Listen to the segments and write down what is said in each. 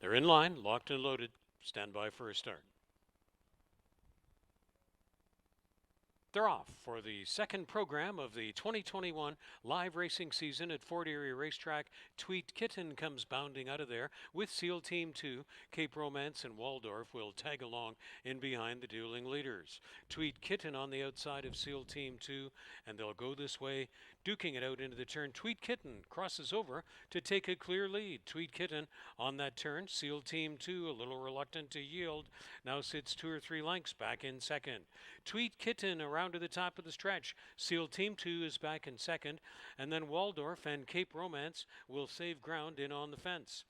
They're in line, locked and loaded. Stand by for a start. They're off for the second program of the 2021 live racing season at Fort Erie Racetrack. Tweet Kitten comes bounding out of there with SEAL Team 2. Cape Romance and Waldorf will tag along in behind the dueling leaders. Tweet Kitten on the outside of SEAL Team 2, and they'll go this way, duking it out into the turn. Tweet Kitten crosses over to take a clear lead. Tweet Kitten on that turn. SEAL Team 2 a little reluctant to yield. Now sits 2 or 3 lengths back in second. Tweet Kitten around to the top of the stretch. SEAL Team 2 is back in second, and then Waldorf and Cape Romance will save ground in on the fence.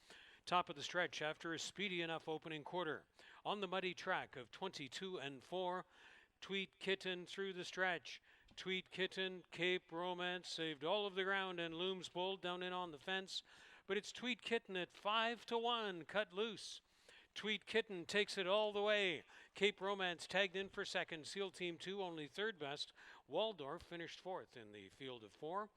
Top of the stretch after a speedy enough opening quarter. On the muddy track of 22 and 4, Tweet Kitten through the stretch. Tweet Kitten, Cape Romance saved all of the ground and looms bold down in on the fence, but it's Tweet Kitten at 5-1, cut loose. Tweet Kitten takes it all the way. Cape Romance tagged in for second. SEAL Team 2 only third best. Waldorf finished fourth in the field of 4.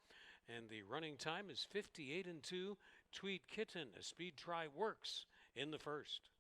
And the running time is 58-2. Tweet Kitten, a speed try works in the first.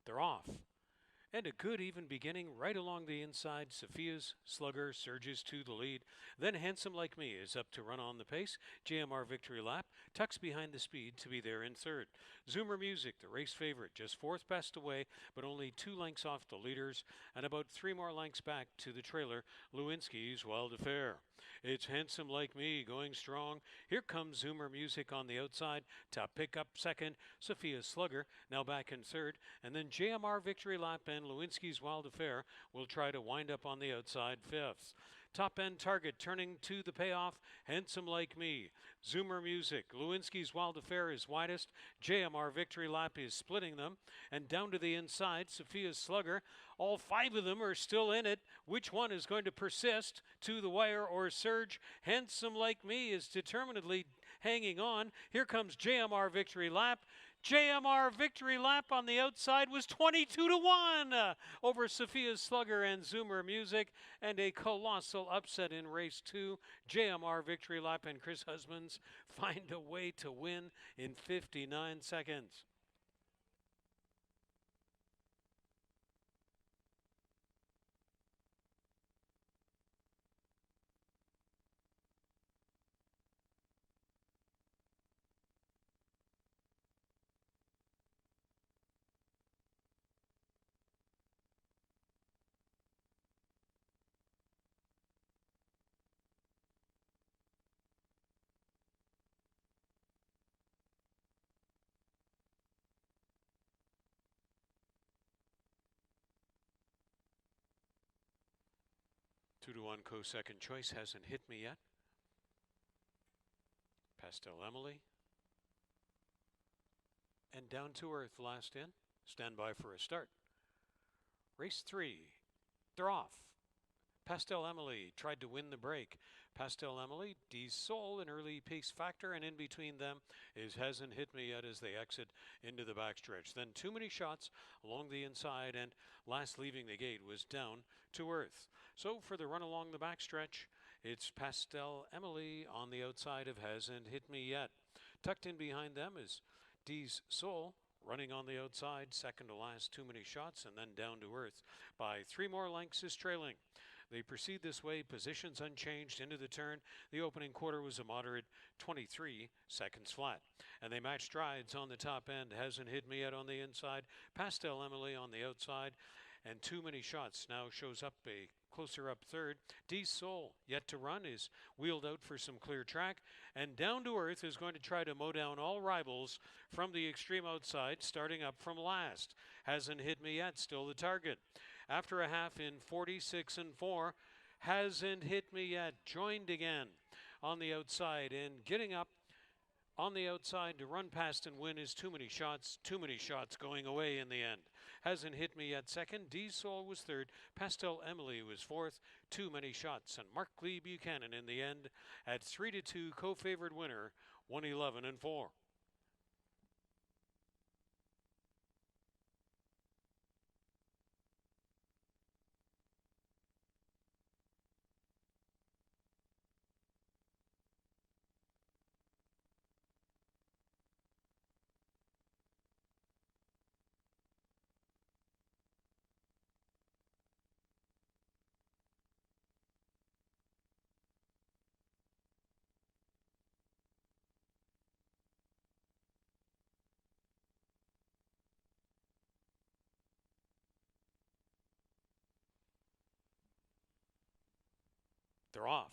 They're off. And a good even beginning right along the inside. Sophia's Slugger surges to the lead. Then Handsome Like Me is up to run on the pace. JMR Victory Lap tucks behind the speed to be there in third. Zoomer Music, the race favorite, just fourth best away, but only 2 lengths off the leaders and about 3 more lengths back to the trailer, Lewinsky's Wild Affair. It's Handsome Like Me going strong. Here comes Zoomer Music on the outside to pick up second. Sophia's Slugger now back in third, and then JMR Victory Lap and Lewinsky's Wild Affair will try to wind up on the outside fifth. Top end target turning to the payoff. Handsome Like Me. Zoomer Music. Lewinsky's Wild Affair is widest. JMR Victory Lap is splitting them. And down to the inside, Sophia's Slugger. All 5 of them are still in it. Which one is going to persist to the wire or surge? Handsome Like Me is determinedly hanging on. Here comes JMR Victory Lap. JMR Victory Lap on the outside was 22-1 over Sophia's Slugger and Zoomer Music, and a colossal upset in race 2. JMR Victory Lap and Chris Husbands find a way to win in 59 seconds. Two to one co-second choice hasn't hit me yet. Pastel Emily. And Down to Earth last in. Stand by for a start. Race 3. They're off. Pastel Emily tried to win the break. Pastel Emily, Dee's Soul, an early pace factor, and in between them is Hasn't Hit Me Yet as they exit into the backstretch. Then Too Many Shots along the inside, and last leaving the gate was Down to Earth. So for the run along the backstretch, it's Pastel Emily on the outside of Hasn't Hit Me Yet. Tucked in behind them is Dee's Soul, running on the outside, second to last, Too Many Shots, and then Down to Earth by 3 more lengths is trailing. They proceed this way, positions unchanged into the turn. The opening quarter was a moderate 23 seconds flat. And they match strides on the top end. Hasn't Hit Me Yet on the inside. Pastel Emily on the outside. And Too Many Shots now shows up a closer up third. Dee's Soul, yet to run, is wheeled out for some clear track. And Down to Earth is going to try to mow down all rivals from the extreme outside, starting up from last. Hasn't Hit Me Yet, still the target. After a half in 46 and 4, Hasn't hit me yet. Joined again on the outside and getting up on the outside to run past and win is too many shots. Too many shots going away in the end. Hasn't hit me yet second. D Soul was third. Pastel Emily was fourth. Too many shots. And Mark Lee Buchanan in the end at 3-2 co-favored winner 111-4. They're off.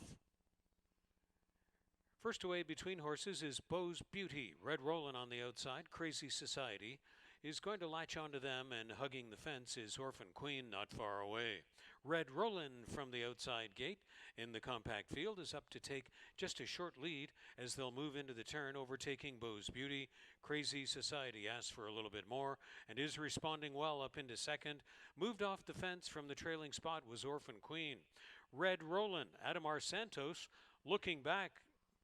First away between horses is Beau's Beauty. Red Rollin' on the outside. Crazy Society is going to latch onto them, and hugging the fence is Orphan Queen not far away. Red Rollin' from the outside gate in the compact field is up to take just a short lead as they'll move into the turn, overtaking Beau's Beauty. Crazy Society asks for a little bit more and is responding well up into second. Moved off the fence from the trailing spot was Orphan Queen. Red Rollin', Adamar Santos, looking back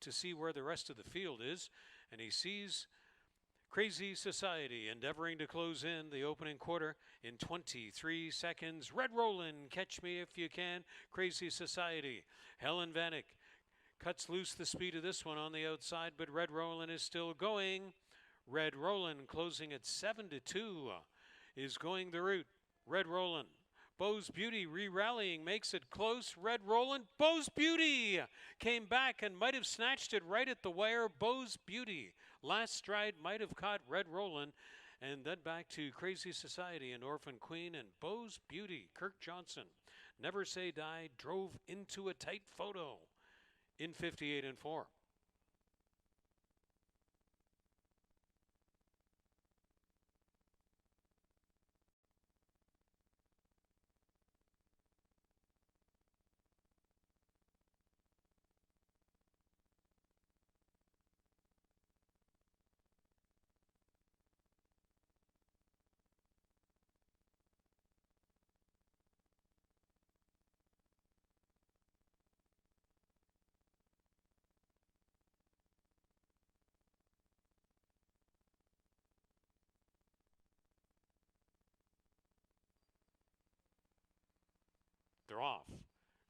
to see where the rest of the field is, and he sees Crazy Society endeavoring to close in the opening quarter in 23 seconds. Red Rollin', catch me if you can. Crazy Society. Helen Vanek cuts loose the speed of this one on the outside, but Red Rollin' is still going. Red Rollin' closing at 7-2 is going the route. Red Rollin'. Beau's Beauty re-rallying, makes it close. Red Rollin', Beau's Beauty came back and might have snatched it right at the wire. Beau's Beauty, last stride might have caught Red Rollin', and then back to Crazy Society and Orphan Queen and Beau's Beauty. Kirk Johnson, Never Say Die, drove into a tight photo in 58-4. They're off.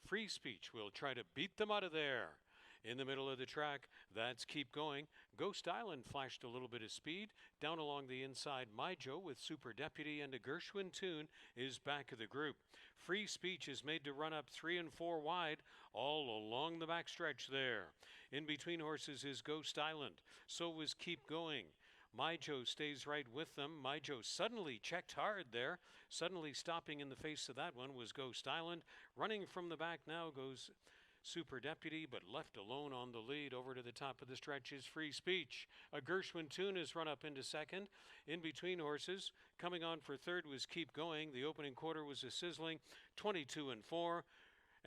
Free Speech will try to beat them out of there. In the middle of the track, that's Keep Going. Ghost Island flashed a little bit of speed. Down along the inside, My Joe with Super Deputy and a Gershwin tune is back of the group. Free Speech is made to run up 3 and 4 wide all along the backstretch there. In between horses is Ghost Island. So was Keep Going. My Joe stays right with them. My Joe suddenly checked hard there. Suddenly stopping in the face of that one was Ghost Island. Running from the back now goes Super Deputy, but left alone on the lead. Over to the top of the stretch is Free Speech. A Gershwin tune is run up into second. In between horses, coming on for third was Keep Going. The opening quarter was a sizzling 22-4.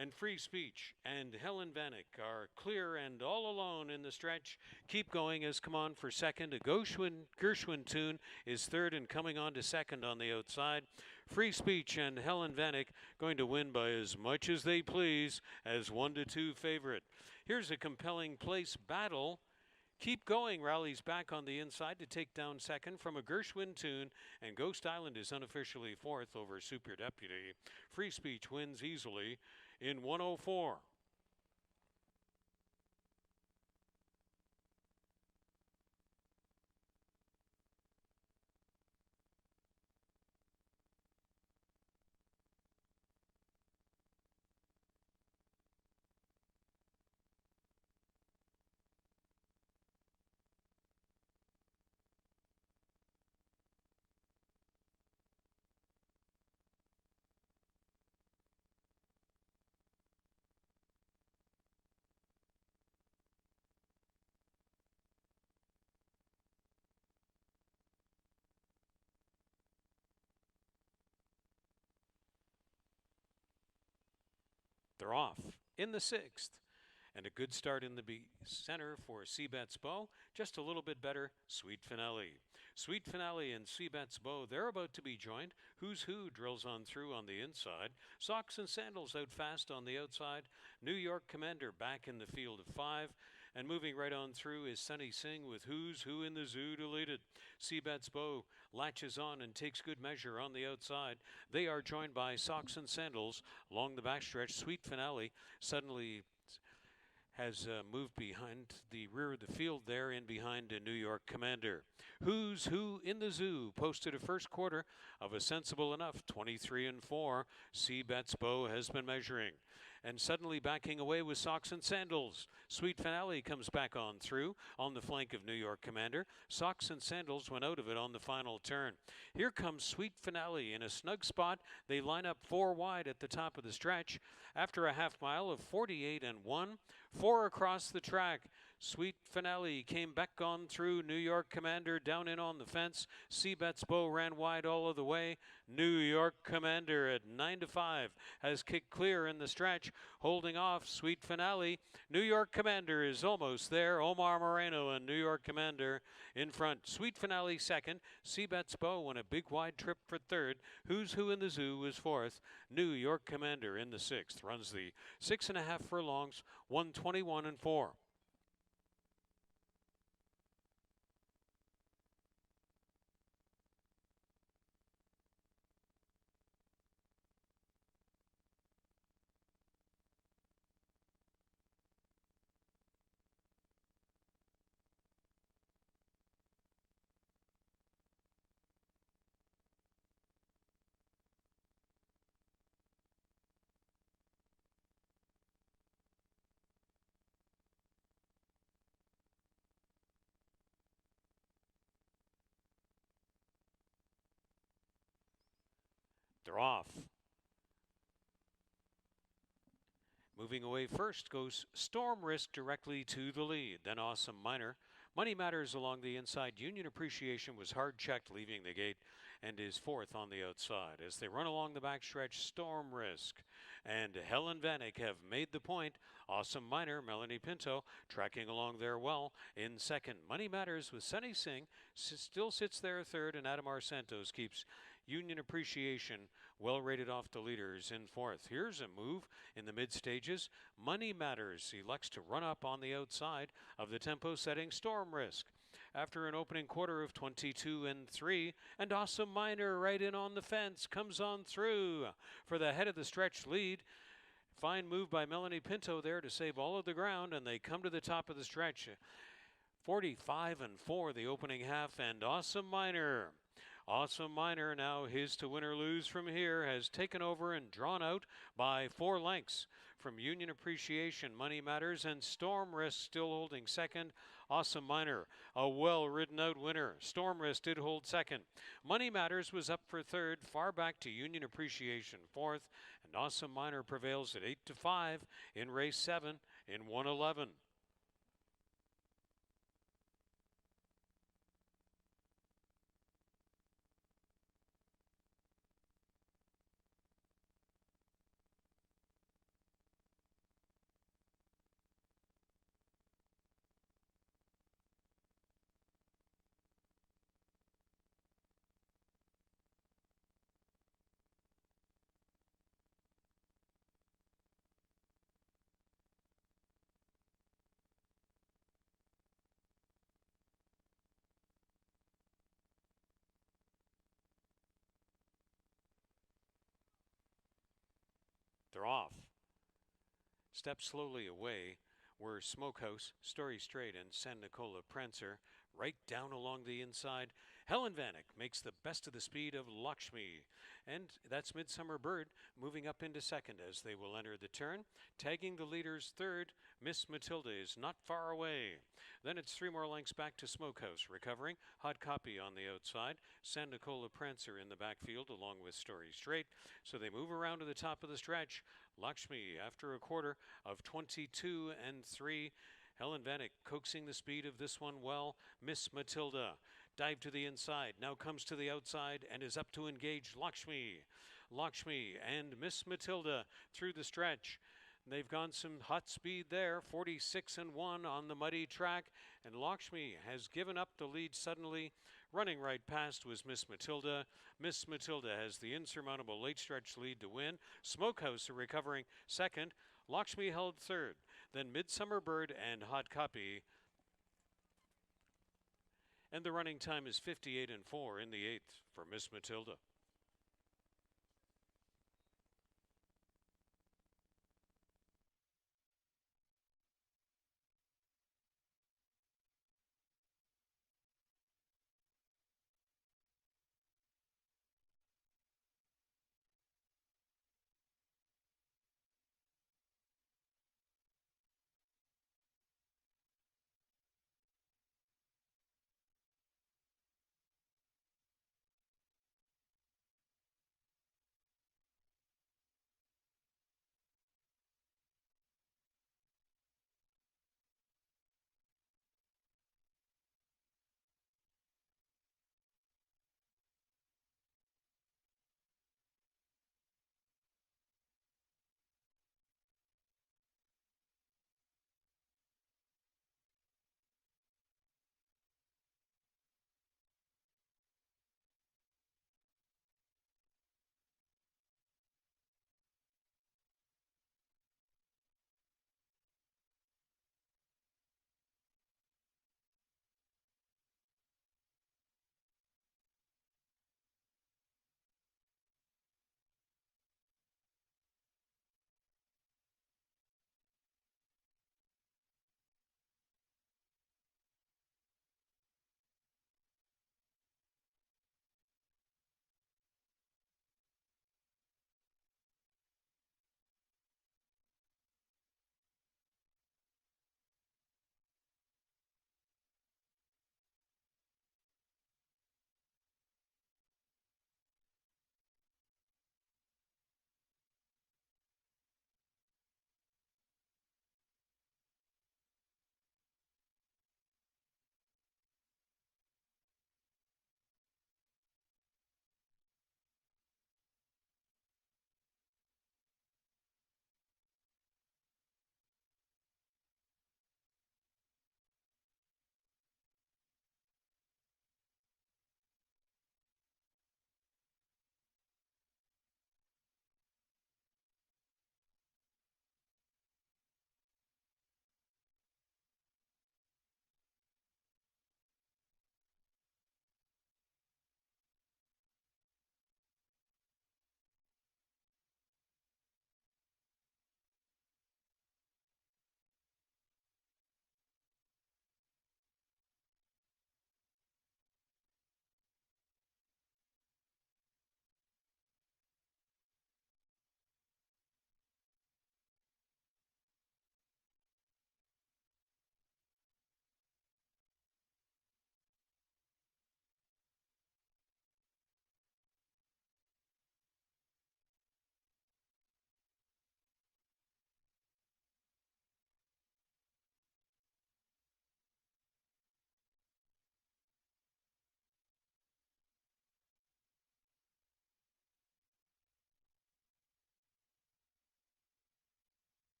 And Free Speech and Helen Vanek are clear and all alone in the stretch. Keep Going has come on for second. A Gershwin tune is third and coming on to second on the outside. Free Speech and Helen Vanek going to win by as much as they please as 1-2 favorite. Here's a compelling place battle. Keep Going rallies back on the inside to take down second from a Gershwin tune, and Ghost Island is unofficially fourth over Super Deputy. Free Speech wins easily in 104. They're off in the sixth. And a good start in the center for Seabet's Bow. Just a little bit better, Sweet Finale. Sweet Finale and Seabet's Bow, they're about to be joined. Who's Who drills on through on the inside. Socks and Sandals out fast on the outside. New York Commander back in the field of 5. And moving right on through is Sunny Sing with Who's Who in the Zoo to lead it. Seabet's Bow latches on and takes good measure on the outside. They are joined by Socks and Sandals along the backstretch. Sweet Finale suddenly has moved behind the rear of the field there in behind a New York Commander. Who's Who in the Zoo posted a first quarter of a sensible enough 23-4. Seabet's Bow has been measuring. And suddenly backing away with Socks and Sandals. Sweet Finale comes back on through on the flank of New York Commander. Socks and Sandals went out of it on the final turn. Here comes Sweet Finale in a snug spot. They line up 4 wide at the top of the stretch. After a half mile of 48-1, 4 across the track. Sweet Finale came back on through. New York Commander down in on the fence. Seabet's Bow ran wide all of the way. New York Commander at 9-5 has kicked clear in the stretch, holding off Sweet Finale. New York Commander is almost there. Omar Moreno and New York Commander in front. Sweet Finale second. Seabet's Bow won a big wide trip for third. Who's Who in the Zoo was fourth. New York Commander in the sixth. Runs the 6.5 furlongs, 121-4. They're off. Moving away first goes Storm Risk directly to the lead. Then Awesome Miner. Money Matters along the inside. Union Appreciation was hard checked leaving the gate and is fourth on the outside. As they run along the backstretch, Storm Risk and Helen Vanek have made the point. Awesome Miner, Melanie Pinto, tracking along there well in second. Money Matters with Sunny Singh still sits there third, and Adamar Santos keeps Union Appreciation well rated off the leaders in fourth. Here's a move in the mid stages. Money Matters elects to run up on the outside of the tempo setting Storm Risk. After an opening quarter of 22-3, and Awesome Miner right in on the fence comes on through for the head of the stretch lead. Fine move by Melanie Pinto there to save all of the ground, and they come to the top of the stretch. 45-4 the opening half, and Awesome Miner now his to win or lose from here has taken over and drawn out by 4 lengths from Union Appreciation, Money Matters, and Storm Risk still holding second. Awesome Miner, a well-ridden out winner. Storm Risk did hold second. Money Matters was up for third, far back to Union Appreciation fourth, and Awesome Miner prevails at 8-5 in race 7 in 111. They're off. Step slowly away were Smokehouse, Story Straight, and San Nicola Prancer. Right down along the inside, Helen Vanek makes the best of the speed of Lakshmi. And that's Midsummer Bird moving up into second as they will enter the turn. Tagging the leaders third, Miss Matilda is not far away. Then it's 3 more lengths back to Smokehouse, recovering. Hot Copy on the outside. San Nicola Prancer in the backfield along with Story Straight. So they move around to the top of the stretch. Lakshmi, after a quarter of 22-3, Helen Vanek coaxing the speed of this one well. Miss Matilda dive to the inside, now comes to the outside and is up to engage Lakshmi. Lakshmi and Miss Matilda through the stretch. They've gone some hot speed there, 46 and 1 on the muddy track, and Lakshmi has given up the lead suddenly. Running right past was Miss Matilda. Miss Matilda has the insurmountable late stretch lead to win. Smokehouse are recovering second. Lakshmi held third. Then Midsummer Bird and Hot Copy. And the running time is 58 and 4 in the eighth for Miss Matilda.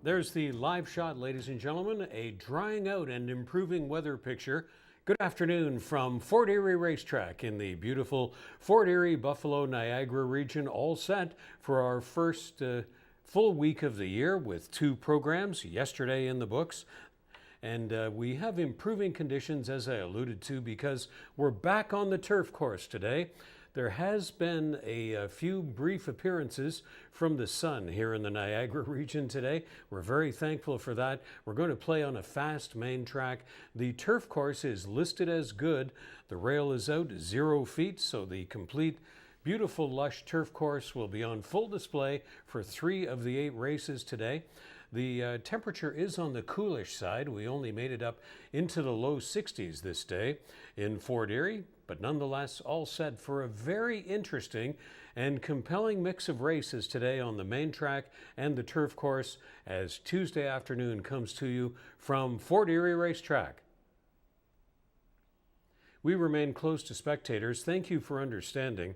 There's the live shot, ladies and gentlemen, a drying out and improving weather picture. Good afternoon from Fort Erie Racetrack in the beautiful Fort Erie, Buffalo, Niagara region, all set for our first full week of the year with 2 programs yesterday in the books. And we have improving conditions, as I alluded to, because we're back on the turf course today. There has been a few brief appearances from the sun here in the Niagara region today. We're very thankful for that. We're going to play on a fast main track. The turf course is listed as good. The rail is out 0 feet, so the complete beautiful lush turf course will be on full display for 3 of the 8 races today. The temperature is on the coolish side. We only made it up into the low 60s this day in Fort Erie, but nonetheless all set for a very interesting and compelling mix of races today on the main track and the turf course as Tuesday afternoon comes to you from Fort Erie Racetrack. We remain close to spectators. Thank you for understanding.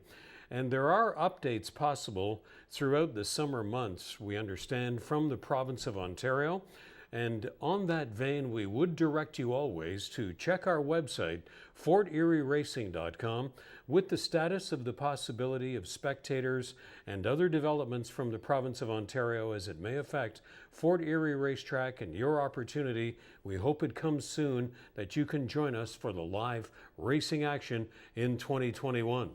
And there are updates possible throughout the summer months, we understand, from the province of Ontario. And on that vein, we would direct you always to check our website, forterieracing.com, with the status of the possibility of spectators and other developments from the province of Ontario as it may affect Fort Erie Racetrack and your opportunity. We hope it comes soon that you can join us for the live racing action in 2021.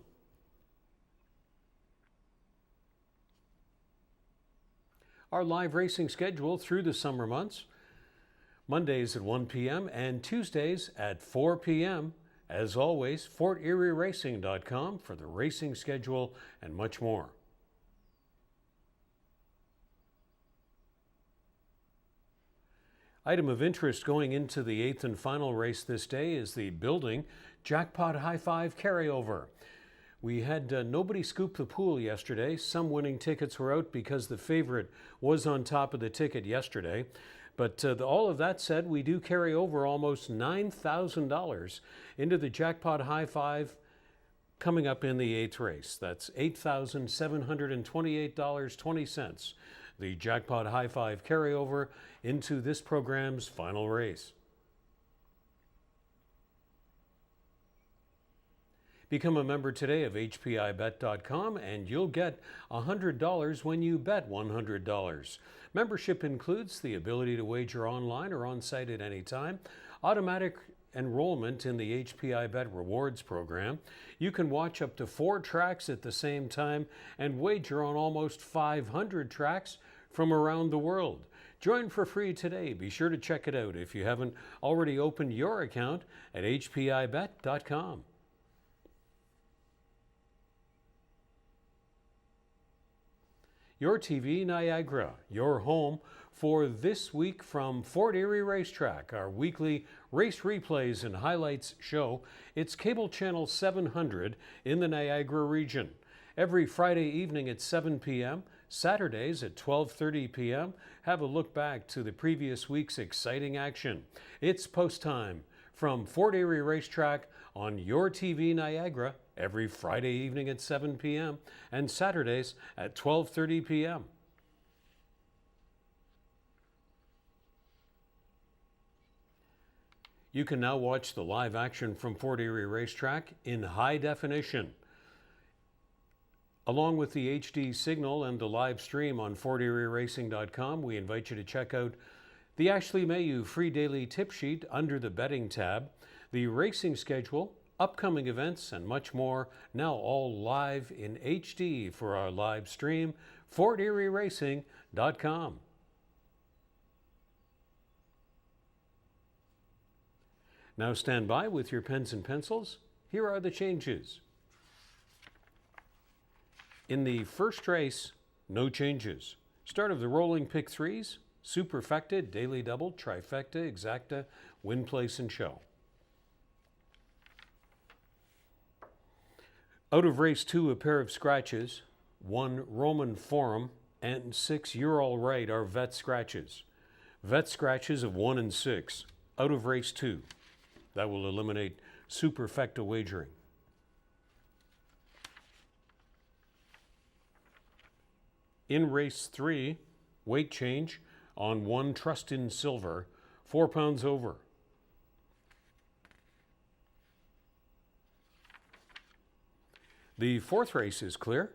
Our live racing schedule through the summer months: Mondays at 1 p.m. and Tuesdays at 4 p.m. As always, forterieracing.com for the racing schedule and much more. Item of interest going into the 8th and final race this day is the Building Jackpot High Five Carryover. We had nobody scoop the pool yesterday. Some winning tickets were out because the favorite was on top of the ticket yesterday. But all of that said, we do carry over almost $9,000 into the Jackpot High Five coming up in the 8th race. That's $8,728.20. The Jackpot High Five carryover into this program's final race. Become a member today of HPIBet.com and you'll get $100 when you bet $100. Membership includes the ability to wager online or on-site at any time, automatic enrollment in the HPIBet Rewards program. You can watch up to 4 tracks at the same time and wager on almost 500 tracks from around the world. Join for free today. Be sure to check it out if you haven't already opened your account at HPIBet.com. Your TV Niagara, your home for this week from Fort Erie Racetrack, our weekly race replays and highlights show. It's cable channel 700 in the Niagara region. Every Friday evening at 7 p.m., Saturdays at 12:30 p.m., have a look back to the previous week's exciting action. It's post time from Fort Erie Racetrack on your TV Niagara every Friday evening at 7 p.m. and Saturdays at 12:30 p.m. You can now watch the live action from Fort Erie Racetrack in high definition. Along with the HD signal and the live stream on forterieracing.com, we invite you to check out the Ashley Mayu free daily tip sheet under the betting tab, the racing schedule, upcoming events, and much more, now all live in HD for our live stream, forterieracing.com. Now stand by with your pens and pencils. Here are the changes. In the first race, no changes. Start of the rolling pick threes, superfecta, daily double, trifecta, exacta, win, place, and show. Out of race 2, a pair of scratches, 1 Roman Forum, and 6 You're All Right are vet scratches. Vet scratches of 1 and 6, out of race 2. That will eliminate superfecta wagering. In race 3, weight change, On 1 Trust in Silver, 4 pounds over. The 4th race is clear.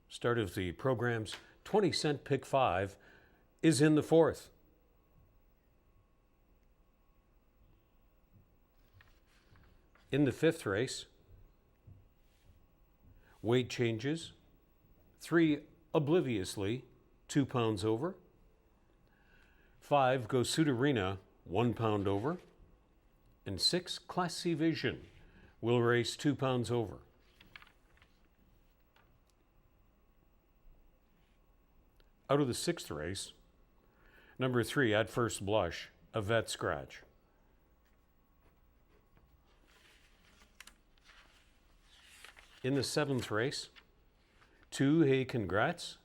Start of the program's 20-cent pick 5 is in the 4th. In the 5th race, weight changes. 3 obliviously, 2 pounds over. 5 Go Sudarina, 1 pound over. And 6 Class C Vision will race 2 pounds over. Out of the 6th race, number 3, At First Blush, a vet scratch. In the 7th race, 2, Hey Congrats,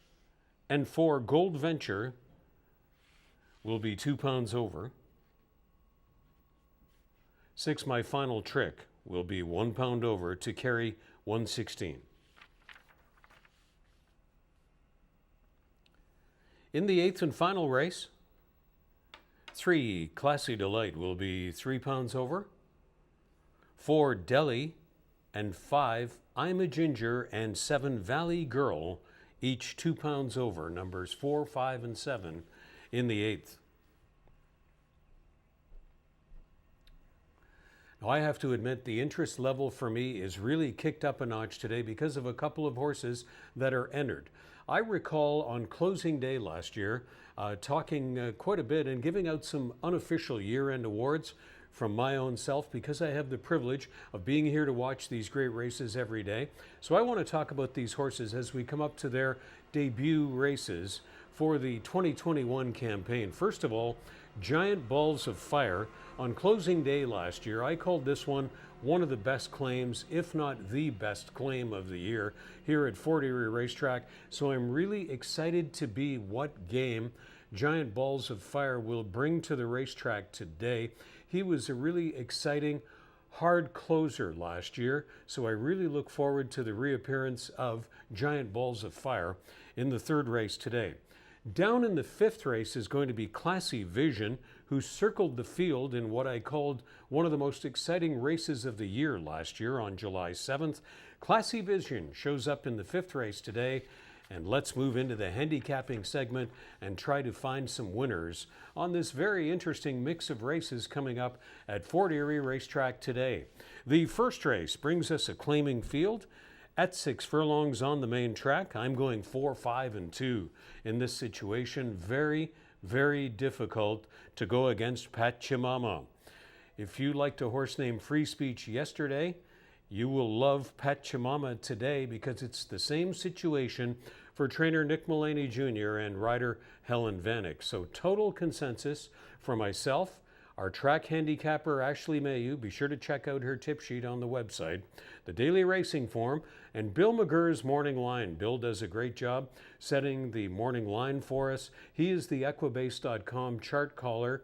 and 4, Gold Venture will be 2 pounds over. 6, My Final Trick will be 1 pound over to carry 116. In the 8th and final race, 3, Classy Delight will be 3 pounds over. 4, Delhi, and 5, I'm a Ginger, and 7, Valley Girl, each 2 pounds over, numbers 4, 5, and 7 in the 8th. Now, I have to admit the interest level for me is really kicked up a notch today because of a couple of horses that are entered. I recall on closing day last year talking quite a bit and giving out some unofficial year-end awards from my own self because I have the privilege of being here to watch these great races every day. So I want to talk about these horses as we come up to their debut races for the 2021 campaign. First of all, Giant Balls of Fire. On closing day last year, I called this one of the best claims, if not the best claim of the year here at Fort Erie Racetrack. So I'm really excited to be what game Giant Balls of Fire will bring to the racetrack today. He was a really exciting, hard closer last year, so I really look forward to the reappearance of Giant Balls of Fire in the 3rd race today. Down in the 5th race is going to be Classy Vision, who circled the field in what I called one of the most exciting races of the year last year on July 7th. Classy Vision shows up in the 5th race today, and let's move into the handicapping segment and try to find some winners on this very interesting mix of races coming up at Fort Erie Racetrack today. The first race brings us a claiming field at 6 furlongs on the main track. I'm going 4, 5, and 2 in this situation. Very, very difficult to go against Pachimama. If you liked a horse named Free Speech yesterday, you will love Pachimama today because it's the same situation for trainer Nick Mullaney Jr. and rider Helen Vanek. So total consensus for myself, our track handicapper Ashley Mayu, be sure to check out her tip sheet on the website, the Daily Racing Form, and Bill McGurr's morning line. Bill does a great job setting the morning line for us. He is the Equibase.com chart caller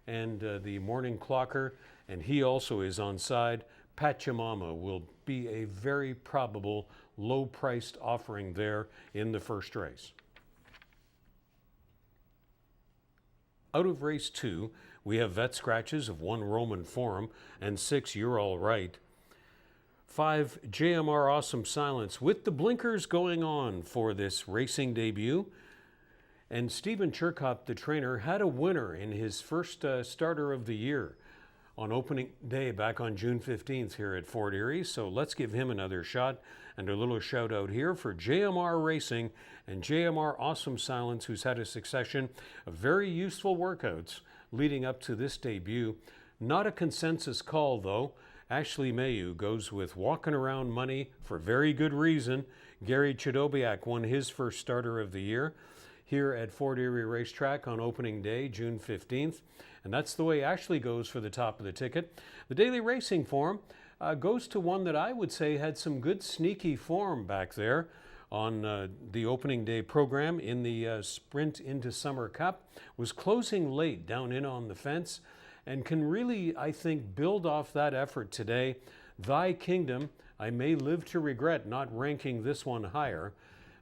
and the morning clocker, and he also is on side. Pachimama will be a very probable low-priced offering there in the first race. Out of race 2, we have vet scratches of 1 Roman Forum and 6 You're All Right. 5 JMR Awesome Silence with the blinkers going on for this racing debut. And Stephen Chirkop, the trainer, had a winner in his first starter of the year on opening day back on June 15th here at Fort Erie. So let's give him another shot. And a little shout out here for JMR Racing and JMR Awesome Silence, who's had a succession of very useful workouts leading up to this debut. Not a consensus call though. Ashley Mayu goes with Walking Around Money for very good reason. Gary Chidobiak won his first starter of the year here at Fort Erie Racetrack on opening day, June 15th. And that's the way Ashley goes for the top of the ticket. The Daily Racing Form goes to one that I would say had some good sneaky form back there on the opening day program in the Sprint into Summer Cup. Was closing late down in on the fence and can really, I think, build off that effort today. Thy Kingdom, I may live to regret not ranking this one higher,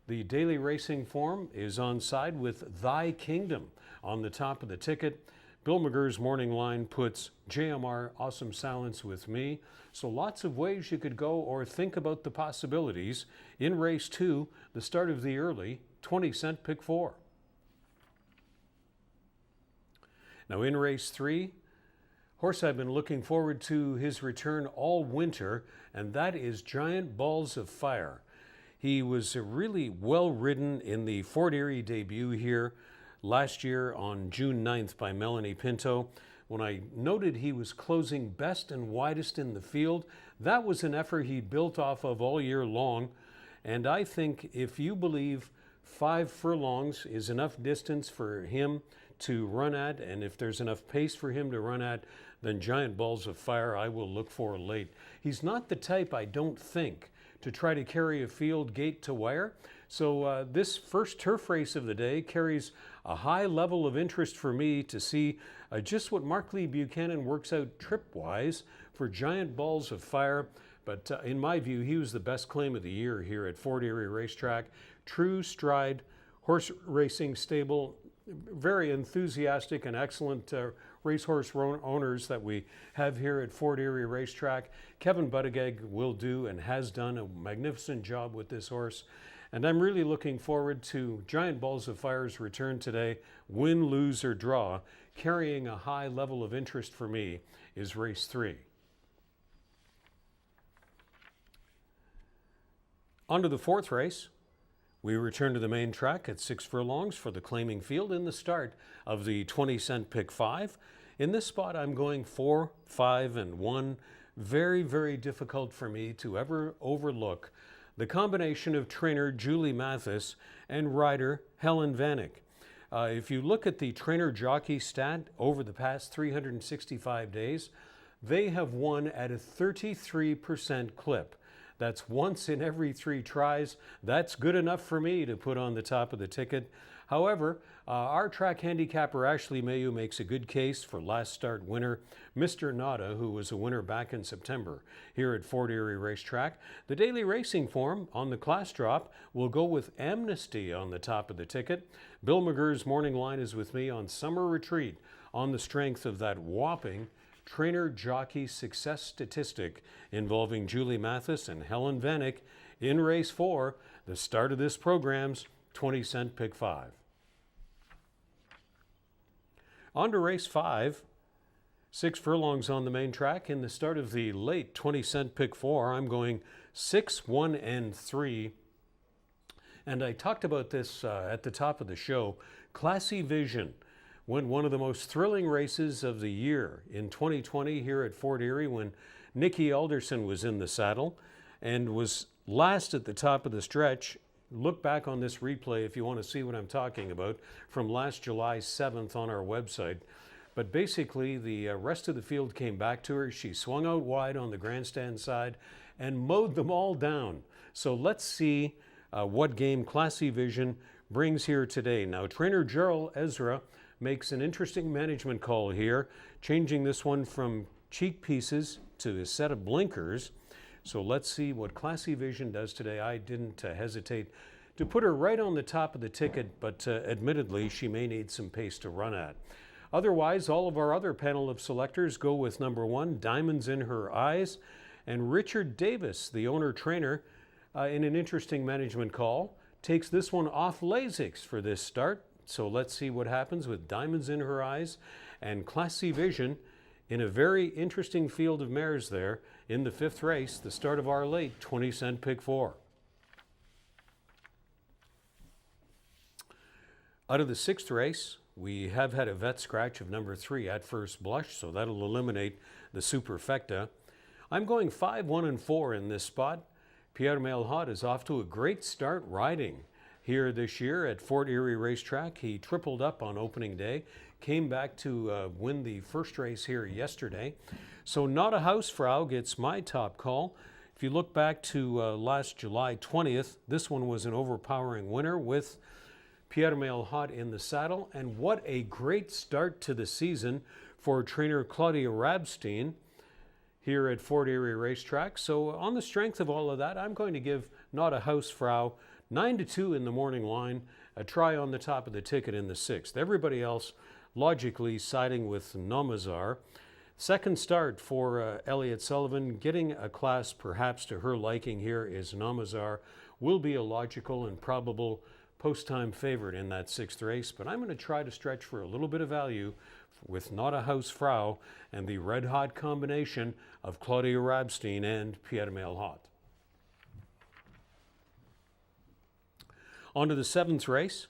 The daily racing form is on side with Thy Kingdom on the top of the ticket. Bill McGurr's morning line puts JMR Awesome Silence with me. So lots of ways you could go or think about the possibilities. In race 2, the start of the early, 20-cent pick 4. Now in race 3, horse I've been looking forward to his return all winter, and that is Giant Balls of Fire. He was really well ridden in the Fort Erie debut here last year on June 9th by Melanie Pinto. When I noted he was closing best and widest in the field, that was an effort he built off of all year long. And I think if you believe 5 furlongs is enough distance for him to run at, and if there's enough pace for him to run at, then Giant Balls of Fire I will look for late. He's not the type, I don't think, to try to carry a field gate to wire. So this first turf race of the day carries a high level of interest for me to see just what Mark Lee Buchanan works out trip-wise for Giant Balls of Fire. But in my view, he was the best claim of the year here at Fort Erie Racetrack. True stride, horse racing stable, very enthusiastic and excellent racehorse owners that we have here at Fort Erie Racetrack. Kevin Buttigieg will do and has done a magnificent job with this horse. And I'm really looking forward to Giant Balls of Fire's return today. Win, lose, or draw, carrying a high level of interest for me is race 3. On to the 4th race. We return to the main track at 6 furlongs for the claiming field in the start of the 20-cent pick 5. In this spot, I'm going 4, 5, and 1. Very, very difficult for me to ever overlook the combination of trainer Julie Mathis and rider Helen Vanek. If you look at the trainer-jockey stat over the past 365 days, they have won at a 33% clip. That's once in every 3 tries. That's good enough for me to put on the top of the ticket. However, our track handicapper Ashley Mayu makes a good case for last start winner Mr. Nada, who was a winner back in September here at Fort Erie Racetrack. The daily racing form on the class drop will go with Amnesty on the top of the ticket. Bill McGurr's morning line is with me on Summer Retreat on the strength of that whopping trainer-jockey success statistic involving Julie Mathis and Helen Vanek in race 4, the start of this program's 20-cent pick 5. On to race 5, 6 furlongs on the main track. In the start of the late 20-cent pick 4, I'm going 6, 1, and 3. And I talked about this at the top of the show. Classy Vision won one of the most thrilling races of the year in 2020 here at Fort Erie when Nikki Alderson was in the saddle and was last at the top of the stretch. Look back on this replay if you want to see what I'm talking about from last July 7th on our website. But basically, the rest of the field came back to her. She swung out wide on the grandstand side and mowed them all down. So let's see what game Classy Vision brings here today. Now, trainer Gerald Ezra makes an interesting management call here, changing this one from cheek pieces to a set of blinkers. So let's see what Classy Vision does today. I didn't hesitate to put her right on the top of the ticket, but admittedly, she may need some pace to run at. Otherwise, all of our other panel of selectors go with number 1, Diamonds in Her Eyes, and Richard Davis, the owner-trainer, in an interesting management call, takes this one off Lasix for this start. So let's see what happens with Diamonds in Her Eyes and Classy Vision in a very interesting field of mares there in the 5th race, the start of our late 20-cent pick 4. Out of the 6th race, we have had a vet scratch of number 3 at first blush, so that'll eliminate the superfecta. I'm going 5, 1, and 4 in this spot. Pierre Melhot is off to a great start riding here this year at Fort Erie Racetrack. He tripled up on opening day, came back to win the first race here yesterday. So Not a Hausfrau gets my top call. If you look back to last July 20th, this one was an overpowering winner with Pierre Melhot in the saddle. And what a great start to the season for trainer Claudia Rabstein here at Fort Erie Racetrack. So on the strength of all of that, I'm going to give Not a Hausfrau 9-2 in the morning line, a try on the top of the ticket in the 6th. Everybody else logically siding with Namazar. Second start for Elliott Sullivan, getting a class perhaps to her liking here is Namazar. Will be a logical and probable post-time favorite in that 6th race, but I'm going to try to stretch for a little bit of value with Not a House Frau and the red-hot combination of Claudia Rabstein and Pierre Mailhot. On to the 7th race.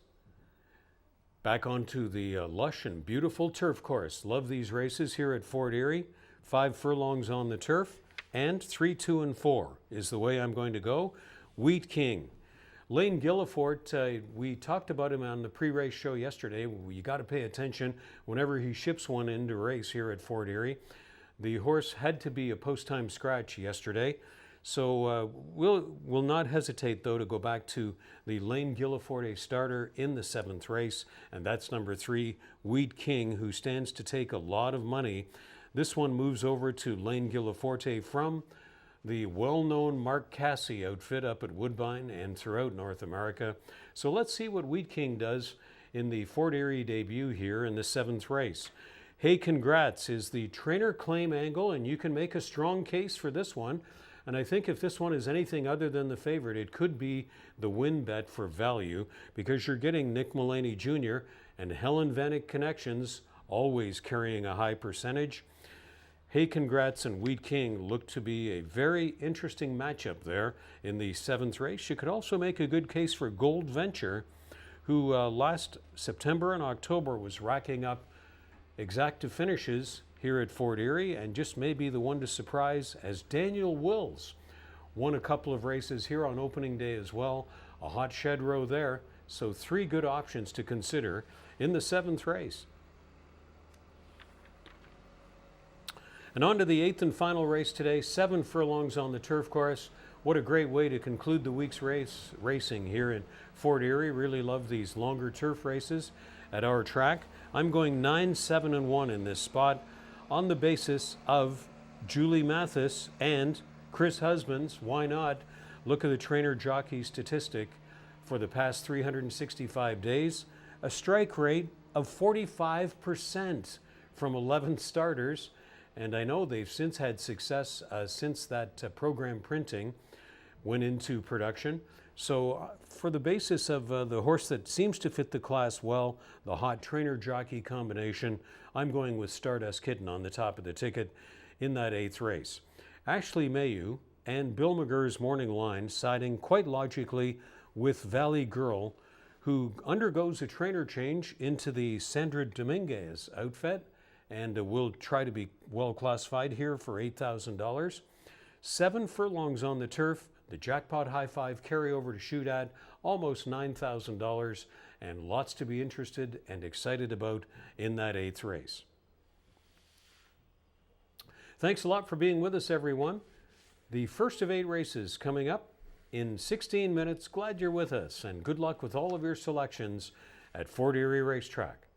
Back onto the lush and beautiful turf course. Love these races here at Fort Erie. 5 furlongs on the turf, and 3, 2, and 4 is the way I'm going to go. Wheat King. Lane Gillifort, we talked about him on the pre-race show yesterday. You got to pay attention whenever he ships one into race here at Fort Erie. The horse had to be a post-time scratch yesterday. So we'll not hesitate, though, to go back to the Lane Gilliforte starter in the 7th race, and that's number 3, Wheat King, who stands to take a lot of money. This one moves over to Lane Gilliforte from the well-known Mark Casse outfit up at Woodbine and throughout North America. So let's see what Wheat King does in the Fort Erie debut here in the 7th race. Hey, Congrats is the trainer claim angle, and you can make a strong case for this one. And I think if this one is anything other than the favorite, it could be the win bet for value, because you're getting Nick Mulaney Jr. and Helen Vanek connections, always carrying a high percentage. Hey, Congrats and Wheat King look to be a very interesting matchup there in the 7th race. You could also make a good case for Gold Venture, who last September and October was racking up exacta finishes here at Fort Erie, and just may be the one to surprise, as Daniel Wills won a couple of races here on opening day as well. A hot shed row there, so 3 good options to consider in the 7th race. And on to the 8th and final race today, 7 furlongs on the turf course. What a great way to conclude the week's racing here in Fort Erie. Really love these longer turf races at our track. I'm going 9, 7, and 1 in this spot, on the basis of Julie Mathis and Chris Husbands. Why not? Look at the trainer jockey statistic for the past 365 days. A strike rate of 45% from 11 starters. And I know they've since had success since that program printing went into production. So for the basis of the horse that seems to fit the class well, the hot trainer-jockey combination, I'm going with Stardust Kitten on the top of the ticket in that 8th race. Ashley Mayu and Bill McGurr's morning line siding quite logically with Valley Girl, who undergoes a trainer change into the Sandra Dominguez outfit and will try to be well classified here for $8,000. 7 furlongs on the turf. The jackpot high five carryover to shoot at, almost $9,000, and lots to be interested and excited about in that 8th race. Thanks a lot for being with us, everyone. The first of 8 races coming up in 16 minutes. Glad you're with us, and good luck with all of your selections at Fort Erie Racetrack.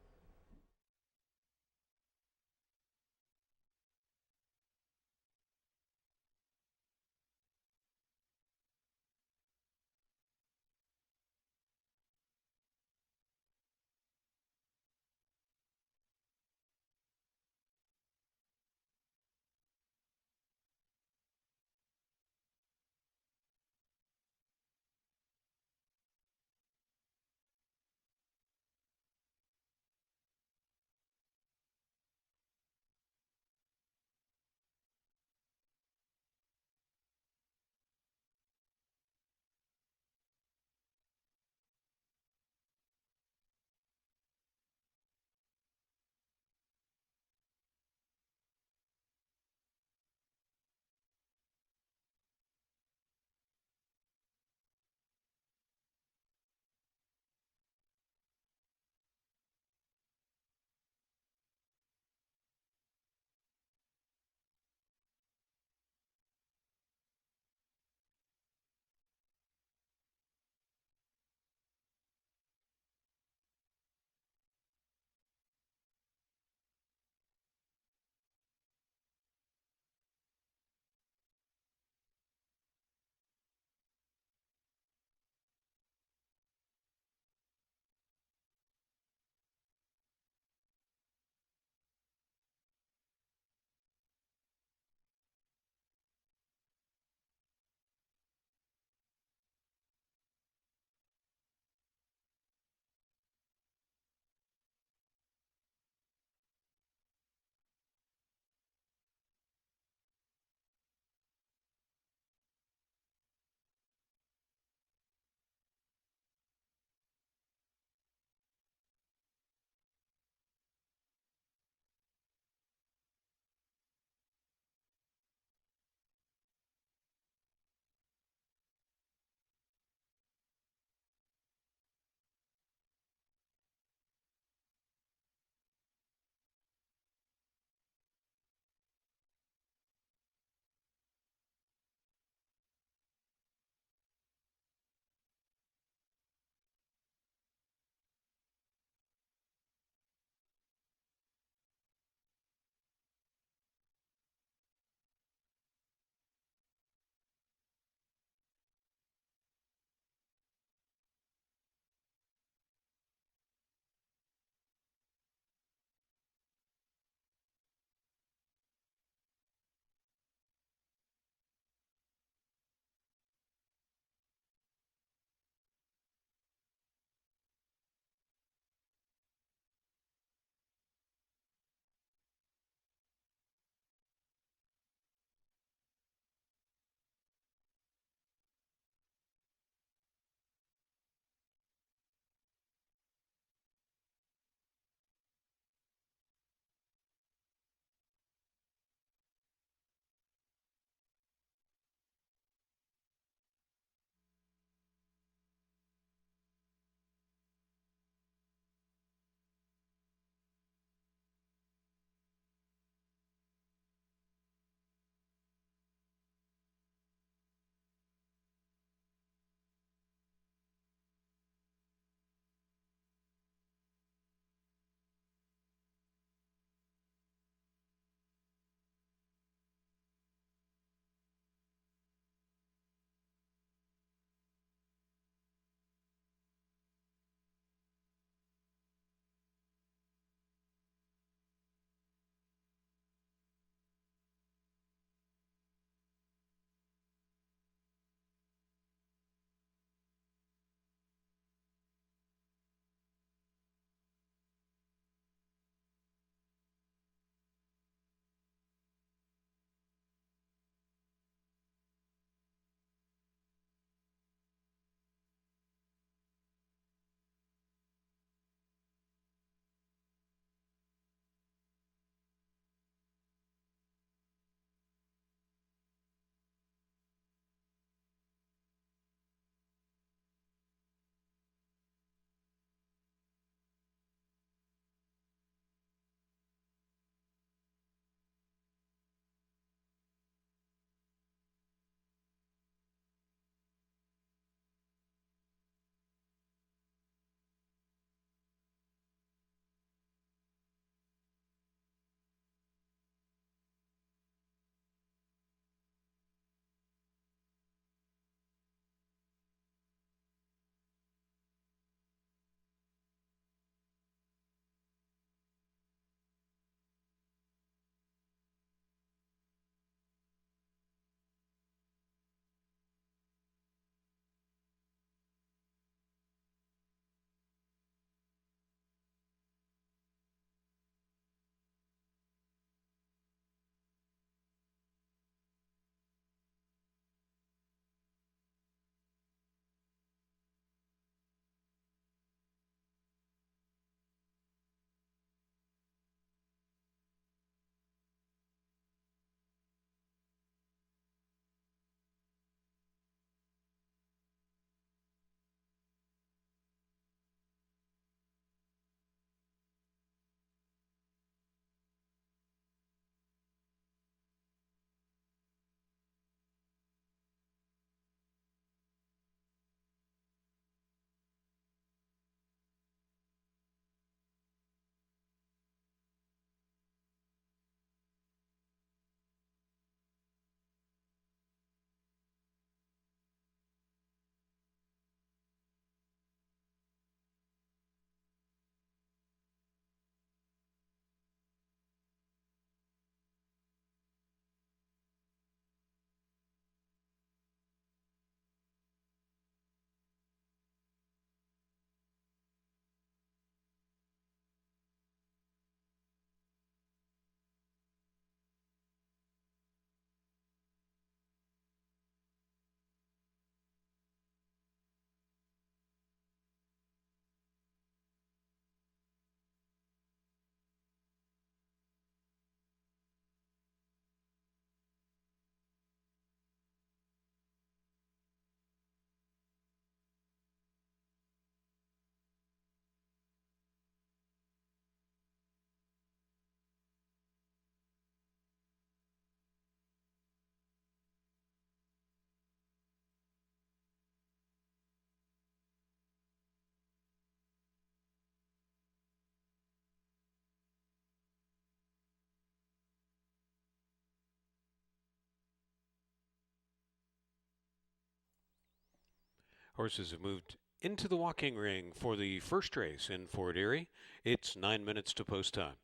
Horses have moved into the walking ring for the first race in Fort Erie. It's 9 minutes to post time.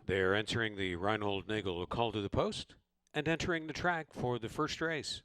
They're entering the Reinhold Nagel call to the post and entering the track for the first race.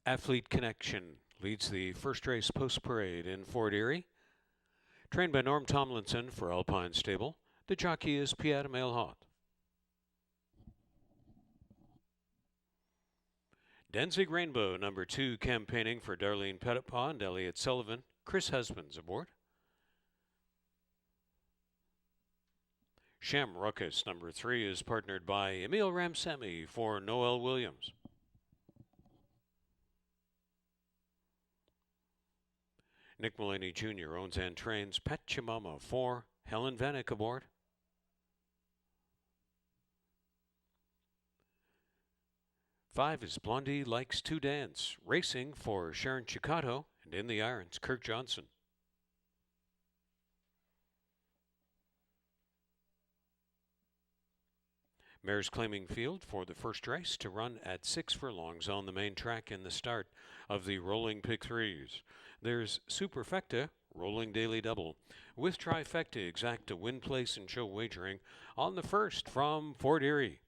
Athlete Connection leads the first race post parade in Fort Erie. Trained by Norm Tomlinson for Alpine Stable, the jockey is Piat Mailhot. Danzig Rainbow, number 2, campaigning for Darlene Petitpaw and Elliott Sullivan. Chris Husbands aboard. Sham Ruckus, number 3, is partnered by Emil Ramsamy for Noel Williams. Nick Mullaney Jr. owns and trains Pet Chimama for Helen Vanek aboard. Five is Blondie Likes to Dance, racing for Sharon Chicato, and in the irons, Kirk Johnson. Mares claiming field for the first race to run at 6 furlongs on the main track in the start of the Rolling Pick Threes. There's Superfecta, Rolling Daily Double, with Trifecta Exacta win place and show wagering on the first from Fort Erie.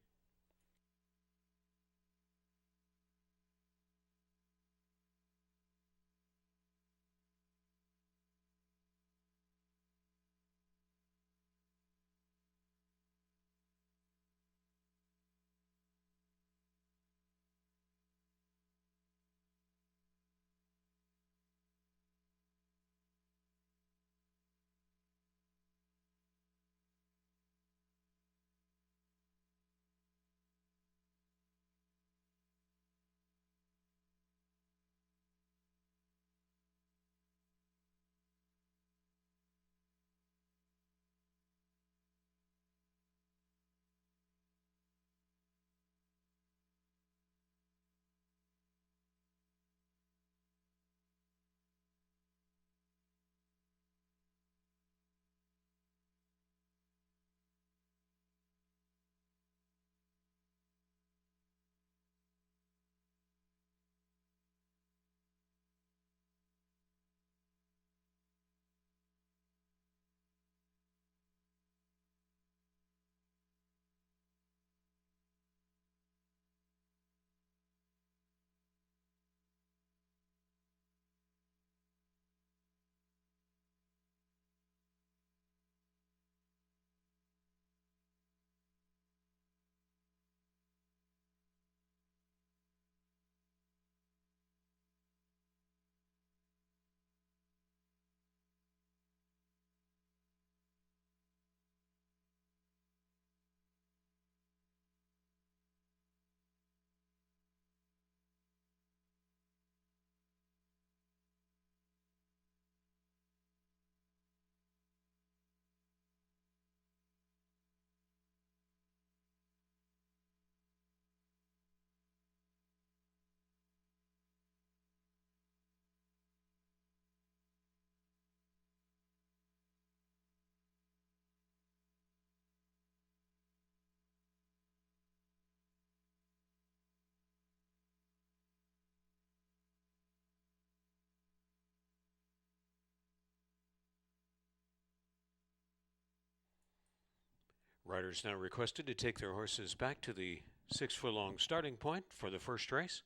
Riders now requested to take their horses back to the 6-furlong starting point for the first race.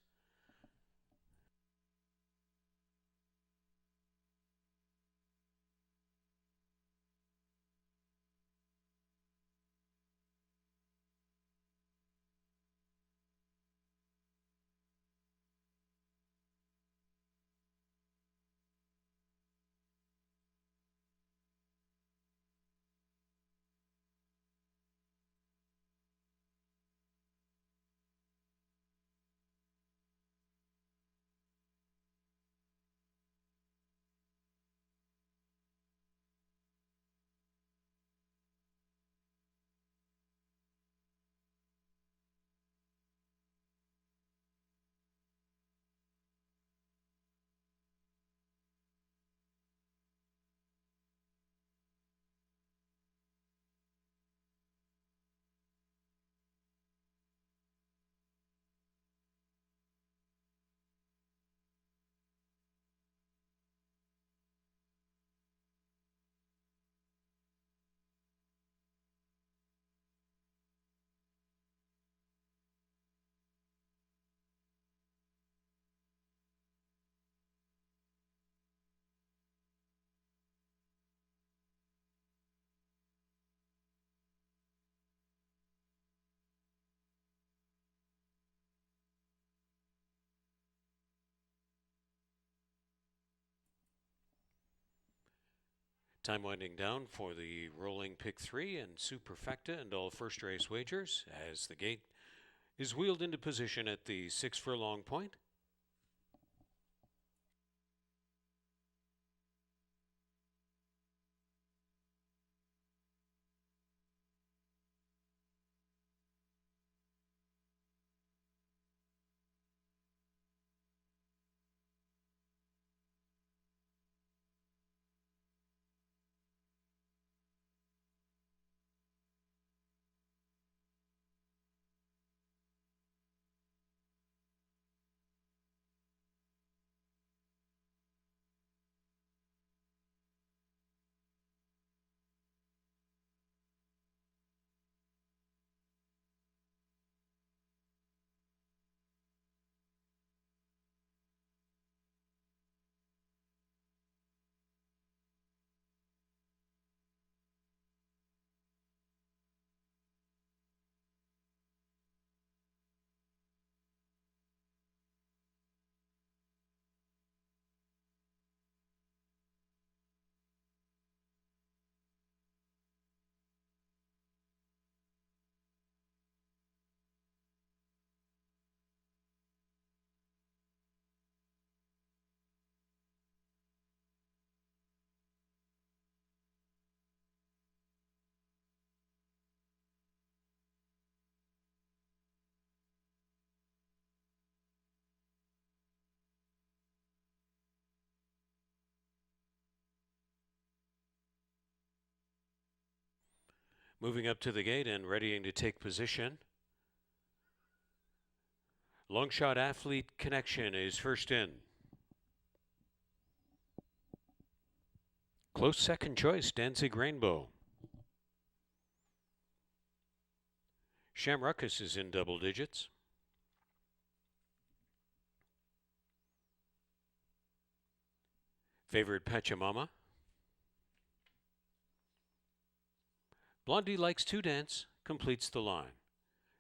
Time winding down for the rolling pick 3 and Superfecta and all first race wagers as the gate is wheeled into position at the 6-furlong point. Moving up to the gate and readying to take position. Longshot Athlete Connection is first in. Close second choice, Danzig Rainbow. Shamruckus is in double digits. Favored Pachamama. Blondie Likes to Dance completes the line.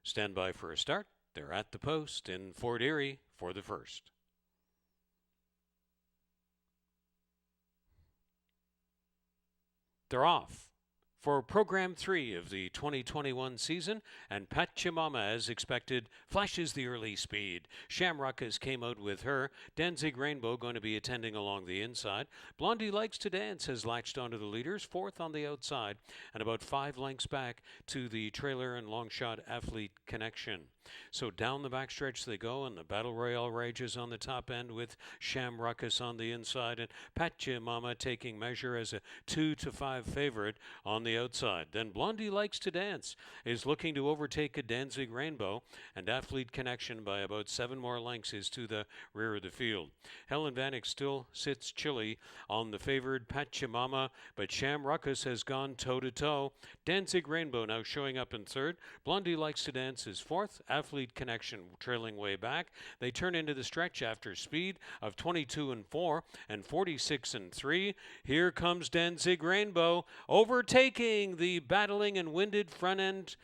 Stand by for a start. They're at the post in Fort Erie for the first. They're off. For Program 3 of the 2021 season, and Pachamama, as expected, flashes the early speed. Shamruckus came out with her. Danzig Rainbow going to be attending along the inside. Blondie Likes to Dance has latched onto the leaders, fourth on the outside, and about 5 lengths back to the trailer and Longshot Athlete Connection. So down the backstretch they go, and the battle royale rages on the top end with Sham Ruckus on the inside, and Pachamama taking measure as a 2-5 favorite on the outside. Then Blondie Likes to Dance is looking to overtake a Danzig Rainbow, and Athlete Connection by about 7 more lengths is to the rear of the field. Helen Vanek still sits chilly on the favored Pachamama, but Sham Ruckus has gone toe-to-toe. Danzig Rainbow now showing up in third. Blondie Likes to Dance is fourth. Athlete Connection trailing way back. They turn into the stretch after speed of 22-4 and 46-3. Here comes Danzig Rainbow overtaking the battling and winded front end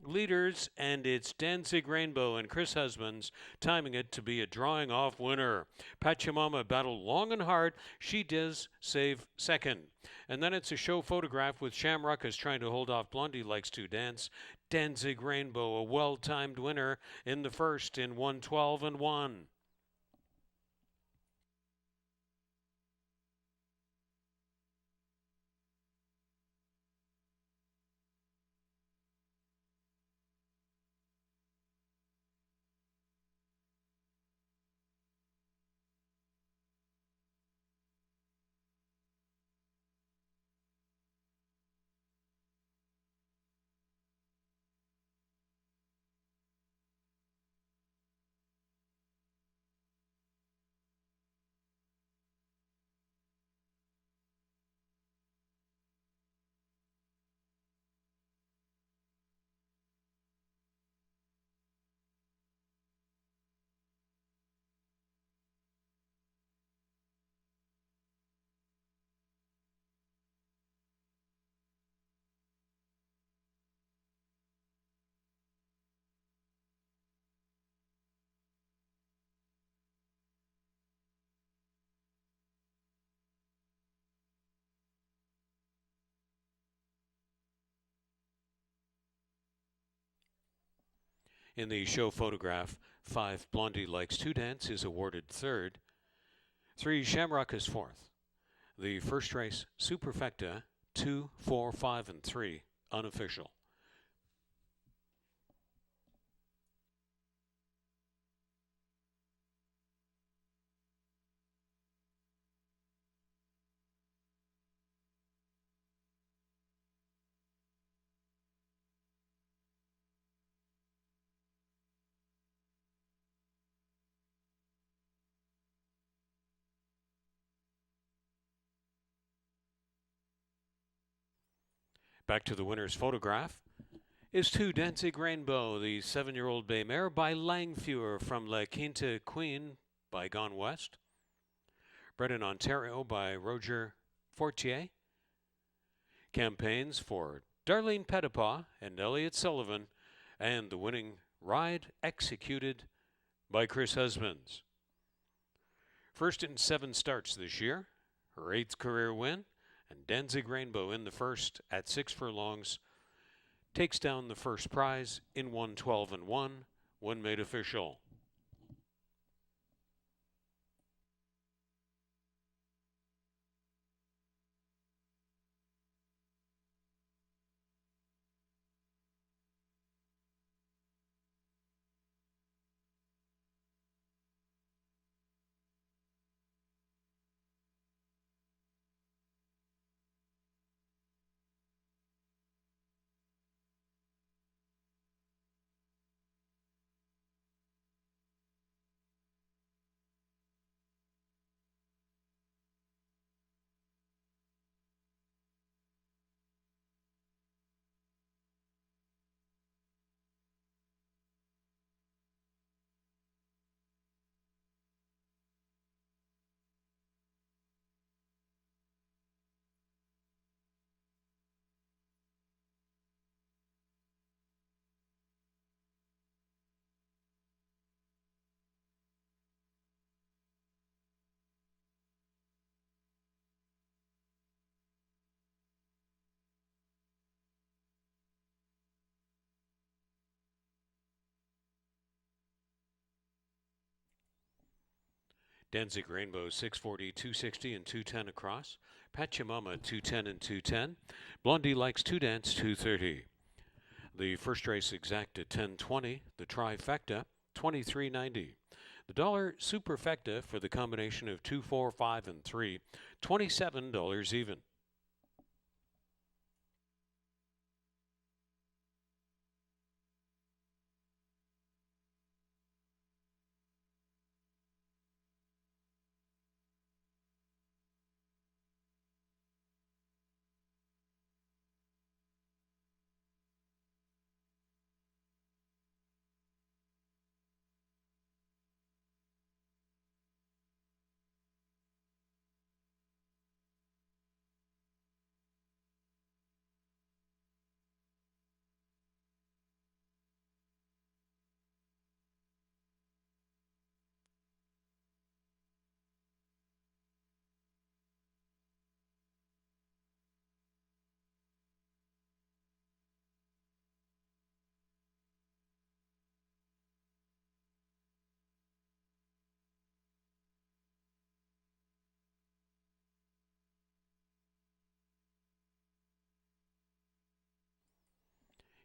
leaders, and it's Danzig Rainbow and Chris Husbands timing it to be a drawing off winner. Pachamama battled long and hard. She does save second. And then it's a show photograph with Sham Ruckus trying to hold off Blondie Likes to Dance. Danzig Rainbow, a well-timed winner in the first in 1:12-1. In the show photograph, 5 Blondie Likes to Dance is awarded third. 3 Sham Ruckus is fourth. The first race, Superfecta, 2, 4, 5, and 3, unofficial. Back to the winner's photograph is 2 Danzig Rainbow, the 7-year-old bay mare by Langfuhr from La Quinta Queen by Gone West. Bred in Ontario by Roger Fortier. Campaigns for Darlene Pettipaw and Elliot Sullivan, and the winning ride executed by Chris Husbands. First in 7 starts this year, her 8th career win, and Danzig Rainbow in the first at 6 furlongs takes down the first prize in 1:12-1 when made official. Danzig Rainbow 640, 260, and 210 across. Pachamama 210 and 210. Blondie Likes to Dance 230. The first race exact at 10.20. The trifecta 23.90. The dollar superfecta for the combination of 2, 4, 5, and 3 $27 even.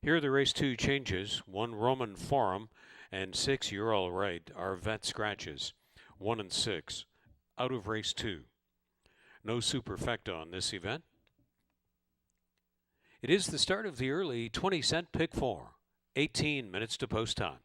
Here are the race 2 changes. 1 Roman Forum and 6 You're All Right are vet scratches. 1 and 6 out of race 2. No superfecta on this event. It is the start of the early 20-cent pick 4. 18 minutes to post time.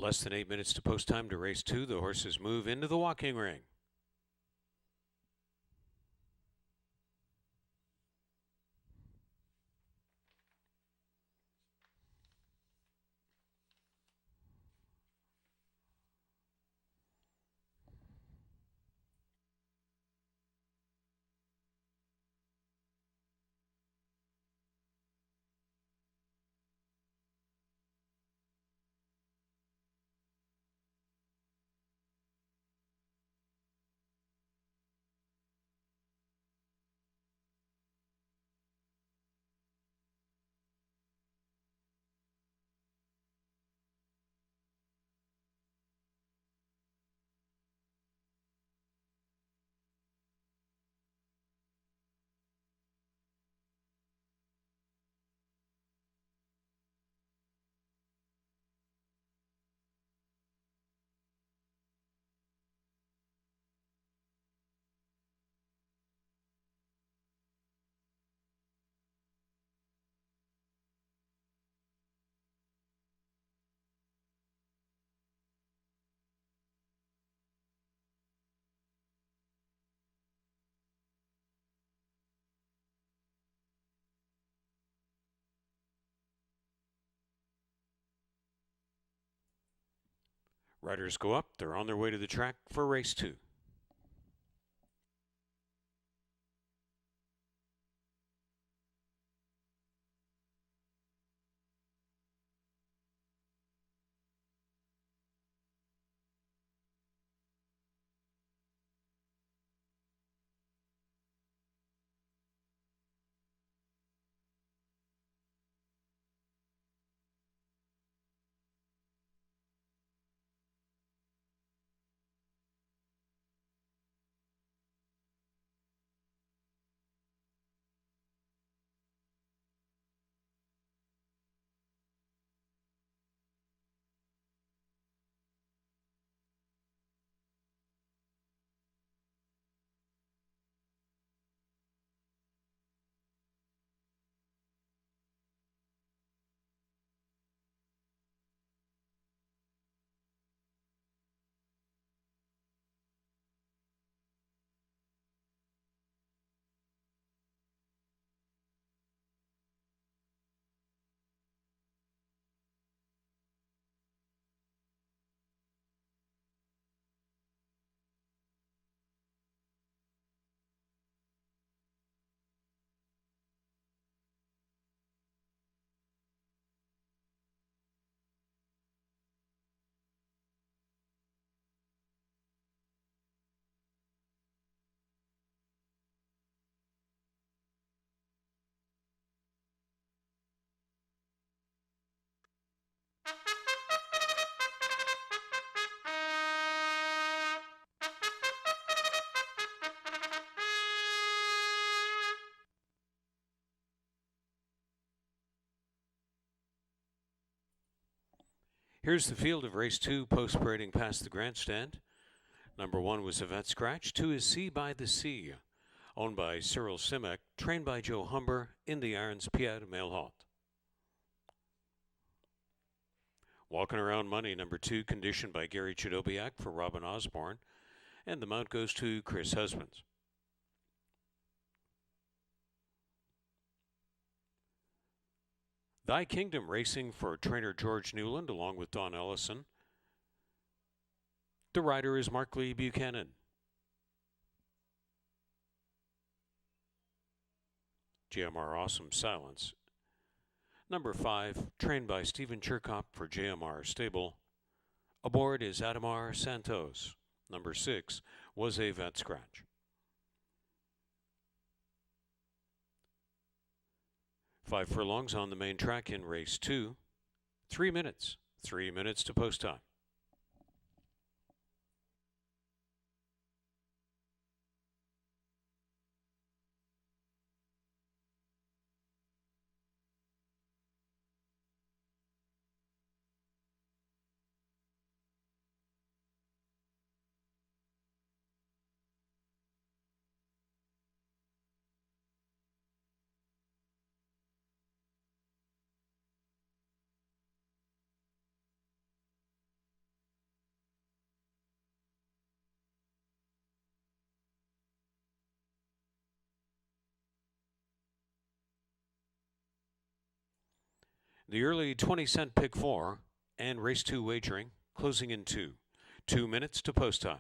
Less than 8 minutes to post time to race 2. The horses move into the walking ring. Riders go up. They're on their way to the track for race 2. Here's the field of race 2 post parading past the grandstand. Number 1 was Yvette Scratch. 2 is Sea by the Sea, owned by Cyril Simek, trained by Joe Humber, in the irons Pierre Melhot. Walking Around Money, number 2, conditioned by Gary Chadobiak for Robin Osborne, and the mount goes to Chris Husbands. Thy Kingdom racing for trainer George Newland along with Don Ellison. The rider is Mark Lee Buchanan. JMR Awesome Silence. Number 5, trained by Stephen Chirkop for JMR Stable. Aboard is Adamar Santos. Number 6 was a Vet Scratch. 5 furlongs on the main track in race 2. 3 minutes. 3 minutes to post time. The early 20-cent pick 4 and race 2 wagering closing in 2. 2 minutes to post time.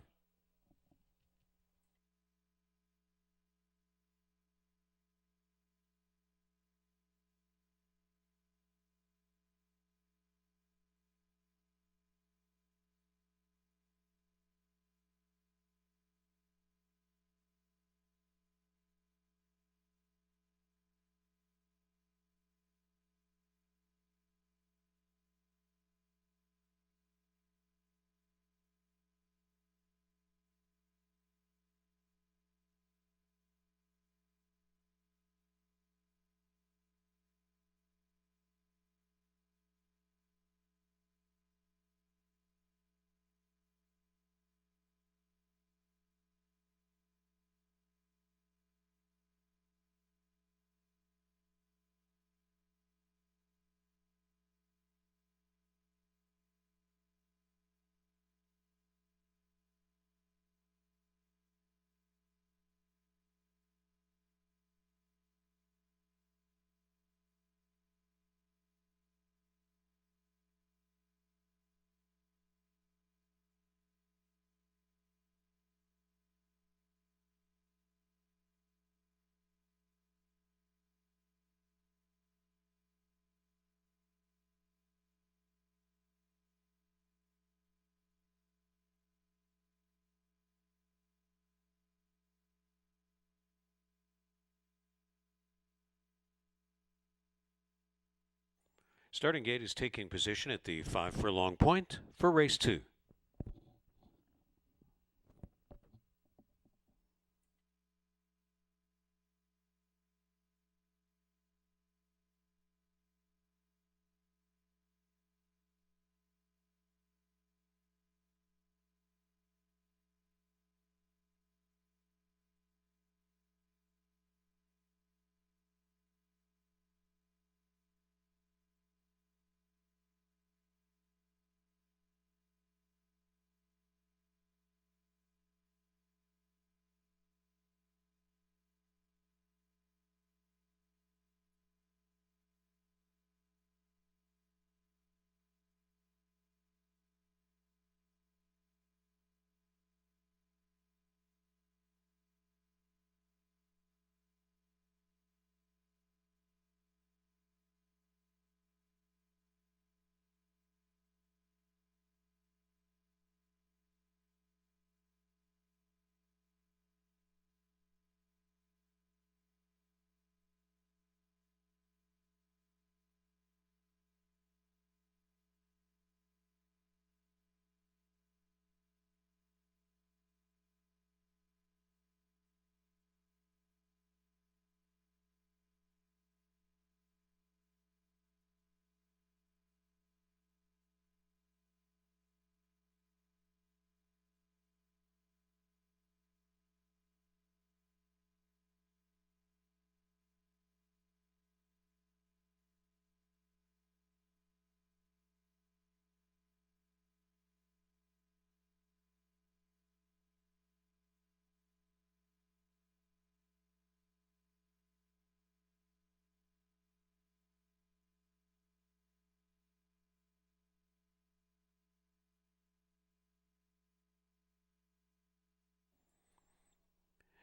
Starting gate is taking position at the 5 furlong point for race 2.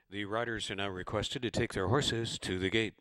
The riders are now requested to take their horses to the gate.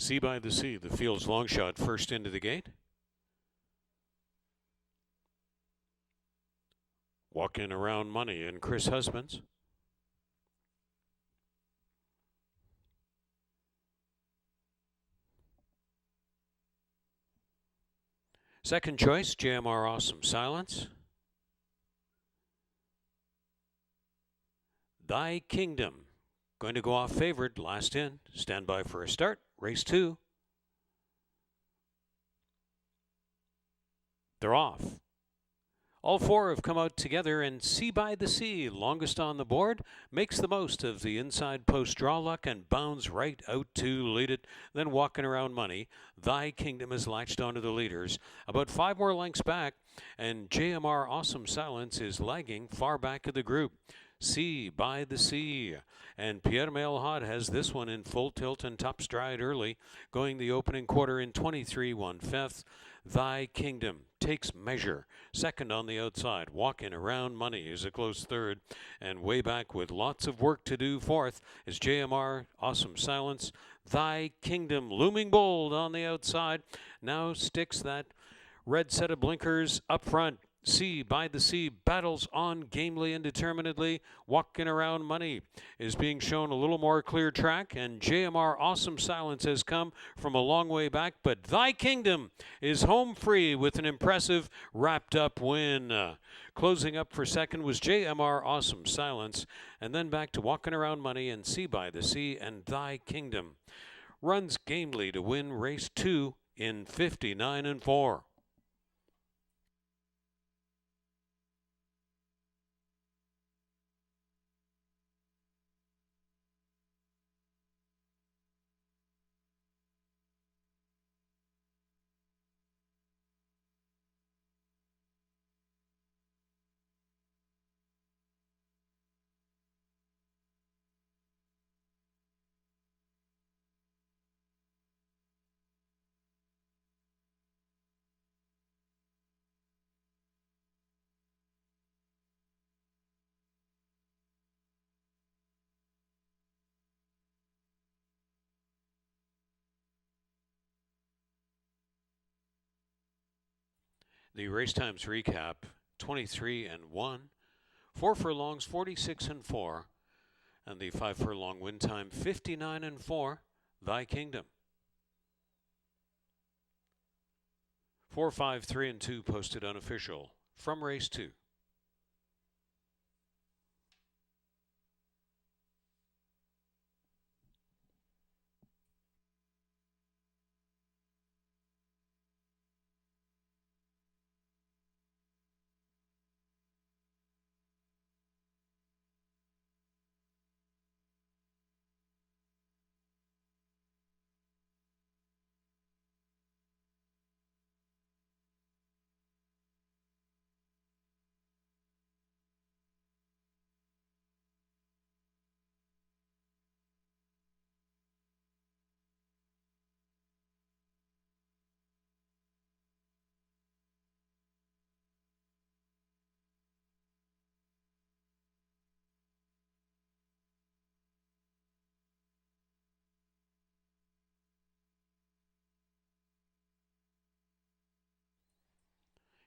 See by the Sea, the field's long shot first into the gate. Walking around money and Chris Husbands. Second choice, JMR Awesome Silence. Thy Kingdom. Going to go off favored, last in. Stand by for a start. Race 2. They're off. All four have come out together, and Sea by the Sea, longest on the board, makes the most of the inside post draw luck and bounds right out to lead it. Then Walking Around Money, Thy Kingdom is latched onto the leaders, about 5 more lengths back, and JMR Awesome Silence is lagging far back of the group. Sea by the Sea. And Pierre Mailhot has this one in full tilt and top stride early, going the opening quarter in 23 1/5. Thy Kingdom takes measure. Second on the outside. Walking Around Money is a close third. And way back with lots of work to do fourth is JMR Awesome Silence. Thy Kingdom looming bold on the outside. Now sticks that red set of blinkers up front. Sea by the Sea battles on gamely and determinedly. Walking Around Money is being shown a little more clear track, and JMR Awesome Silence has come from a long way back, but Thy Kingdom is home free with an impressive wrapped up win. Closing up for second was JMR Awesome Silence, and then back to Walking Around Money and Sea by the Sea and Thy Kingdom. Runs gamely to win race 2 in 59 4. The race times recap: 23 1, 4 furlongs 46 4, and the 5 furlong win time 59 4. Thy Kingdom. 4, 5, 3, and 2 posted unofficial from race 2.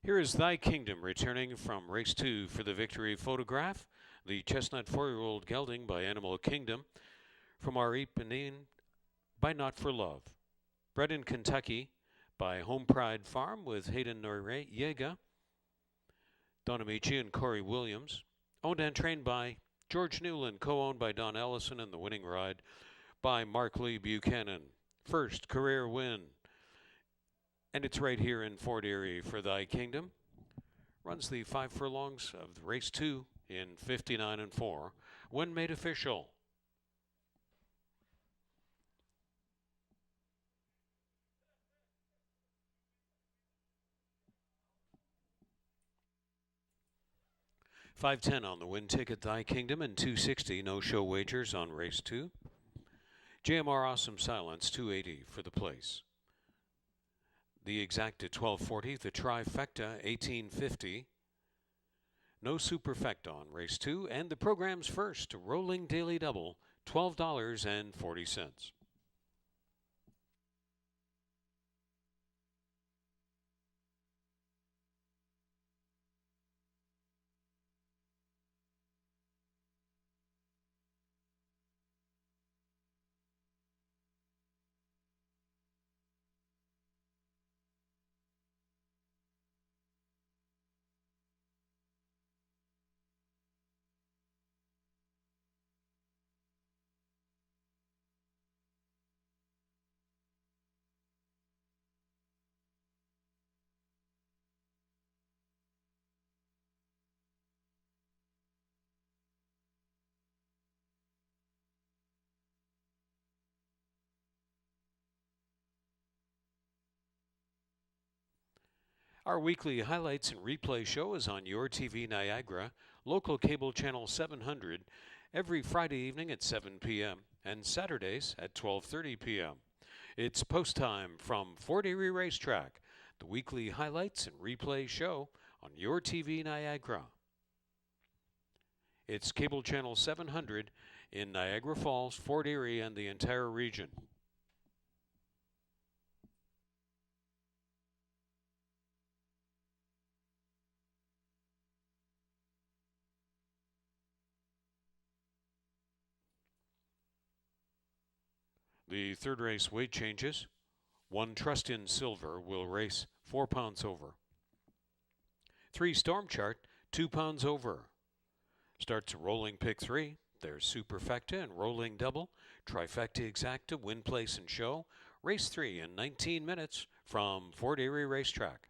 Here is Thy Kingdom returning from race 2 for the victory photograph. The chestnut 4-year-old gelding by Animal Kingdom from Erie by Not for Love. Bred in Kentucky by Home Pride Farm with Hayden Noriega, Don Amici, and Corey Williams. Owned and trained by George Newland, co-owned by Don Ellison, and the winning ride by Mark Lee Buchanan. First career win. And it's right here in Fort Erie for Thy Kingdom. Runs the 5 furlongs of race 2 in 59 4. When made official. $5.10 on the win ticket, Thy Kingdom, and $2.60 no-show wagers on race 2. JMR Awesome Silence, $2.80 for the place. The exact at $12.40, the trifecta, $18.50. No superfecta on race 2, and the program's first rolling daily double, $12.40. Our weekly highlights and replay show is on Your TV Niagara, local cable channel 700, every Friday evening at 7 p.m. and Saturdays at 12:30 p.m. It's post time from Fort Erie Racetrack, the weekly highlights and replay show on Your TV Niagara. It's cable channel 700 in Niagara Falls, Fort Erie, and the entire region. The third race weight changes. 1 Trust in Silver will race 4 pounds over. 3 Storm Chart, 2 pounds over. Starts rolling pick 3. There's Superfecta and rolling double. Trifecta Exacta, win, place, and show. Race 3 in 19 minutes from Fort Erie Racetrack.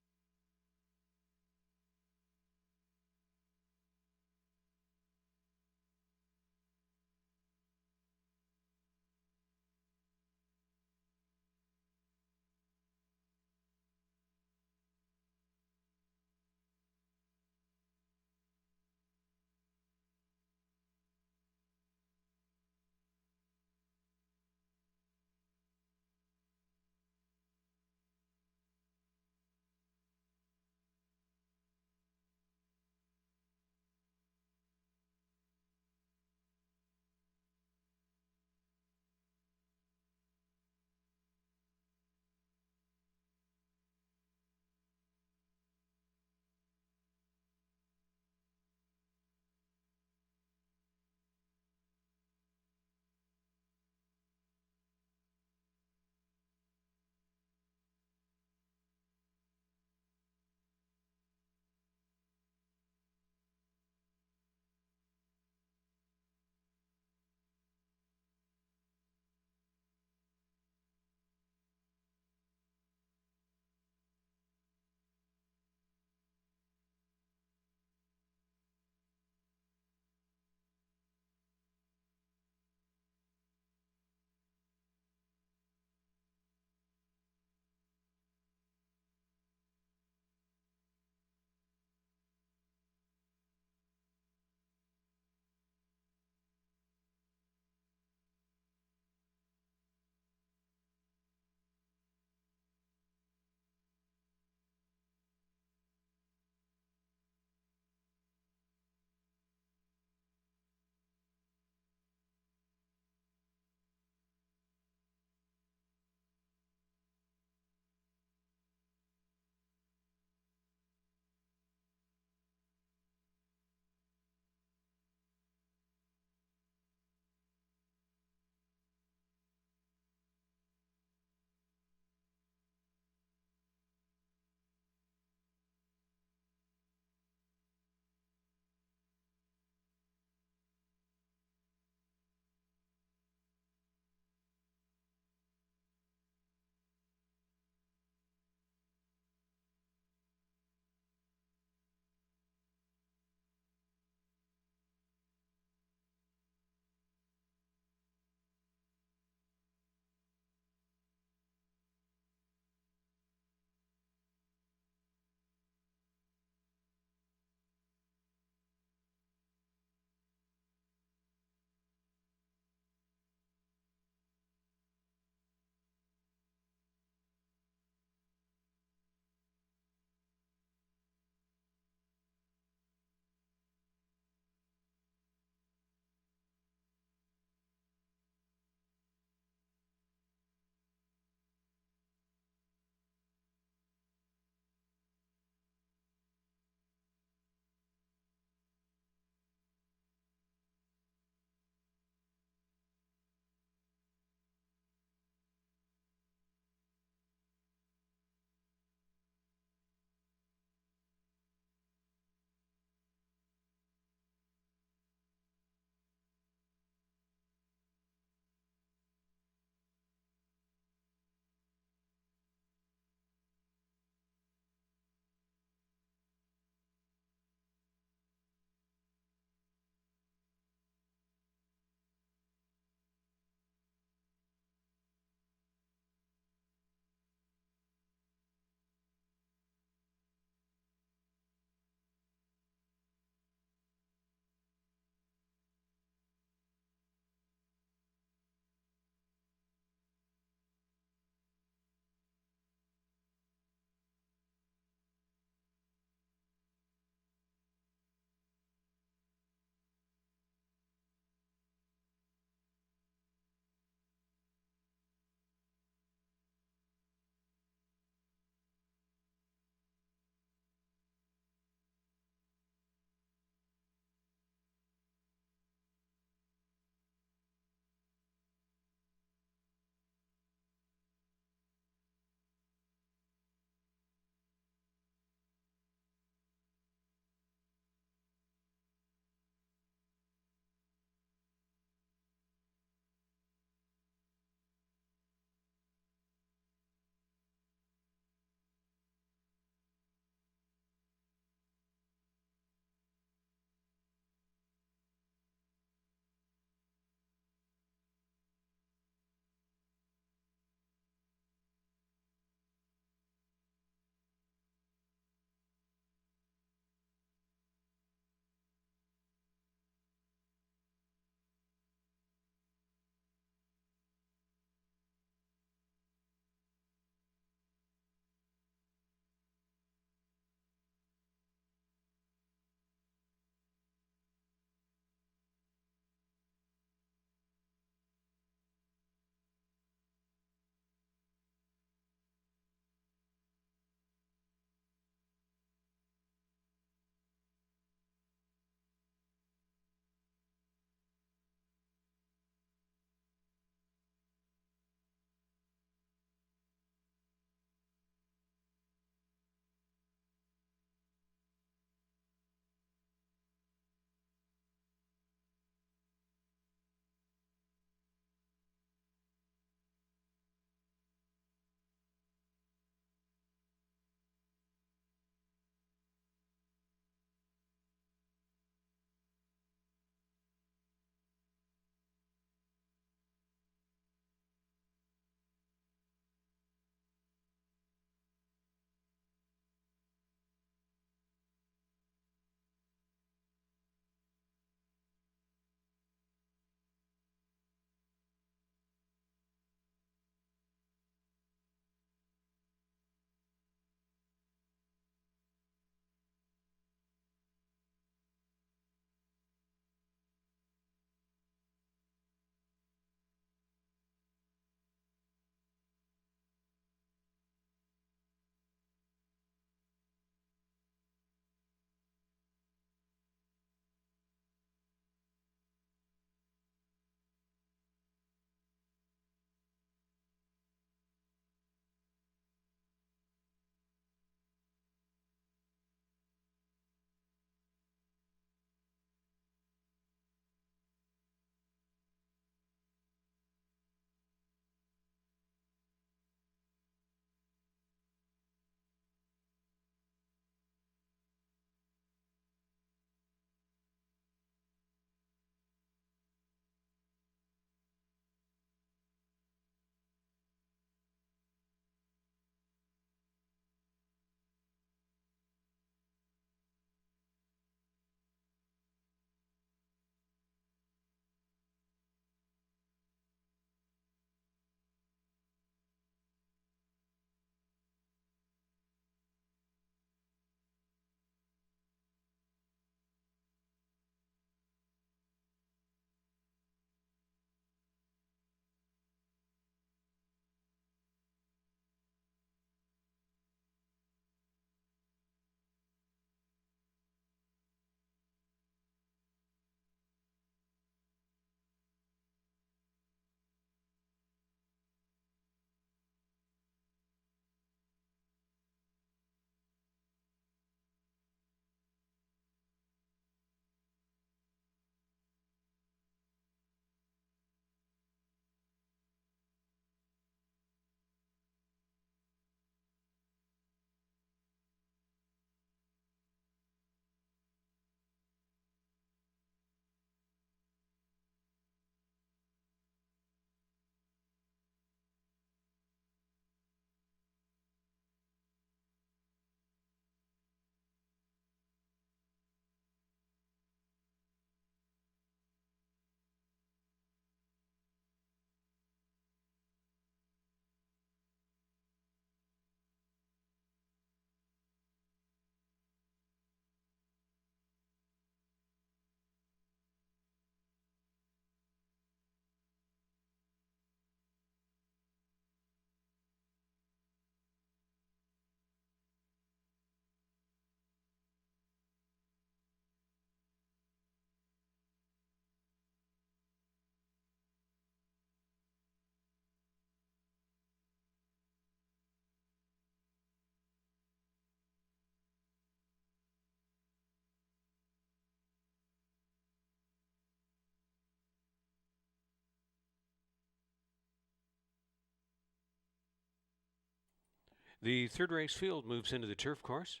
The third race field moves into the turf course,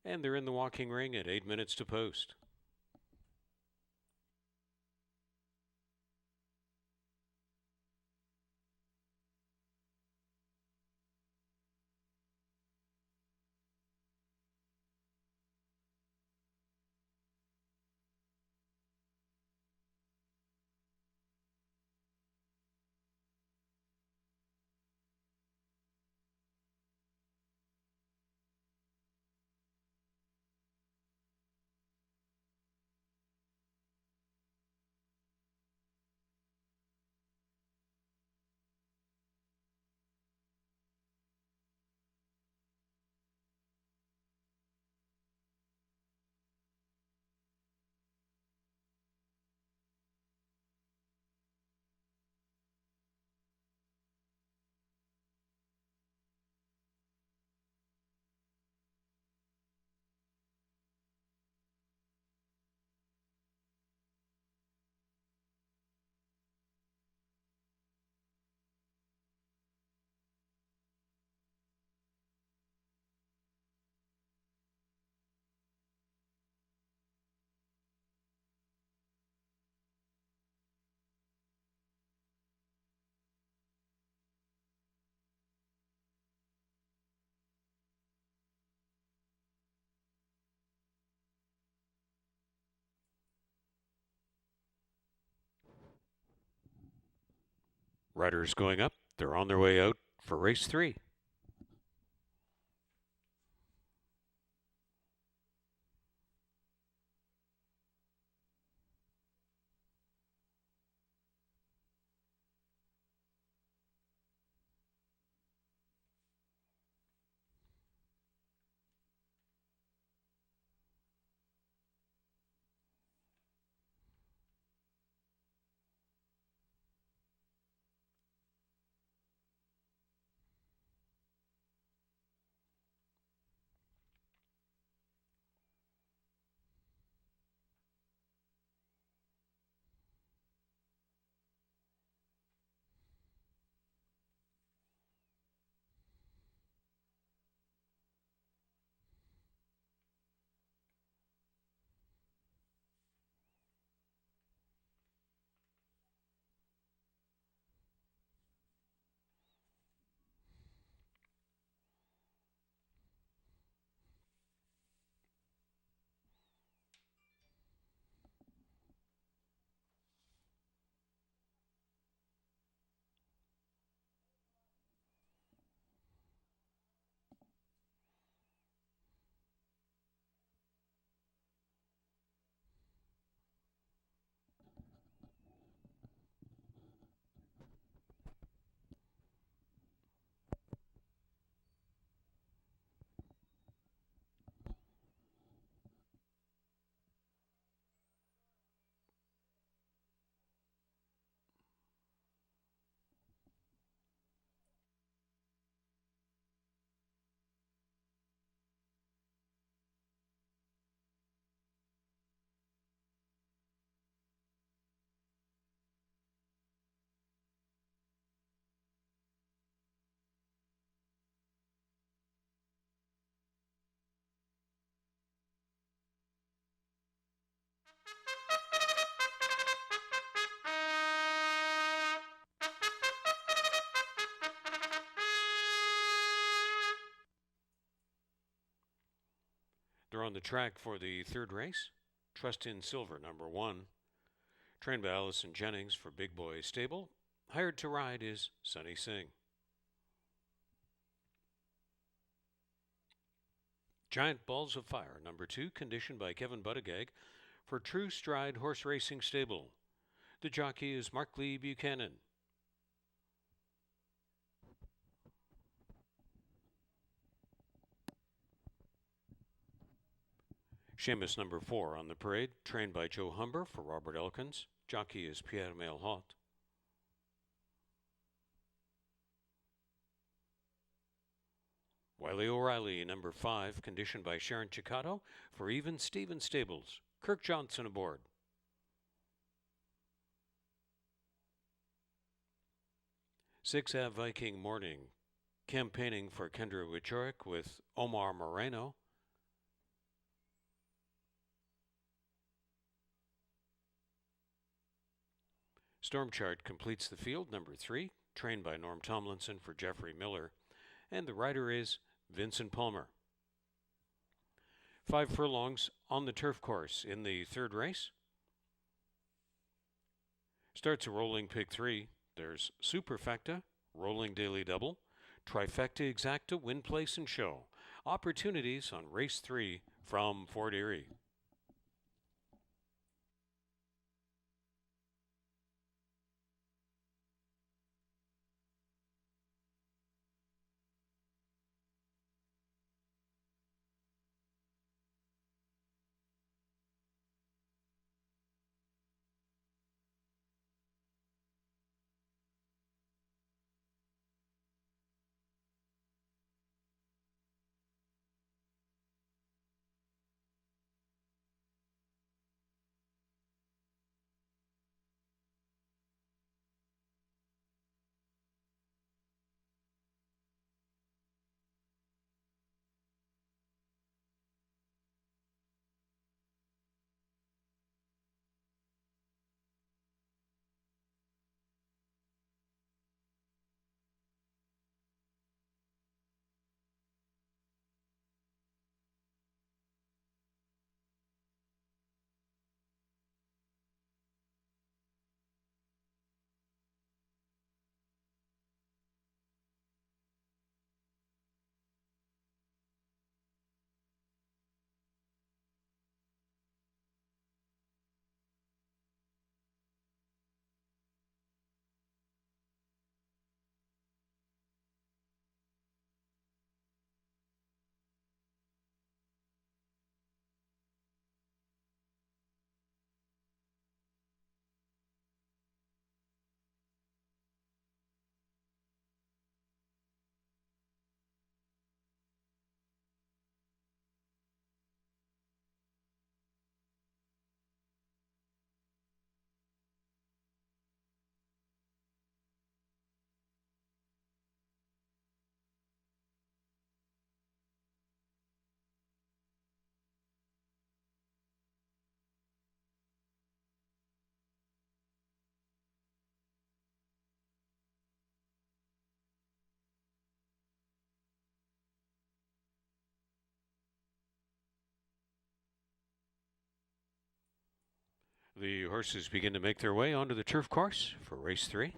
and they're in the walking ring at 8 minutes to post. Riders going up. They're on their way out for race 3. They're on the track for the third race. Trust in Silver, number 1. Trained by Allison Jennings for Big Boy Stable. Hired to ride is Sunny Singh. Giant Balls of Fire, number 2, conditioned by Kevin Buttigieg for True Stride Horse Racing Stable. The jockey is Mark Lee Buchanan. Seamus, number 4, on the parade, trained by Joe Humber for Robert Elkins. Jockey is Pierre Mailhot. Wiley O'Reilly, number 5, conditioned by Sharon Chicato for Even Stevens Stables. Kirk Johnson aboard. 6 Ave Viking Morning, campaigning for Kendra Wieczorek with Omar Moreno. Storm Chart completes the field, number 3, trained by Norm Tomlinson for Jeffrey Miller, and the rider is Vincent Palmer. 5 furlongs on the turf course in the third race. Starts a rolling pick 3. There's Superfecta, rolling daily double, Trifecta Exacta, win, place, and show. Opportunities on race 3 from Fort Erie. The horses begin to make their way onto the turf course for race 3.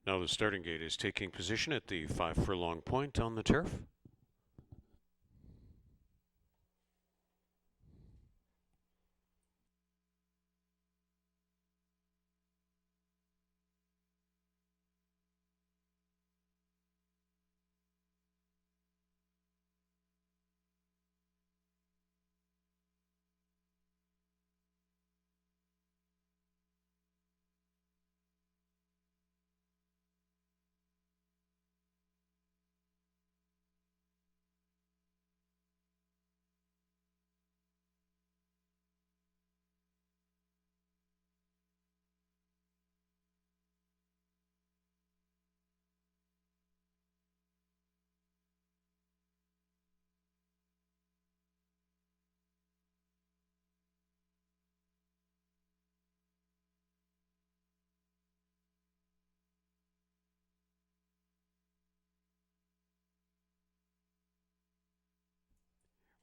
Now the starting gate is taking position at the 5 furlong point on the turf.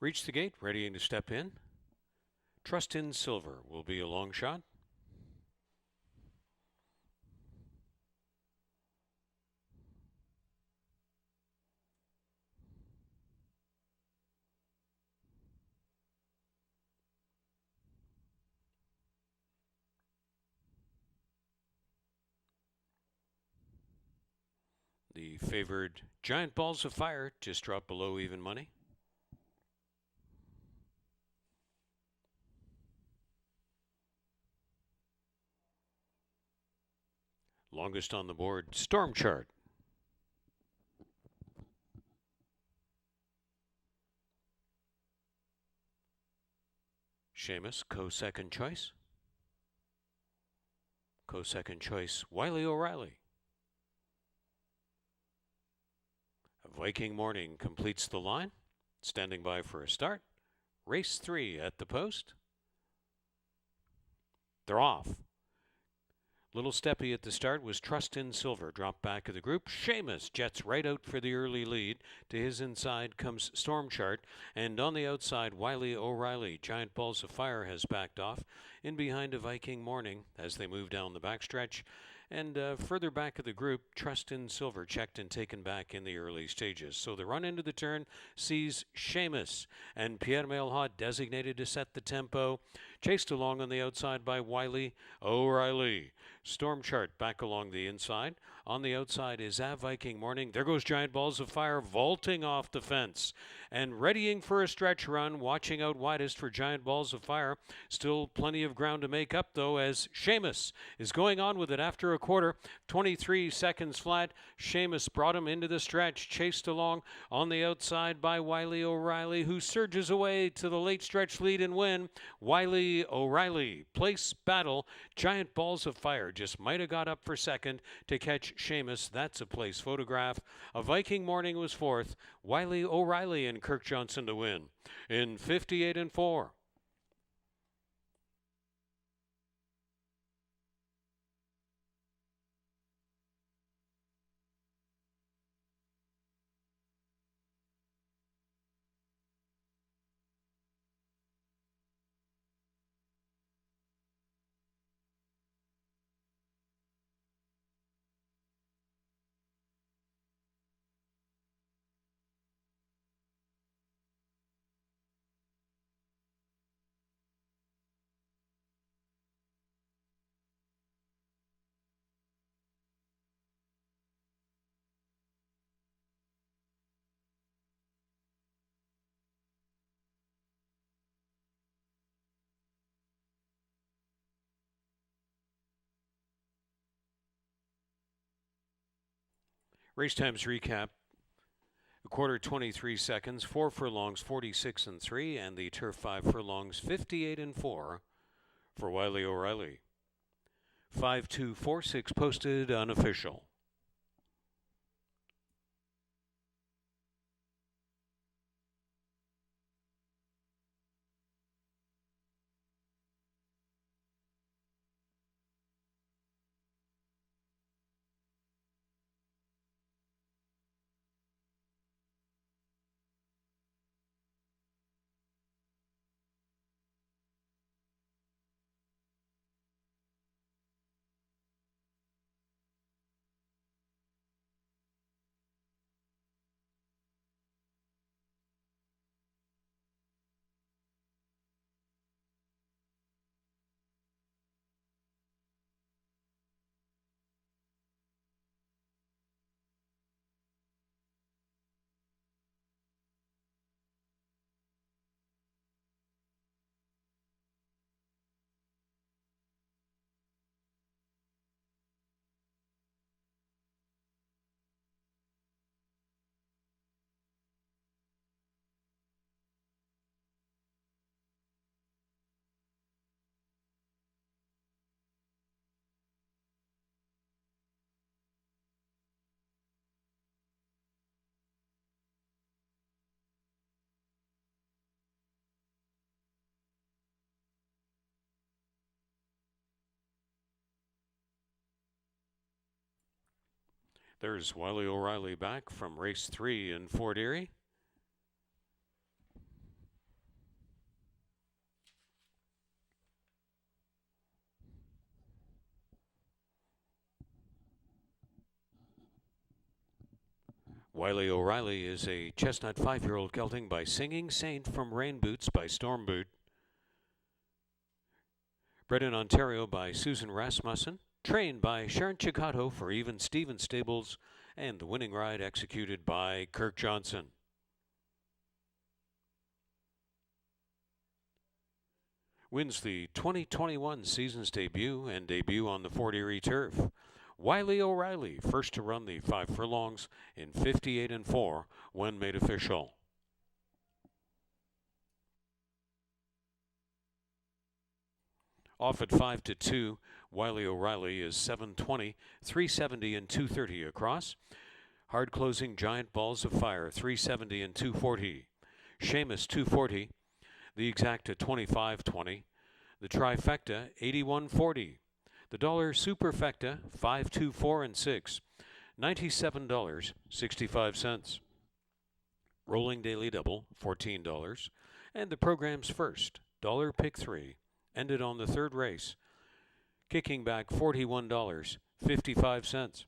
Reach the gate, readying to step in. Trust in Silver will be a long shot. The favored Giant Balls of Fire just dropped below even money. Longest on the board, Storm Chart. Seamus, co-second choice. Co-second choice, Wiley O'Reilly. Viking Morning completes the line. Standing by for a start. Race 3 at the post. They're off. Little steppy at the start was Trust in Silver. Dropped back of the group. Seamus jets right out for the early lead. To his inside comes Storm Chart. And on the outside, Wiley O'Reilly. Giant Balls of Fire has backed off. In behind a Viking Morning as they move down the backstretch. And further back of the group, Trust in Silver checked and taken back in the early stages. So the run into the turn sees Seamus and Pierre Melhot designated to set the tempo. Chased along on the outside by Wiley O'Reilly. Storm Chart back along the inside. On the outside is A Viking Morning. There goes Giant Balls of Fire vaulting off the fence. And readying for a stretch run, watching out widest for Giant Balls of Fire. Still plenty of ground to make up though as Seamus is going on with it after a quarter. 23 seconds flat. Seamus brought him into the stretch. Chased along on the outside by Wiley O'Reilly, who surges away to the late stretch lead and win. Wiley O'Reilly, place battle. Giant Balls of Fire just might have got up for second to catch Seamus. That's a place photograph. A Viking Morning was fourth. Wiley O'Reilly and Kirk Johnson to win in 58-4. Race times recap. A quarter 23 seconds, 4 furlongs 46 and 3, and the turf 5 furlongs 58-4 for Wiley O'Reilly. 5246 posted unofficial. There's Wiley O'Reilly back from race 3 in Fort Erie. Wiley O'Reilly is a chestnut 5-year-old gelding by Singing Saint from Rain Boots by Stormboot. Bred in Ontario by Susan Rasmussen. Trained by Sharon Chicato for Even Stevens Stables. And the winning ride executed by Kirk Johnson. Wins the 2021 season's debut and debut on the Fort Erie turf. Wiley O'Reilly, first to run the 5 furlongs in 58-4 when made official. Off at 5-2, Wiley O'Reilly is 720, 370 and 230 across. Hard closing Giant Balls of Fire, 370 and 240. Seamus, 240. The Exacta, 25.20. The Trifecta, 81.40. The Dollar Superfecta, 524 and 6. $97.65. Rolling Daily Double, $14. And the program's first, Dollar Pick 3, ended on the third race, kicking back $41.55.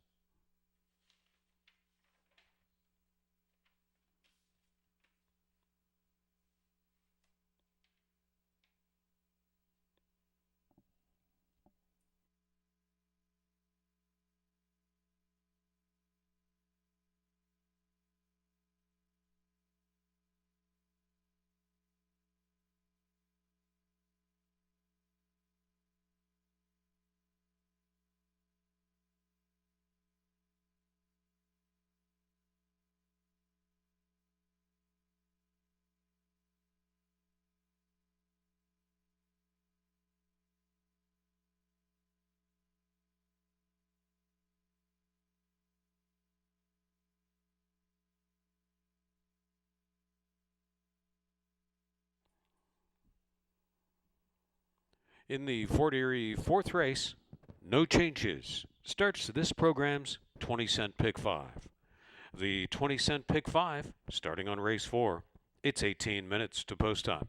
In the Fort Erie fourth race, no changes. Starts this program's 20-cent pick 5. The 20-cent pick 5, starting on race 4. It's 18 minutes to post time.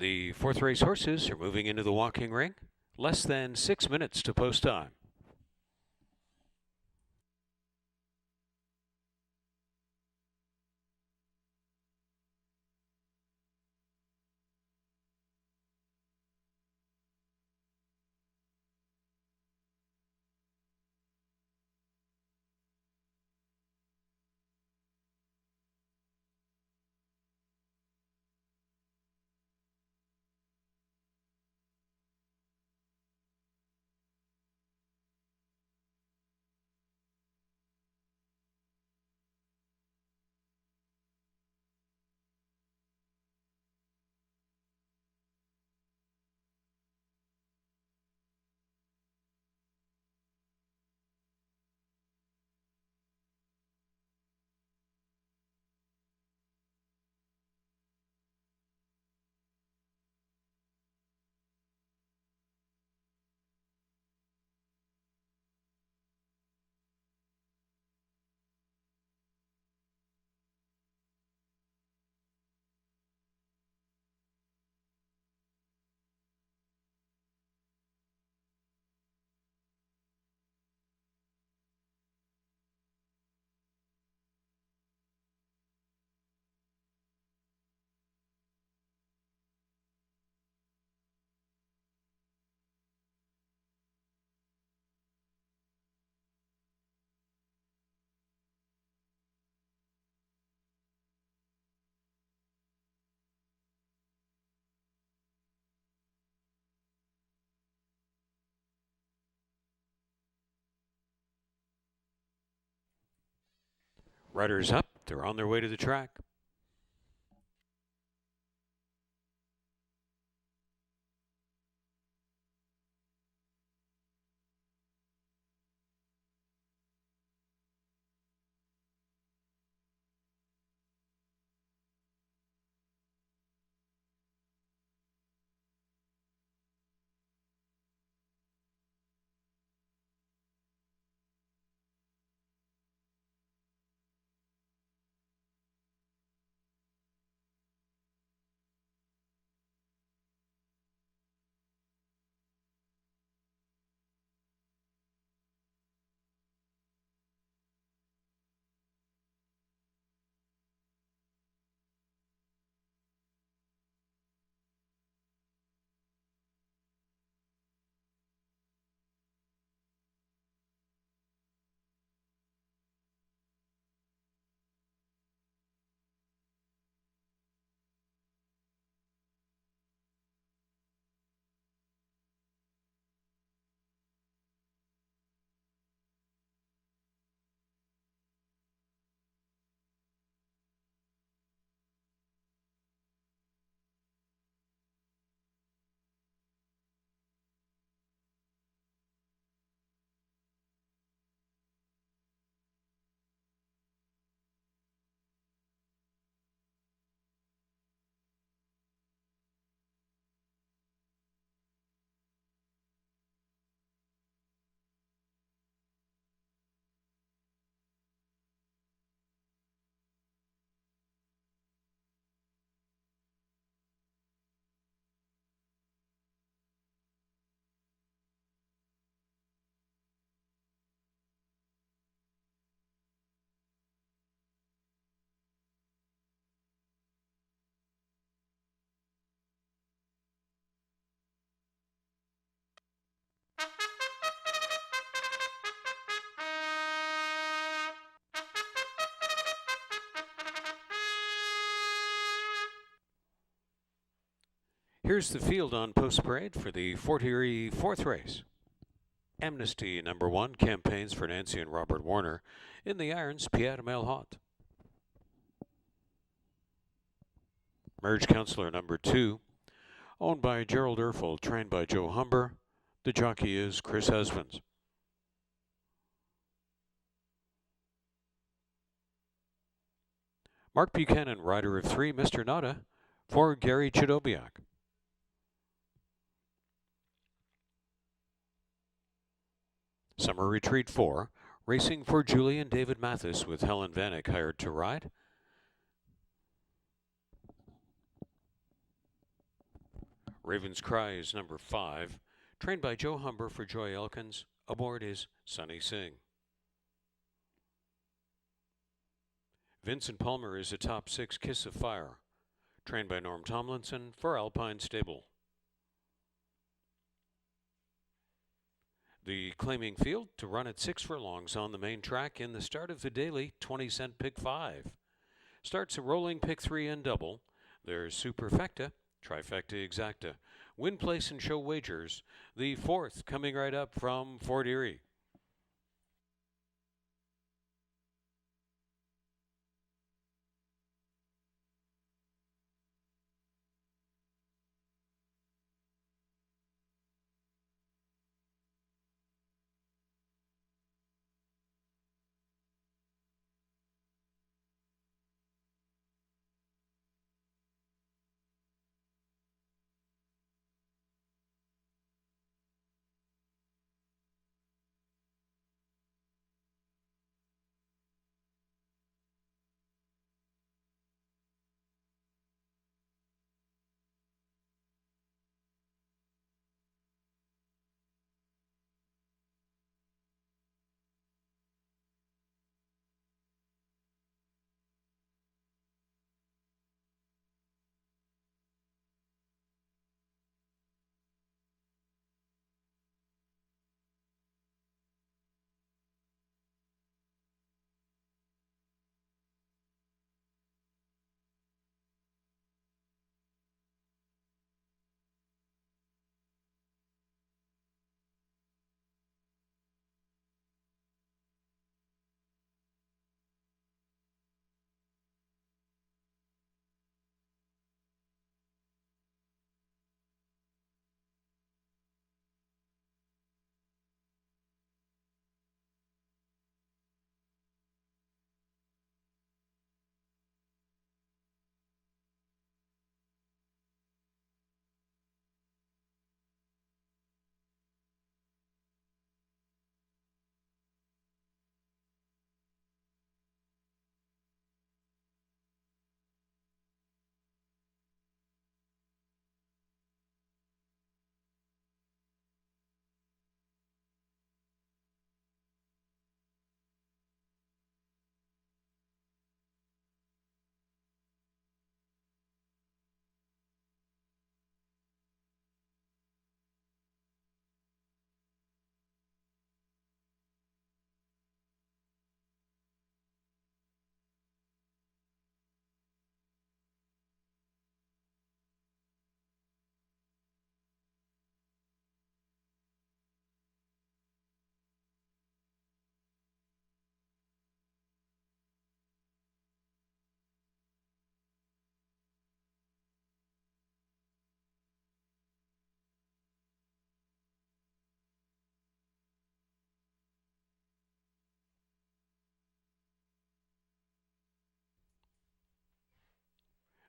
The fourth race horses are moving into the walking ring. Less than 6 minutes to post time. Riders up. They're on their way to the track. Here's the field on post parade for the Fort Erie fourth race. Amnesty number 1 campaigns for Nancy and Robert Warner. In the irons, Pierre Melhot. Merge Counselor number 2, owned by Gerald Erfel, trained by Joe Humber. The jockey is Chris Husbands. Mark Buchanan, rider of 3, Mr. Nada, for Gary Chidobiak. Summer Retreat 4, racing for Julie and David Mathis with Helen Vanek hired to ride. Raven's Cry is number 5. Trained by Joe Humber for Joy Elkins. Aboard is Sunny Singh. Vincent Palmer is a top 6 Kiss of Fire. Trained by Norm Tomlinson for Alpine Stable. The Claiming Field to run at 6 furlongs on the main track in the start of the daily 20-cent pick 5. Starts a rolling pick 3 and double. There's Superfecta, Trifecta Exacta, Win Place and Show Wagers. The 4th coming right up from Fort Erie.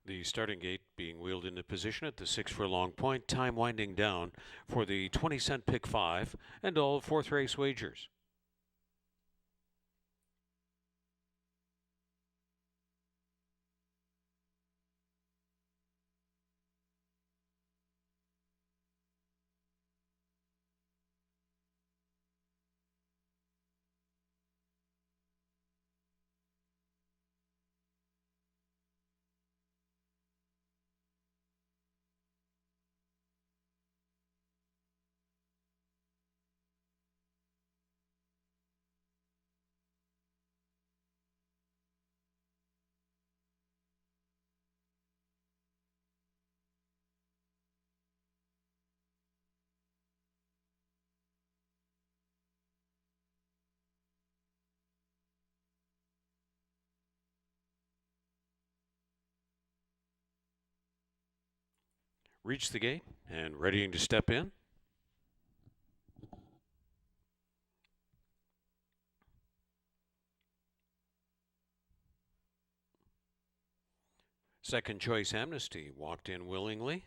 The starting gate being wheeled into position at the 6 furlong point, time winding down for the 20-cent pick 5 and all 4th race wagers. Reach the gate and readying to step in. Second Choice Amnesty walked in willingly.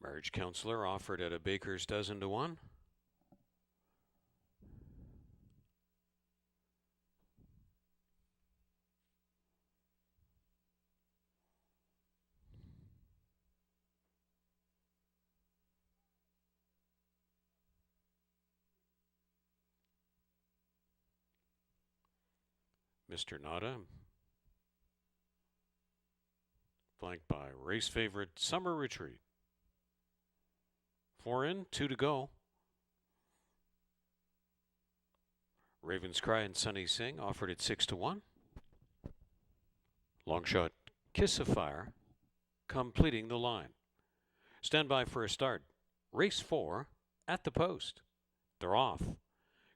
Marriage Counselor offered at a baker's dozen to 1. Mr. Nada, flanked by race favorite Summer Retreat. 4 in, 2 to go. Raven's Cry and Sunny Sing offered at 6 to 1. Long shot, Kiss of Fire, completing the line. Stand by for a start. Race 4 at the post. They're off.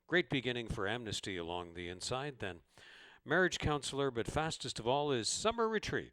Great beginning for Amnesty along the inside. Then Marriage Counselor, but fastest of all is Summer Retreat.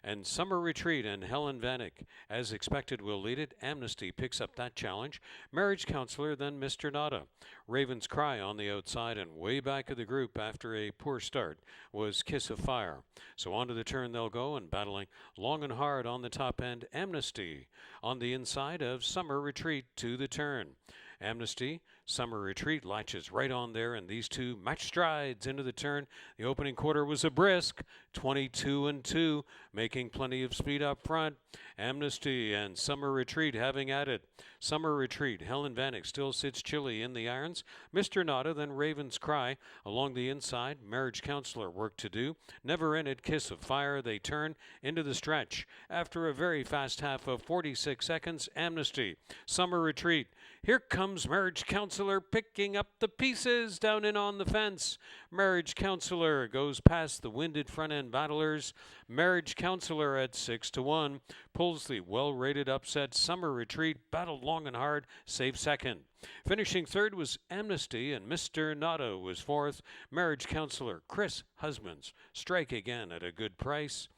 And Summer Retreat and Helen Vanek, as expected, will lead it. Amnesty picks up that challenge. Marriage Counselor, then Mr. Nada. Raven's Cry on the outside, and way back of the group after a poor start was Kiss of Fire. So onto the turn they'll go, and battling long and hard on the top end, Amnesty. On the inside of Summer Retreat to the turn. Amnesty, Summer Retreat latches right on there, and these two match strides into the turn. The opening quarter was a brisk 22-2, making plenty of speed up front. Amnesty and Summer Retreat having at it. Summer Retreat, Helen Vanek still sits chilly in the irons. Mr. Nada, then Raven's Cry along the inside. Marriage Counselor work to do. Never in it, Kiss of Fire. They turn into the stretch. After a very fast half of 46 seconds, Amnesty, Summer Retreat. Here comes Marriage Counselor picking up the pieces down in on the fence. Marriage Counselor goes past the winded front end battlers. Marriage Counselor at 6 to 1 pulls the well-rated upset Summer Retreat, battled long and hard, saved second. Finishing third was Amnesty, and Mr. Nada was fourth. Marriage Counselor Chris Husbands strike again at a good price.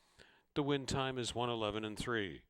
The win time is 1:11-3.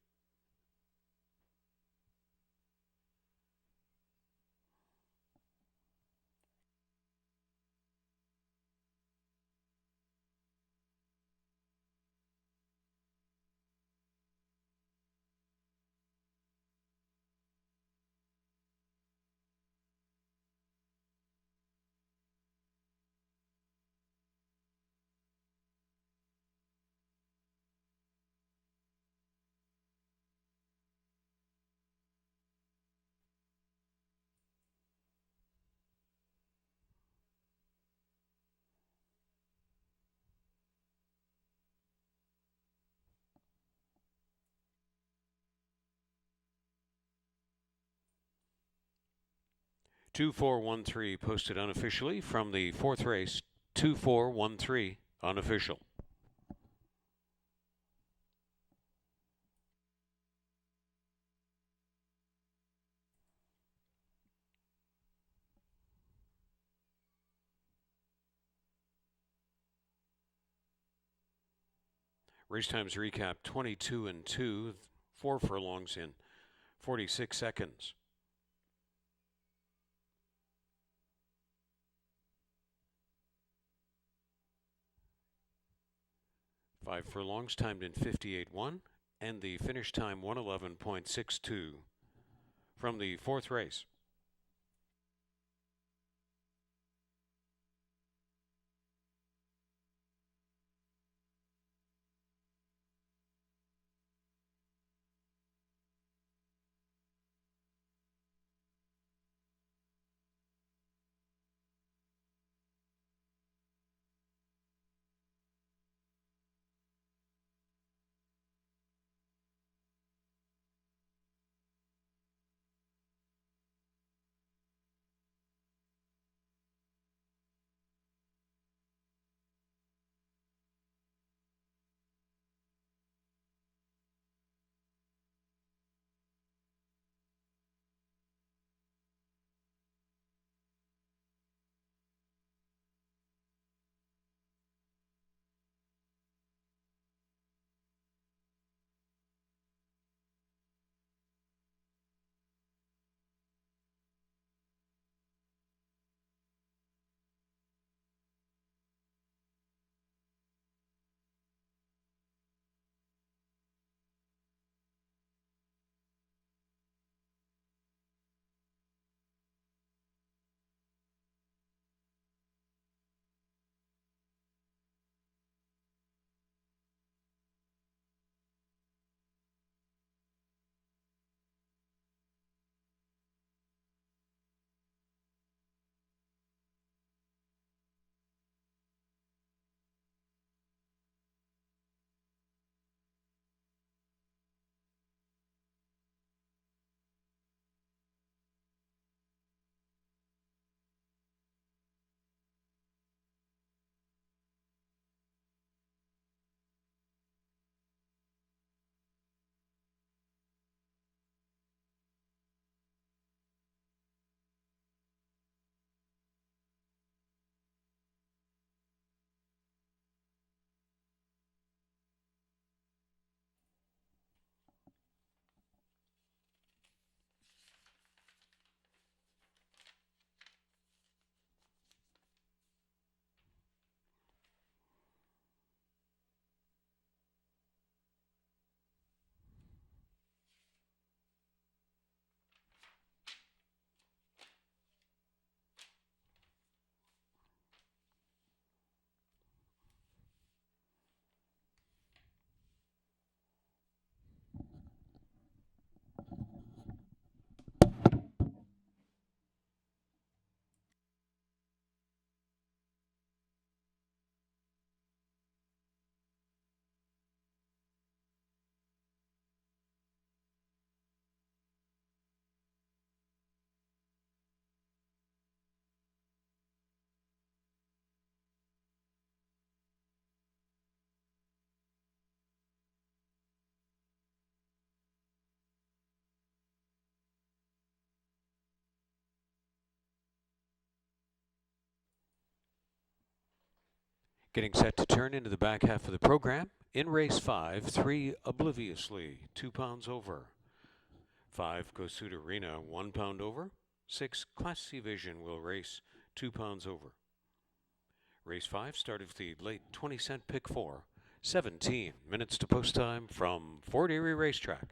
2-4-1-3 posted unofficially from the fourth race. 2-4-1-3 unofficial. Race times recap 22-2, 4 furlongs in 46 seconds. Five furlongs timed in 58-1, and the finish time 1:11.62 from the fourth race. Getting set to turn into the back half of the program. In race 5, 3 obliviously, 2 pounds over. 5 goes through to Rena, 1 pound over. 6 Class C Vision will race 2 pounds over. Race 5 started with the late 20-cent pick 4. 17 minutes to post time from Fort Erie Racetrack.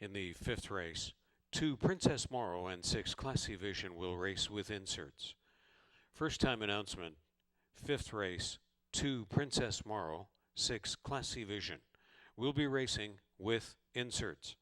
In the fifth race, 2 Princess Morrow and 6 Classy Vision will race with inserts. First time announcement, fifth race, 2 Princess Morrow, 6 Classy Vision will be racing with inserts.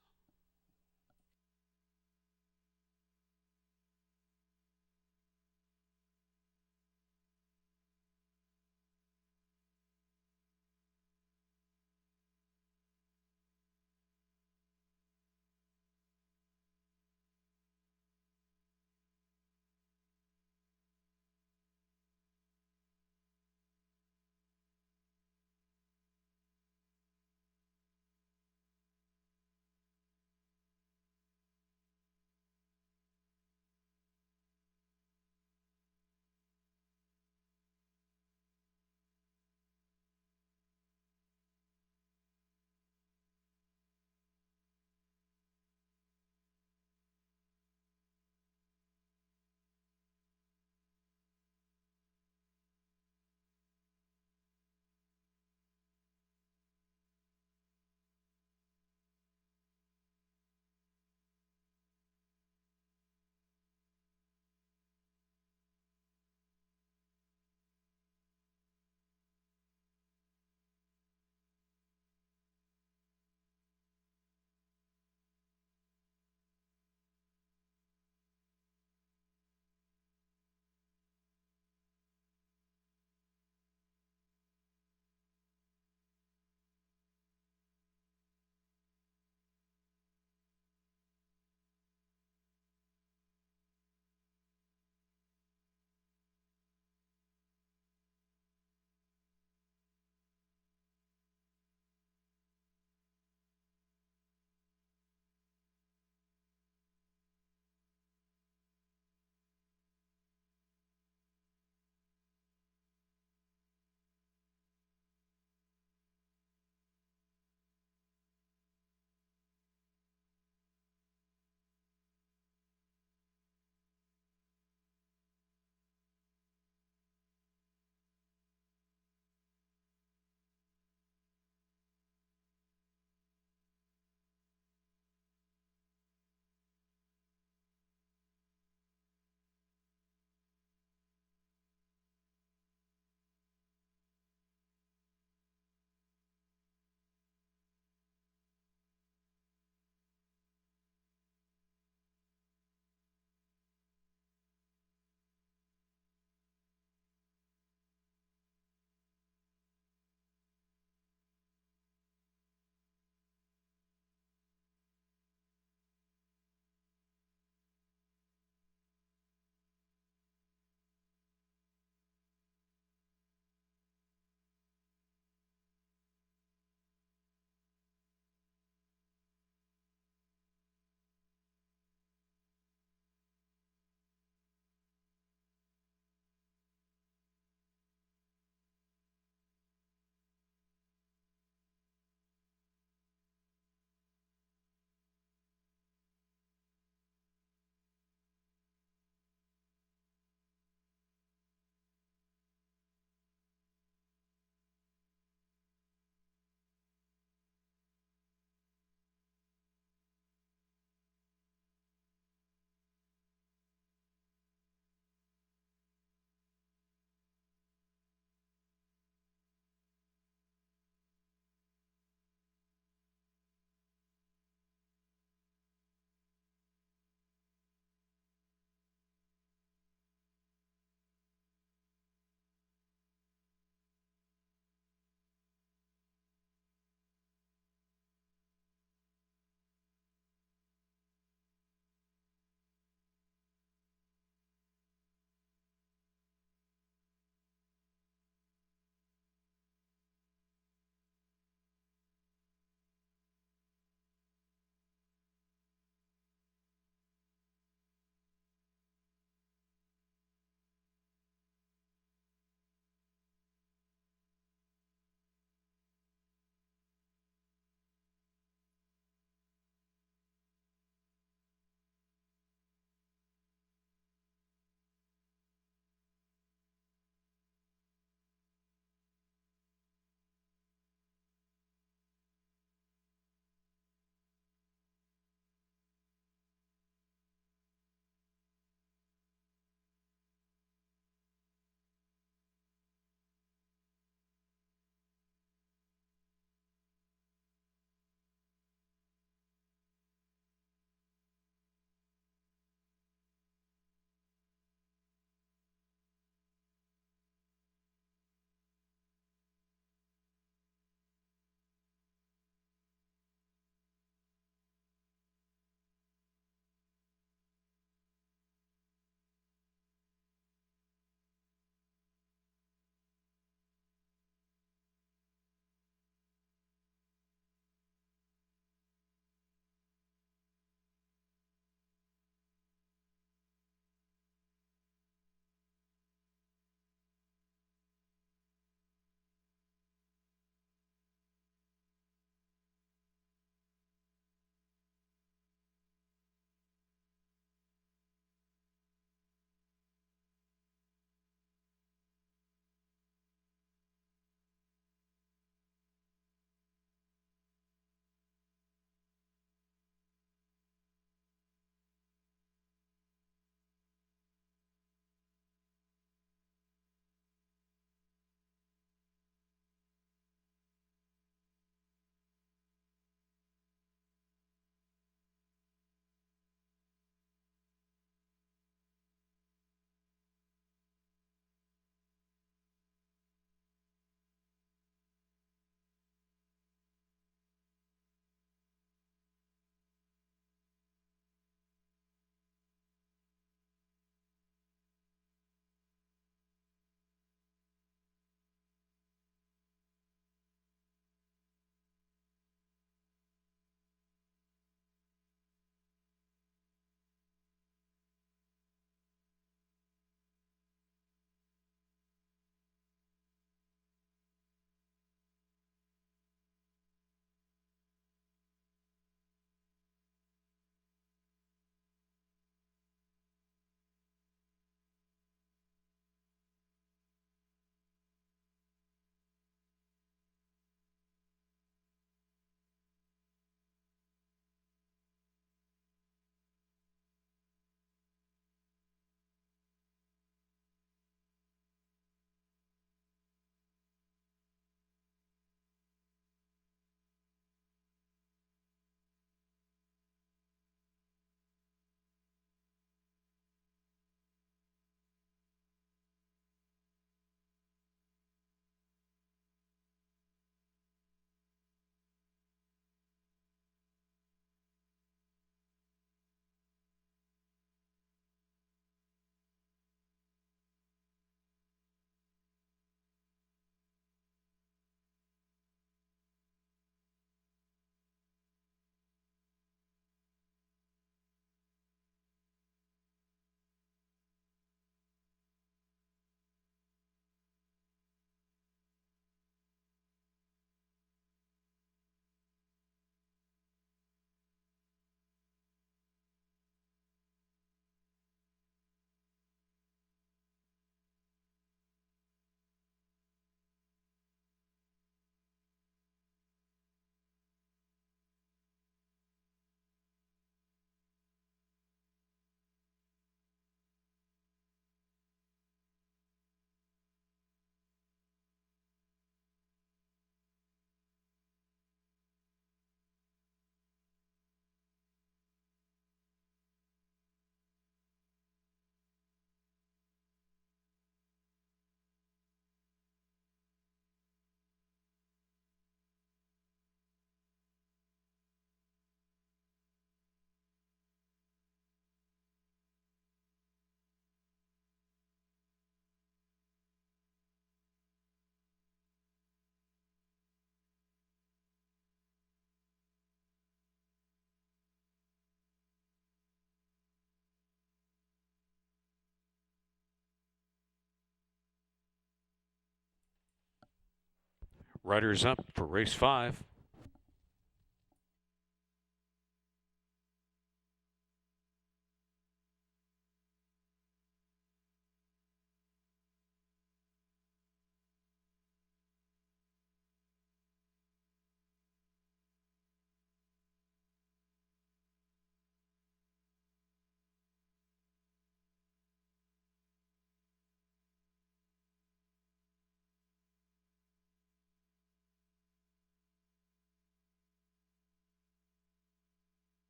Riders up for race 5.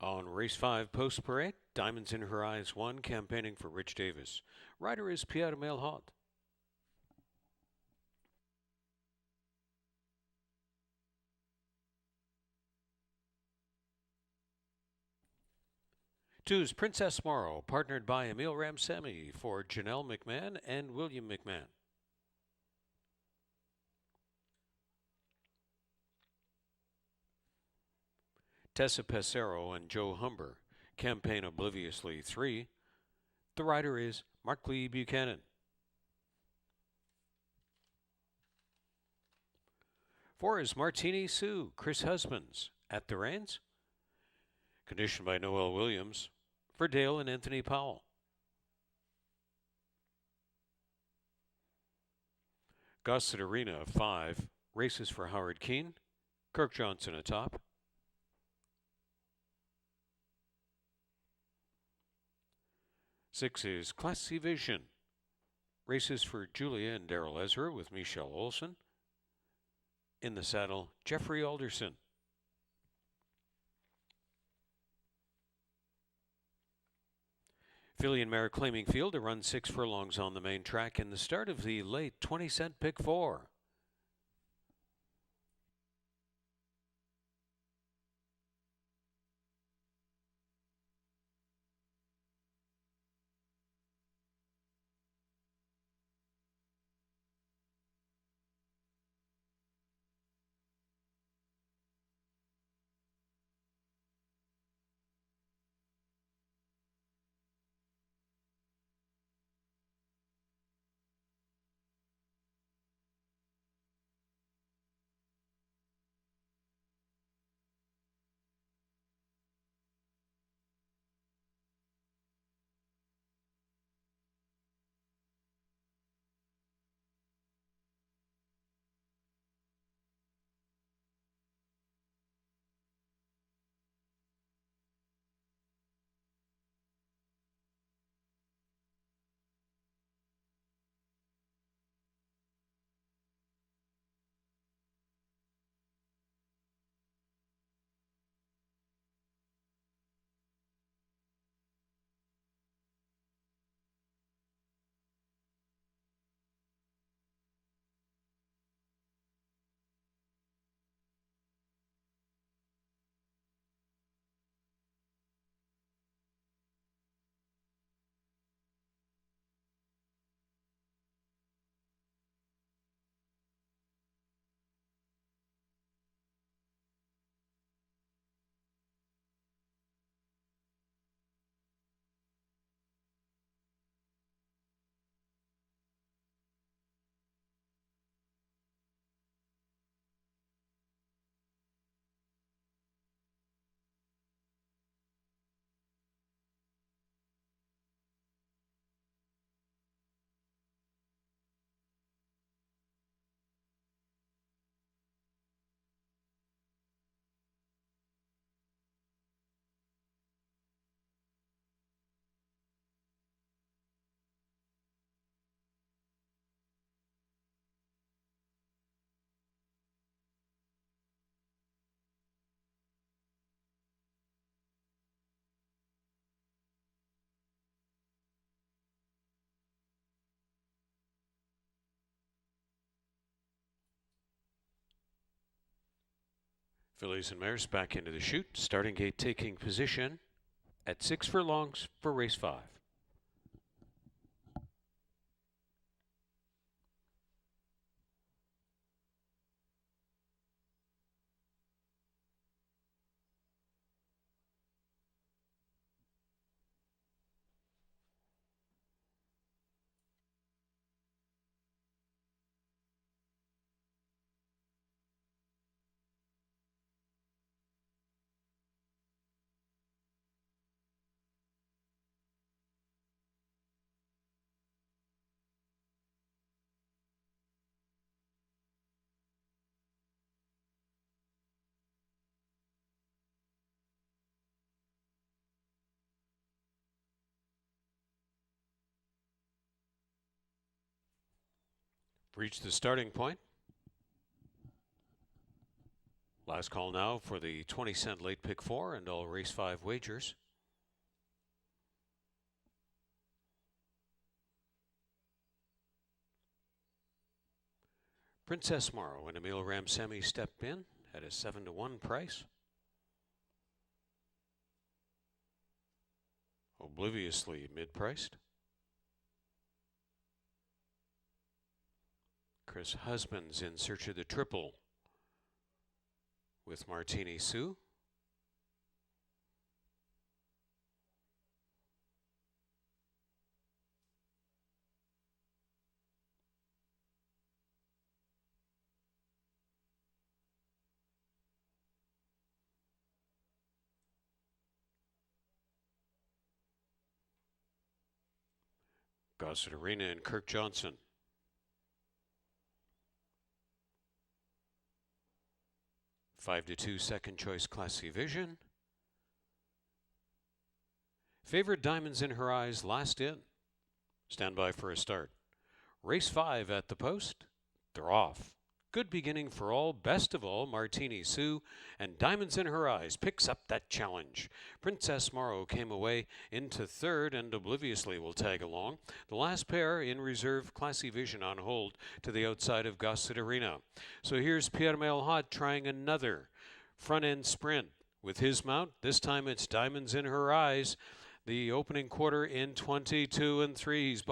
On race 5 post parade, Diamonds in Her Eyes 1, campaigning for Rich Davis. Rider is Pierre Melhot. Two's Princess Morrow, partnered by Emil Ramsamy for Janelle McMahon and William McMahon. Tessa Pesero and Joe Humber, campaign obliviously 3. The rider is Mark Lee Buchanan. 4 is Martini Sue, Chris Husbands, at the reins. Conditioned by Noel Williams for Dale and Anthony Powell. Gossett Arena 5, races for Howard Keene. Kirk Johnson atop. 6 is Class C Vision. Races for Julia and Daryl Ezra with Michelle Olson. In the saddle, Jeffrey Alderson. Filly and Mare claiming field to run 6 furlongs on the main track in the start of the late 20-cent pick 4. Fillies and mares back into the chute. Starting gate taking position at 6 furlongs for race 5. Reached the starting point. Last call now for the 20-cent late pick 4 and all race 5 wagers. Princess Morrow and Emil Ramsamy step in at a 7-1 price. Obliviously mid-priced. Chris Husbands in search of the triple with Martini Sue. Gossett Arena and Kirk Johnson. Five to 2 second choice Classy Vision. Favorite Diamonds in Her Eyes last in. Stand by for a start. Race 5 at the post. They're off. Good beginning for all. Best of all, Martini Sue and Diamonds in Her Eyes picks up that challenge. Princess Morrow came away into third and obliviously will tag along. The last pair in reserve, Classy Vision on hold to the outside of Gossett Arena. So here's Pierre Melhot trying another front end sprint with his mount. This time it's Diamonds in Her Eyes. The opening quarter in 22 and 3. He's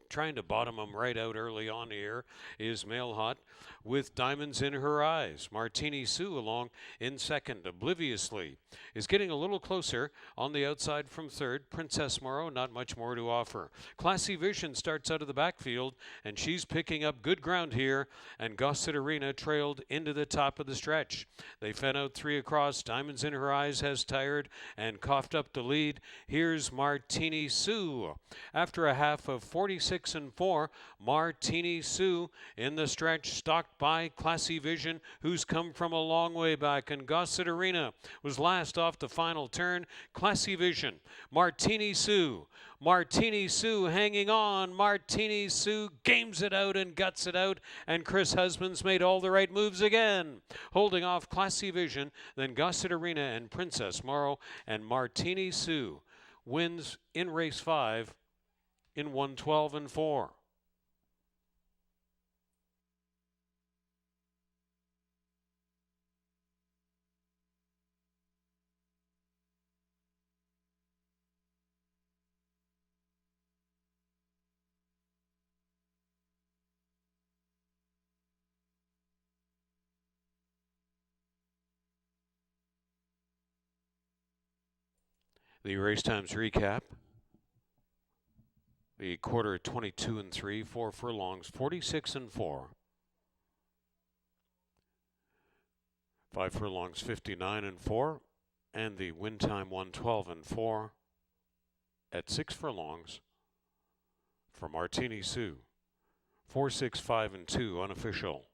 trying to bottom him right out early on here is Melhot with Diamonds in Her Eyes. Martini Sue along in second. Obliviously is getting a little closer on the outside from third. Princess Morrow, not much more to offer. Classy Vision starts out of the backfield, and she's picking up good ground here, and Gossett Arena trailed into the top of the stretch. They fed out 3 across. Diamonds in Her Eyes has tired and coughed up the lead. Here's Martini Sue. After a half of 46 and 4, Martini Sue in the stretch, stalked by Classy Vision, who's come from a long way back, and Gossett Arena was last off the final turn. Classy Vision, Martini Sue hanging on. Martini Sue games it out and guts it out, and Chris Husbands made all the right moves again, holding off Classy Vision, then Gossett Arena and Princess Morrow, and Martini Sue wins in race 5 in 112 and 4. The race times recap. The quarter 22 and 3, 4 furlongs, 46 and 4. 5 furlongs, 59 and 4. And the win time 112 and 4 at 6 furlongs for Martini Sue. 4, 6, 5 and 2 unofficial.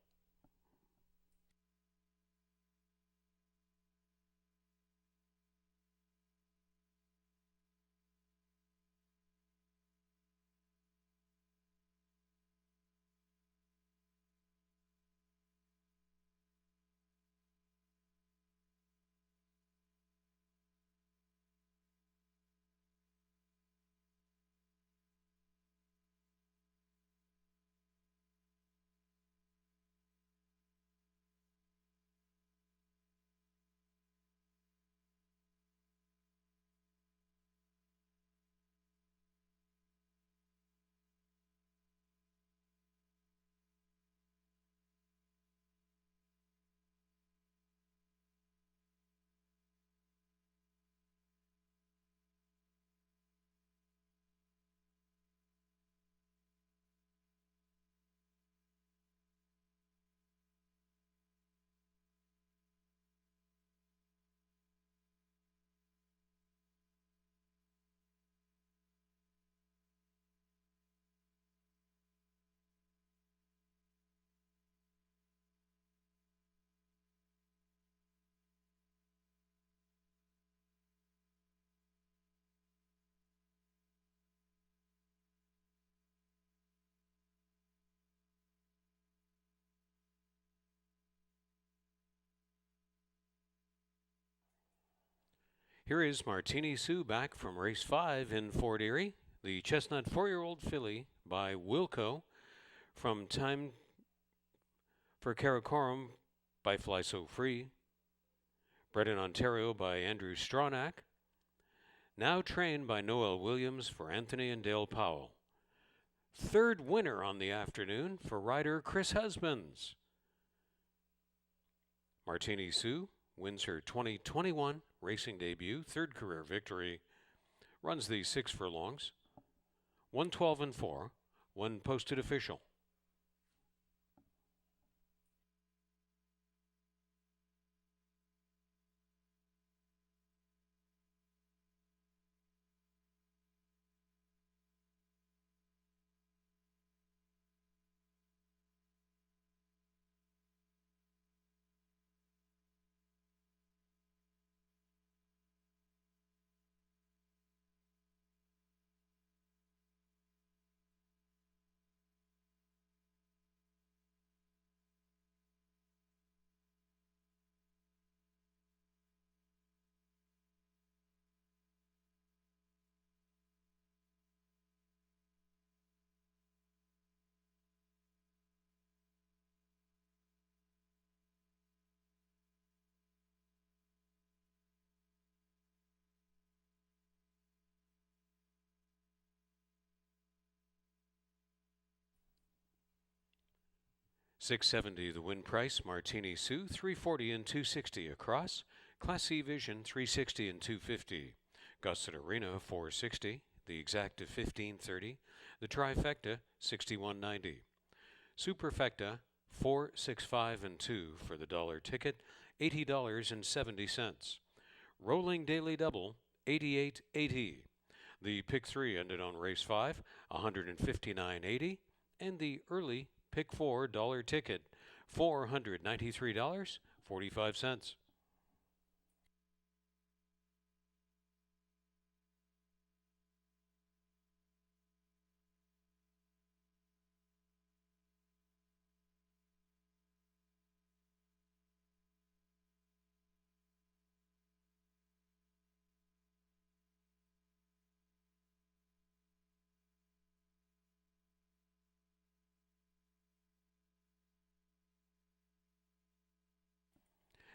Here is Martini Sue back from race 5 in Fort Erie. The Chestnut 4-year-old filly by Wilco from Time for Karakoram by Fly So Free. Bred in Ontario by Andrew Stronach. Now trained by Noel Williams for Anthony and Dale Powell. Third winner on the afternoon for rider Chris Husbands. Martini Sue wins her 2021 racing debut, third career victory, runs the 6 furlongs, 112 and 4, one posted official. $670 the win price. Martini Sue $340 and $260 across. Class C Vision $360 and $250. Gusset Arena $460. The Exacta $1530. The Trifecta $61.90. Superfecta $465 and $2 for the dollar ticket, $80.70. Rolling Daily Double $88.80. The pick 3 ended on race 5 $159.80, and the early pick 4 dollar ticket $493.45.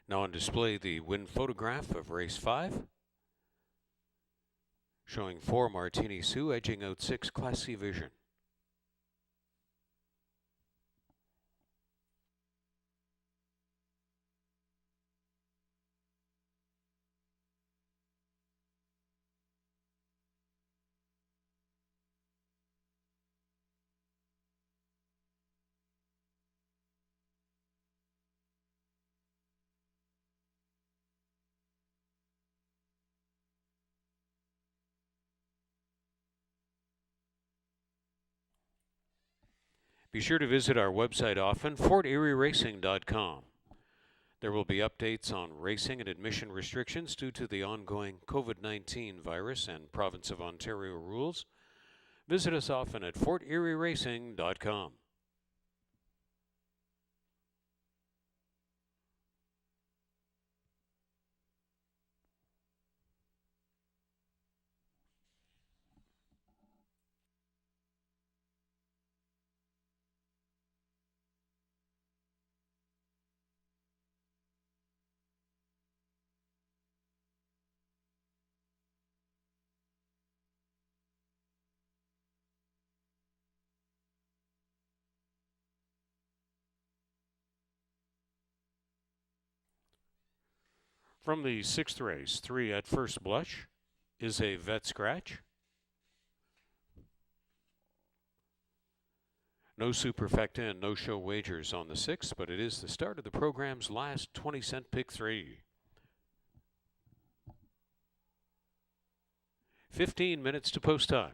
Now on display the win photograph of race 5, showing 4 Martini Sue edging out 6 Class C Vision. Be sure to visit our website often, FortErieRacing.com. There will be updates on racing and admission restrictions due to the ongoing COVID-19 virus and Province of Ontario rules. Visit us often at FortErieRacing.com. From the 6th race, 3 at first blush is a vet scratch. No superfecta and no show wagers on the 6th, but it is the start of the program's last 20-cent pick 3. 15 minutes to post time.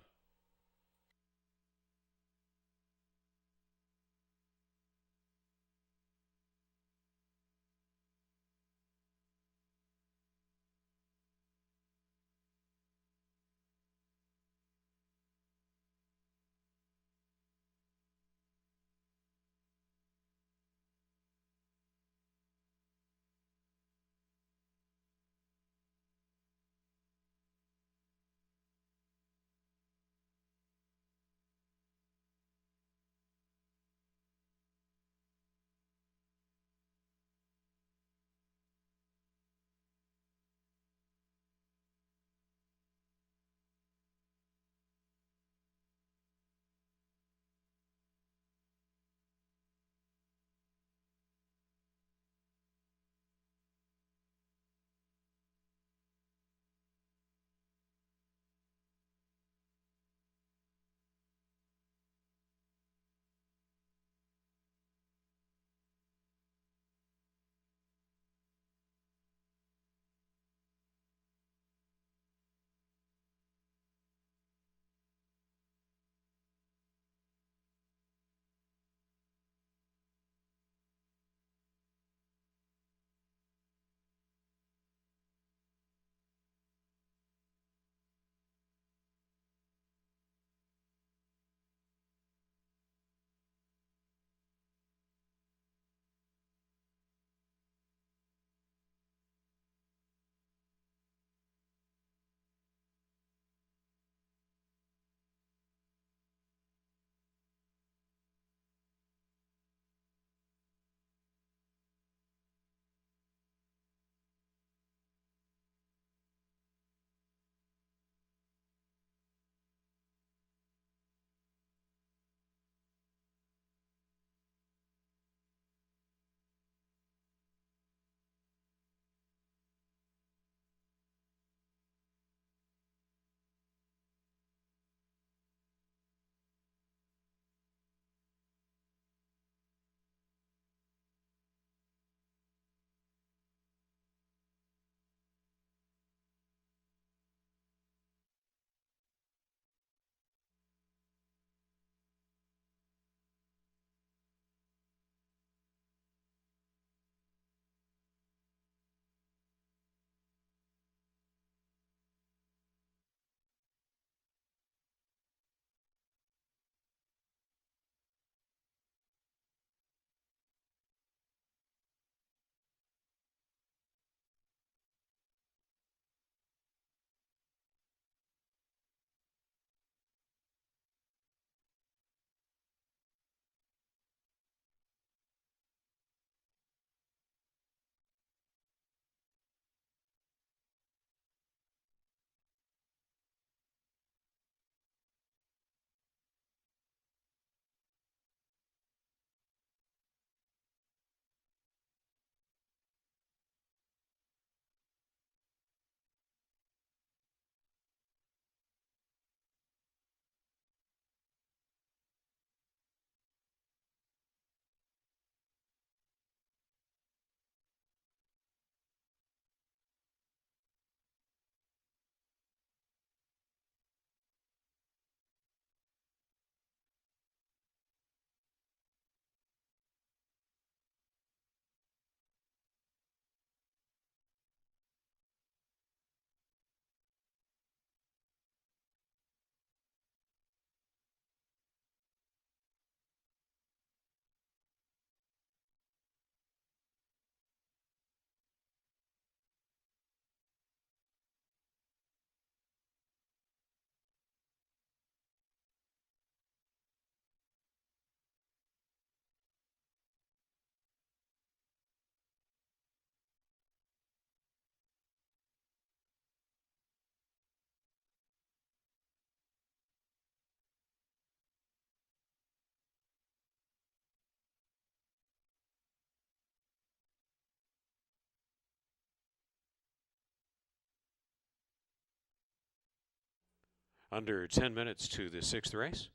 Under 10 minutes to the sixth race.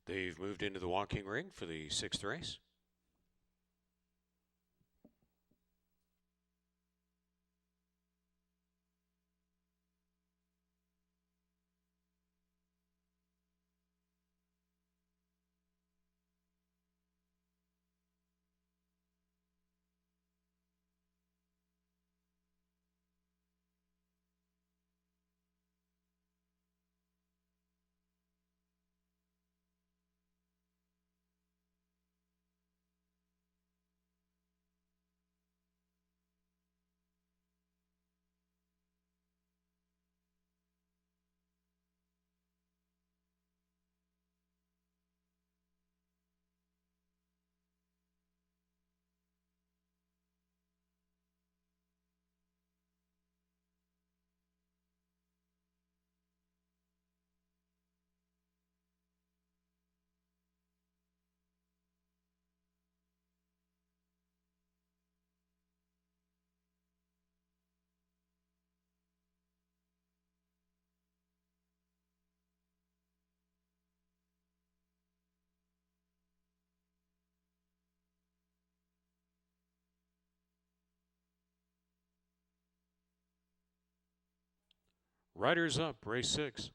They've moved into the walking ring for the 6th race. Riders up, race 6.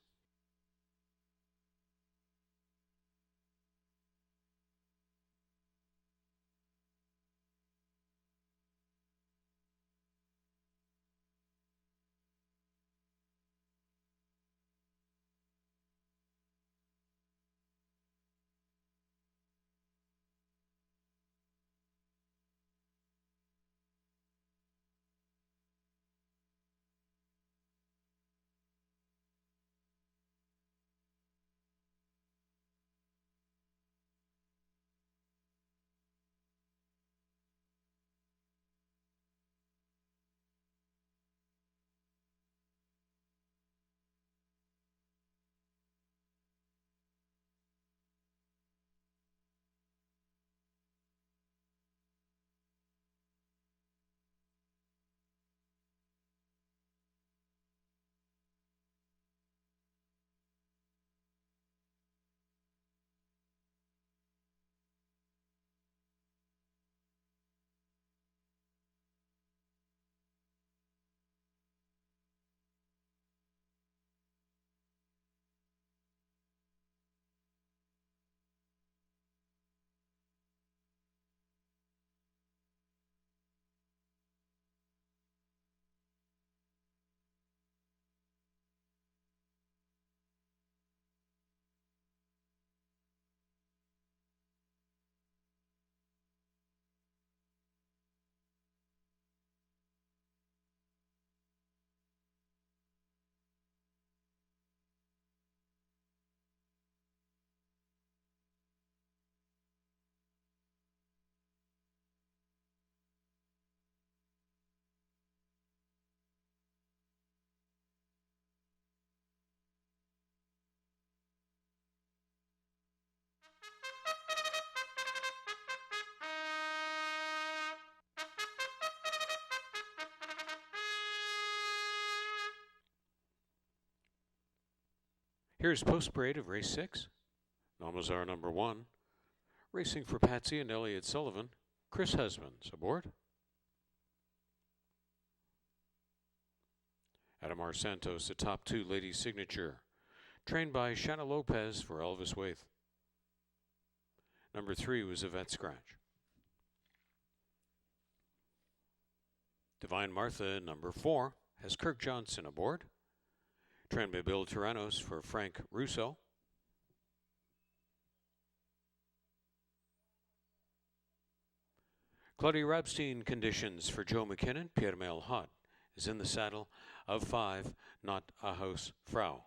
Here's post parade of race 6. Almazar number 1. Racing for Patsy and Elliott Sullivan. Chris Husbands aboard. Adamar Santos, a top 2 ladies signature. Trained by Shanna Lopez for Elvis Waith. Number 3 was Yvette Scratch. Divine Martha, number 4, has Kirk Johnson aboard. Trained by Bill Tyrannos for Frank Russo. Claudia Rabstein conditions for Joe McKinnon. Pierre Melhot is in the saddle of 5, Not a House Frau.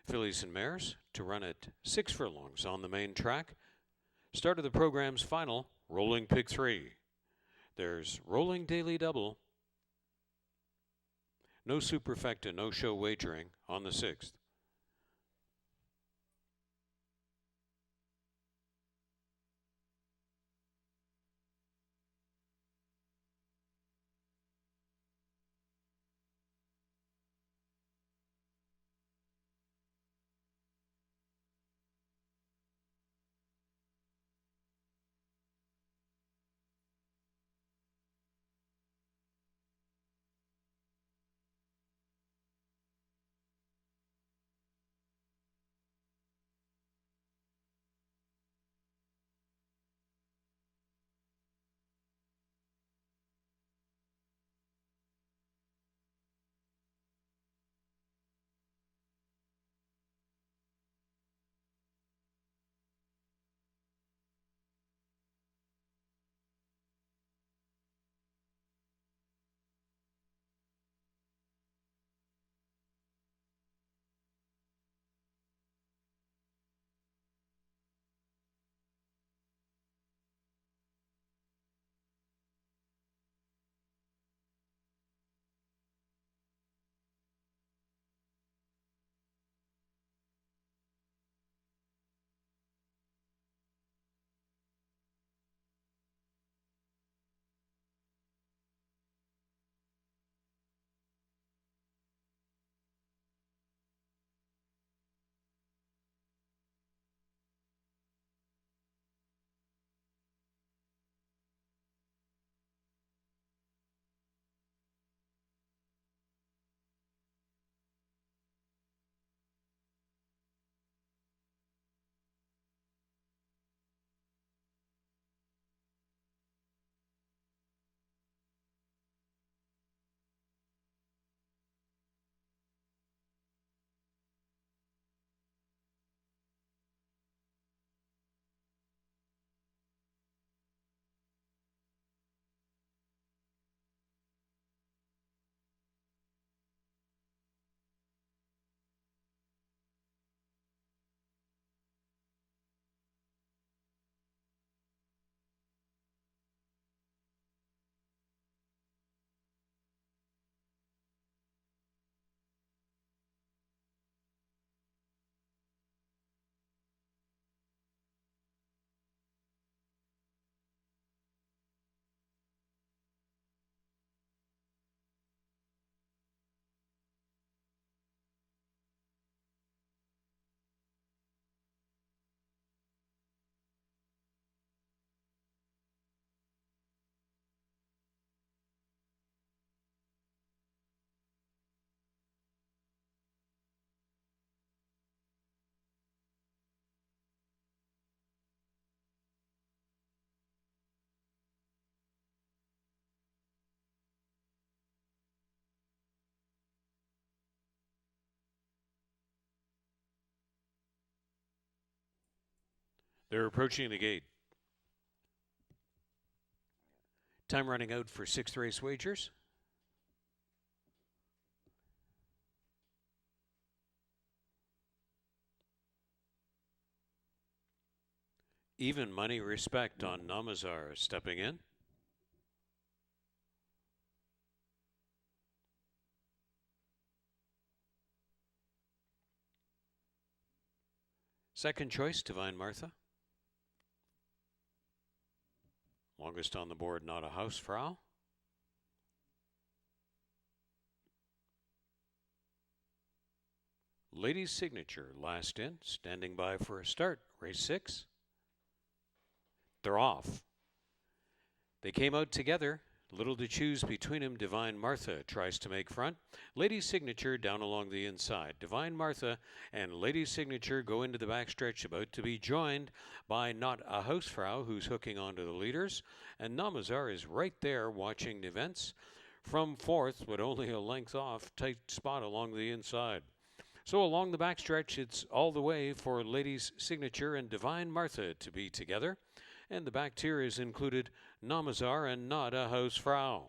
Fillies and mares to run at 6 furlongs on the main track. Start of the program's final, Rolling Pick 3. There's Rolling Daily Double. No superfecta, no show wagering on the 6th. They're approaching the gate. Time running out for sixth race wagers. Even money respect on Namazar stepping in. Second choice, Divine Martha. Longest on the board, Not a Hausfrau. Lady's Signature, last in, standing by for a start. Race 6. They're off. They came out together. Little to choose between them. Divine Martha tries to make front. Lady's Signature down along the inside. Divine Martha and Lady's Signature go into the backstretch, about to be joined by Not a Hausfrau, who's hooking onto the leaders. And Namazar is right there watching the events from fourth, but only a length off. Tight spot along the inside. So along the backstretch, it's all the way for Lady's Signature and Divine Martha to be together. And the back tier is included Namazar and Not a Hausfrau.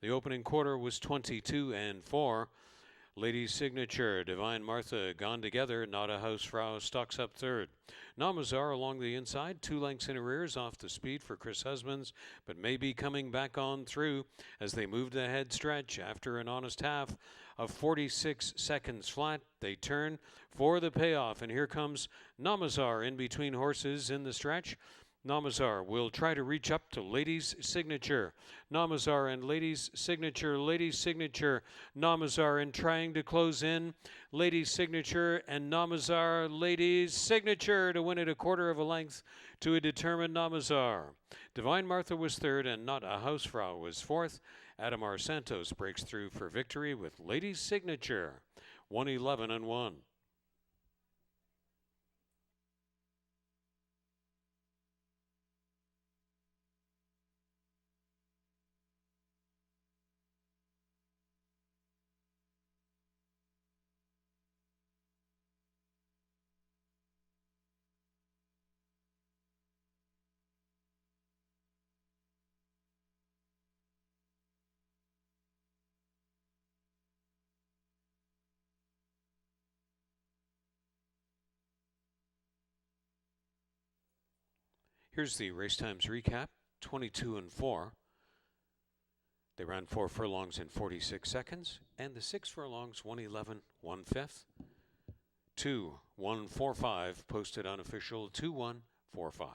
The opening quarter was 22-4. Lady's Signature, Divine Martha gone together. Not a Hausfrau stocks up third. Namazar along the inside, 2 lengths in arrears off the speed for Chris Husbands, but may be coming back on through as they move the head stretch. After an honest half of 46 seconds flat, they turn for the payoff, and here comes Namazar in between horses in the stretch. Namazar will try to reach up to Lady's Signature. Namazar and Lady's Signature. Lady's Signature. Namazar and trying to close in. Lady's Signature and Namazar. Lady's Signature to win it a quarter of a length to a determined Namazar. Divine Martha was third and Not a Hausfrau was fourth. Adamar Santos breaks through for victory with Lady's Signature. 111-1. Here's the race times recap. 22-4. They ran 4 furlongs in 46 seconds, and the 6 furlongs 111 1/5. 2-1-4-5 posted unofficial 2-1-4-5.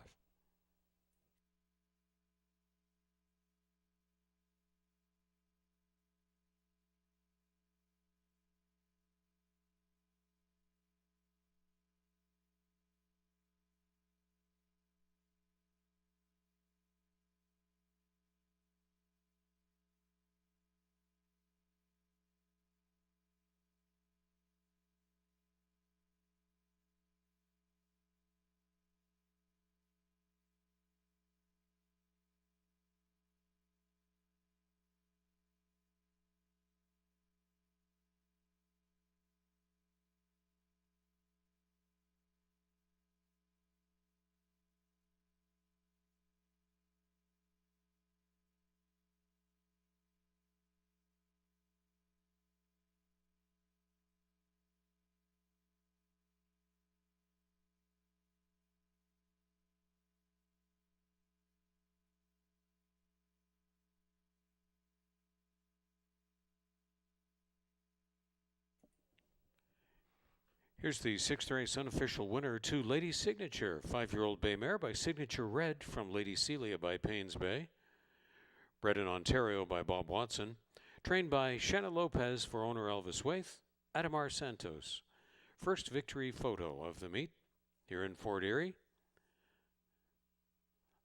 Here's the 6th race unofficial winner to Lady's Signature. 5-year-old bay mare by Signature Red from Lady Celia by Paynes Bay. Bred in Ontario by Bob Watson. Trained by Shanna Lopez for owner Elvis Waith. Adamar Santos. First victory photo of the meet here in Fort Erie.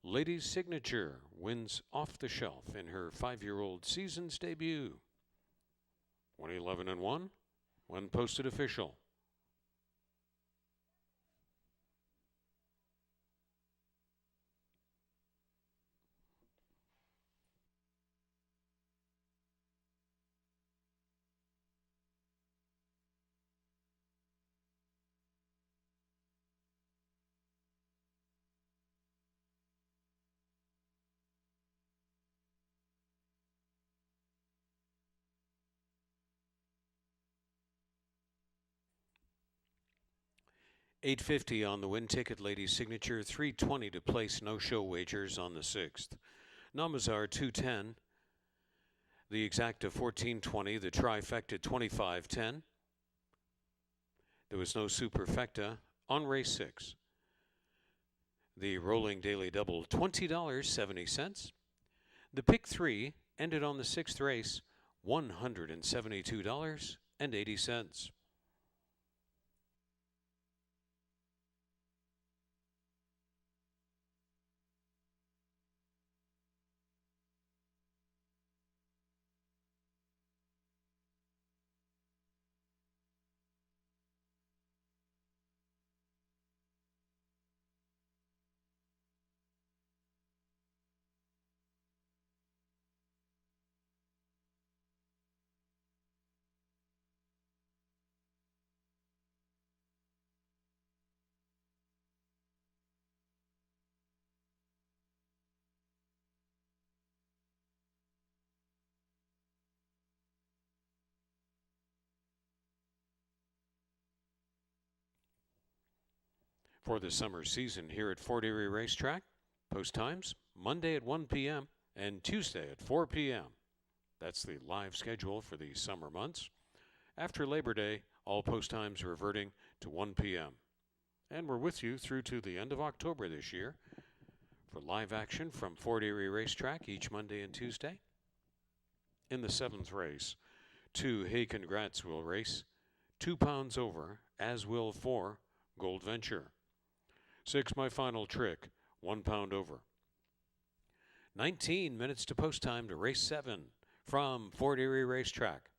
Lady's Signature wins off the shelf in her 5-year-old season's debut. 111-1 when posted official. $8.50 on the win ticket, Ladies Signature, $3.20 to place no-show wagers on the 6th. Numbers are 210, the exacta 14.20, the trifecta 25.10. There was no superfecta on race 6. The rolling daily double $20.70. The pick 3 ended on the 6th race $172.80. For the summer season here at Fort Erie Racetrack, post times Monday at 1 p.m. and Tuesday at 4 p.m. That's the live schedule for the summer months. After Labor Day, all post times reverting to 1 p.m. And we're with you through to the end of October this year for live action from Fort Erie Racetrack each Monday and Tuesday. In the 7th race, 2 Hey Congrats will race, 2 pounds over, as will 4 Gold Venture. 6 My Final Trick, 1 pound over. 19 minutes to post time to race 7 from Fort Erie Racetrack.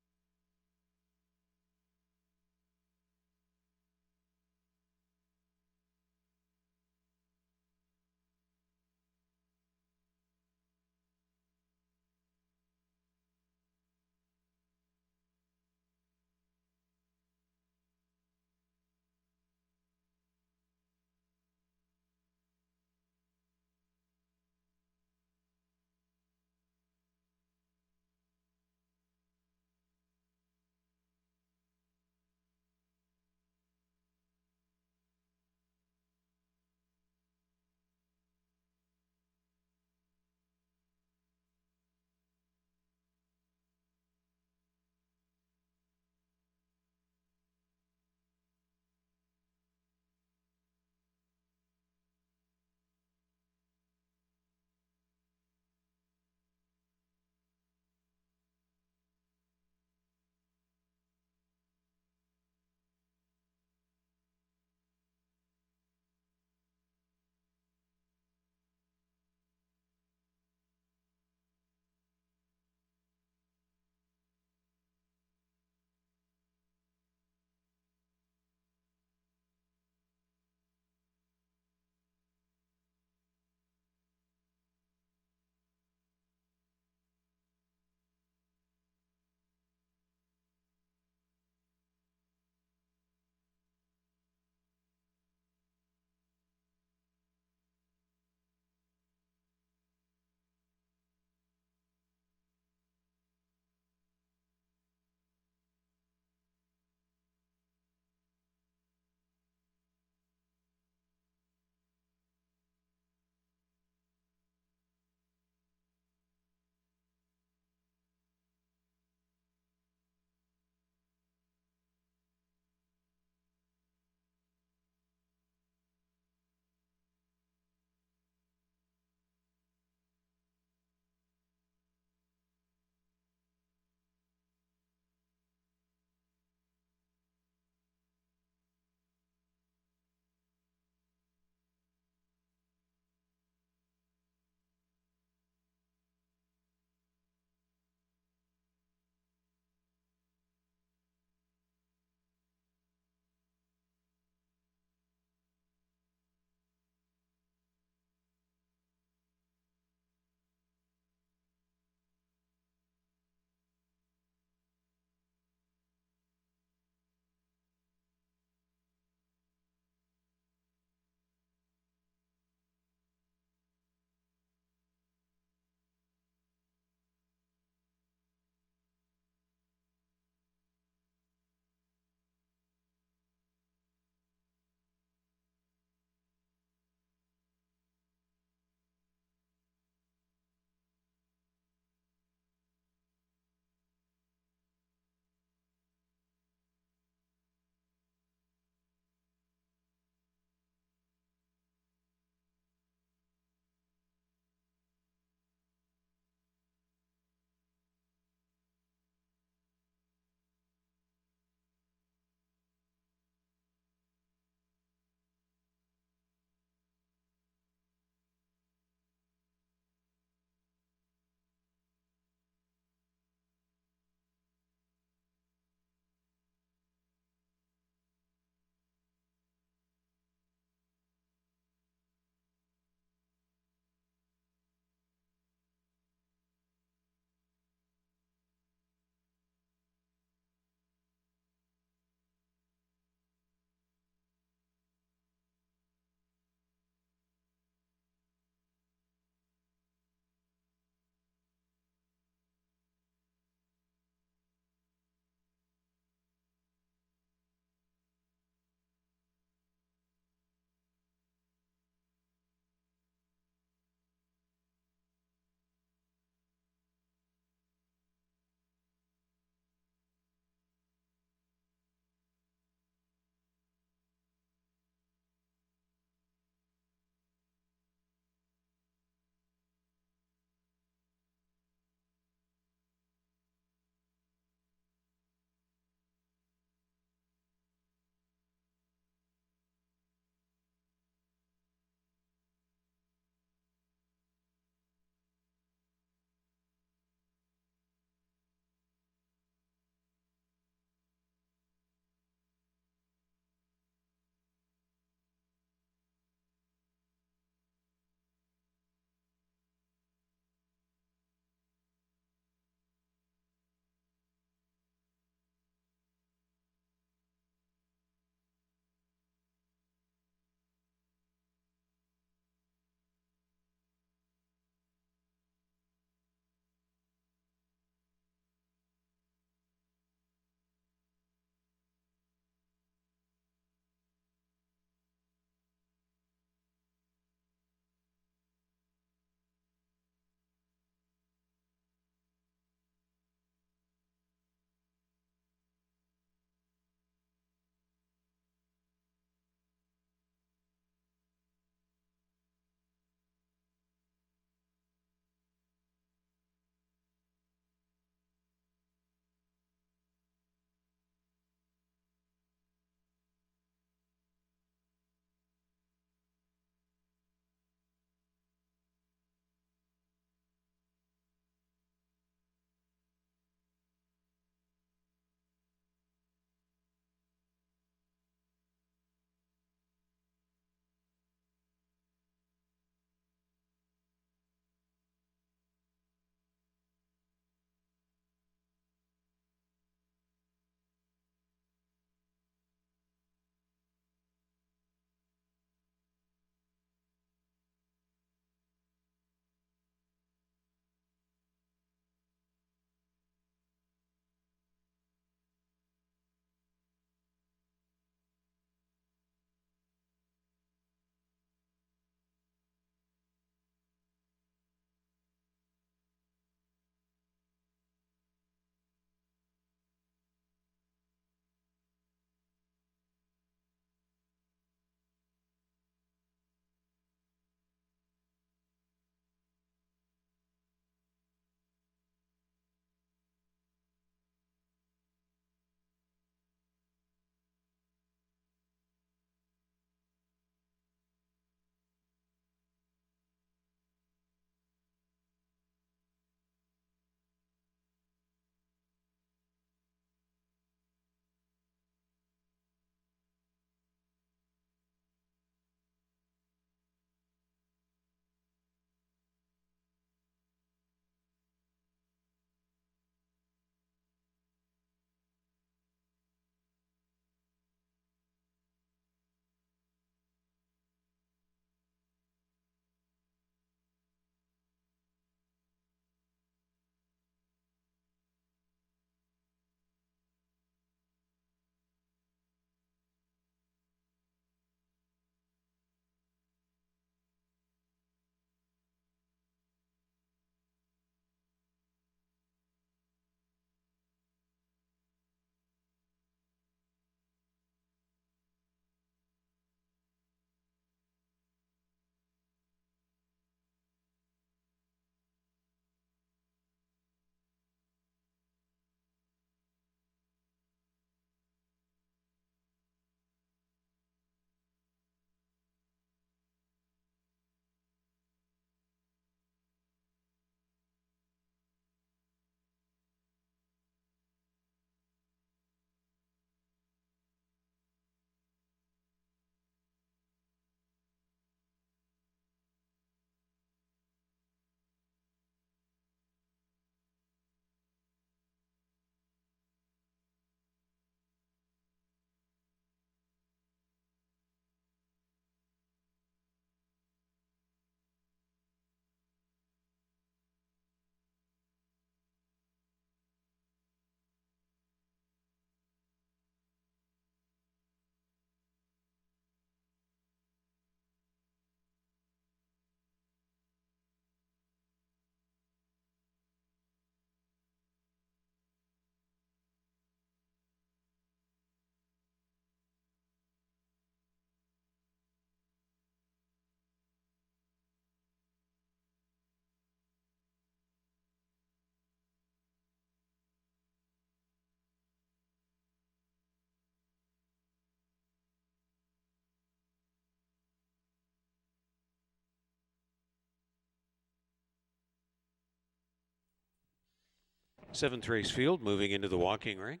Seventh race field moving into the walking ring.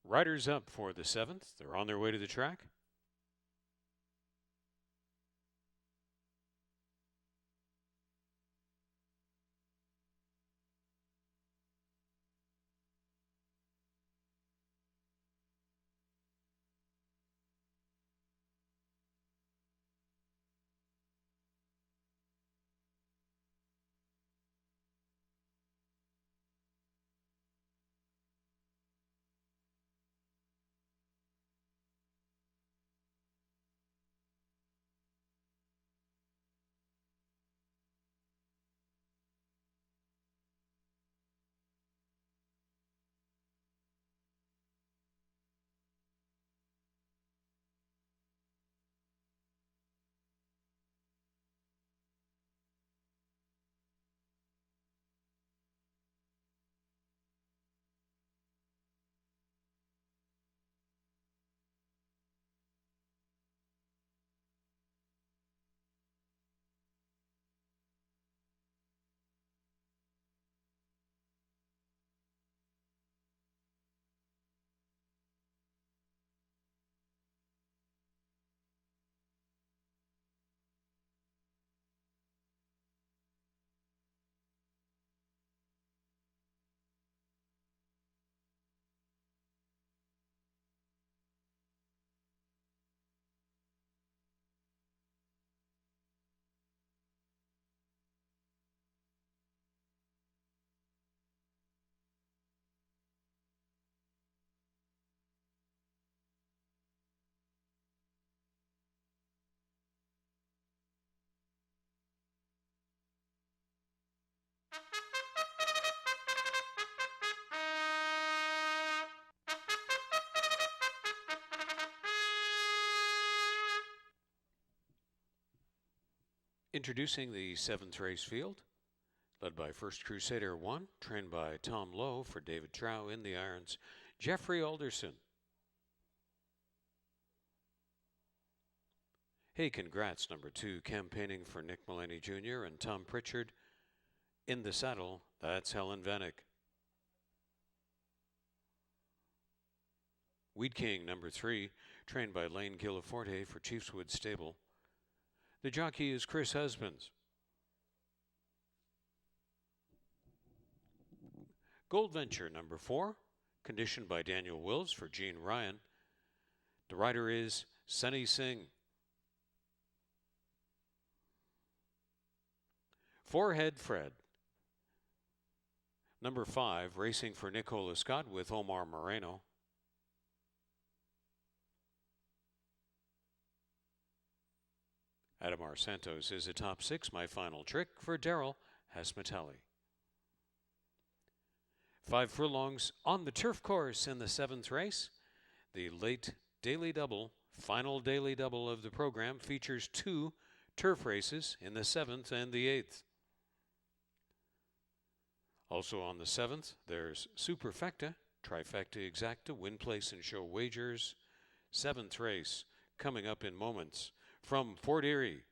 Riders up for the 7th. They're on their way to the track. Introducing the 7th race field, led by First Crusader 1, trained by Tom Lowe for David Trow in the irons, Jeffrey Alderson. Hey, congrats, number 2, campaigning for Nick Mullaney Jr. and Tom Pritchard. In the saddle, that's Helen Vanek. Weed King, number 3, trained by Lane Gillaforte for Chiefswood Stable. The jockey is Chris Husbands. Gold Venture number 4, conditioned by Daniel Wills for Gene Ryan. The rider is Sunny Singh. Forehead Fred. Number 5, racing for Nicola Scott with Omar Moreno. Adamar Santos is a top 6, my final trick for Daryl Hasmatelli. 5 furlongs on the turf course in the 7th race. The late daily double, final daily double of the program, features 2 turf races in the 7th and the 8th. Also on the 7th, there's Superfecta, Trifecta Exacta, Win Place and Show Wagers. 7th race coming up in moments from Fort Erie.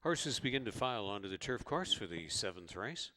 Horses begin to file onto the turf course for the 7th race.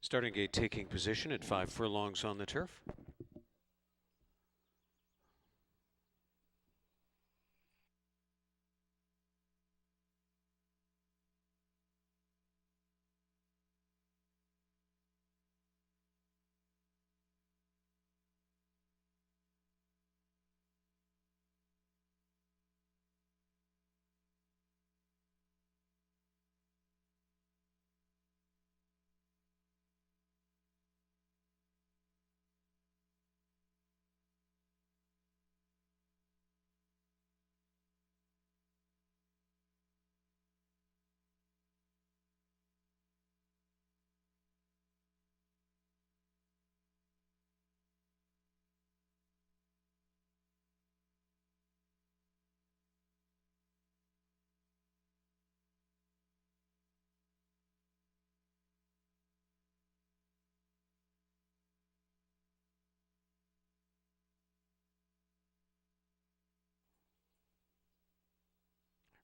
Starting gate taking position at 5 furlongs on the turf.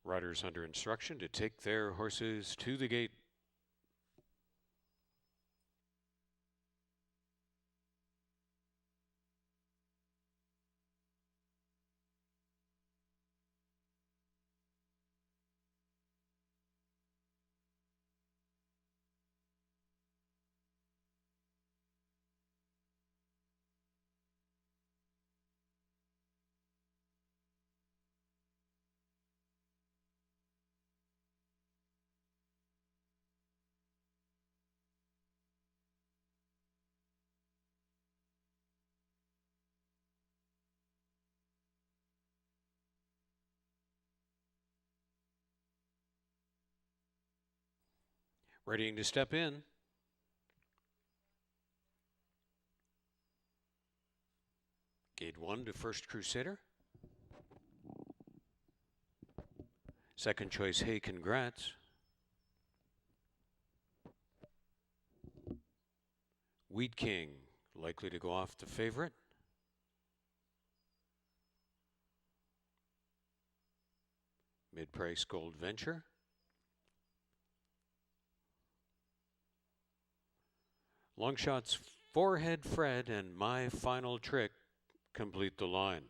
Riders under instruction to take their horses to the gate. Readying to step in. Gate 1 to First Crusader. Second choice, Hey Congrats. Wheat King, likely to go off the favorite. Mid-price Gold Venture. Long shots, Forehead Fred and My Final Trick complete the line.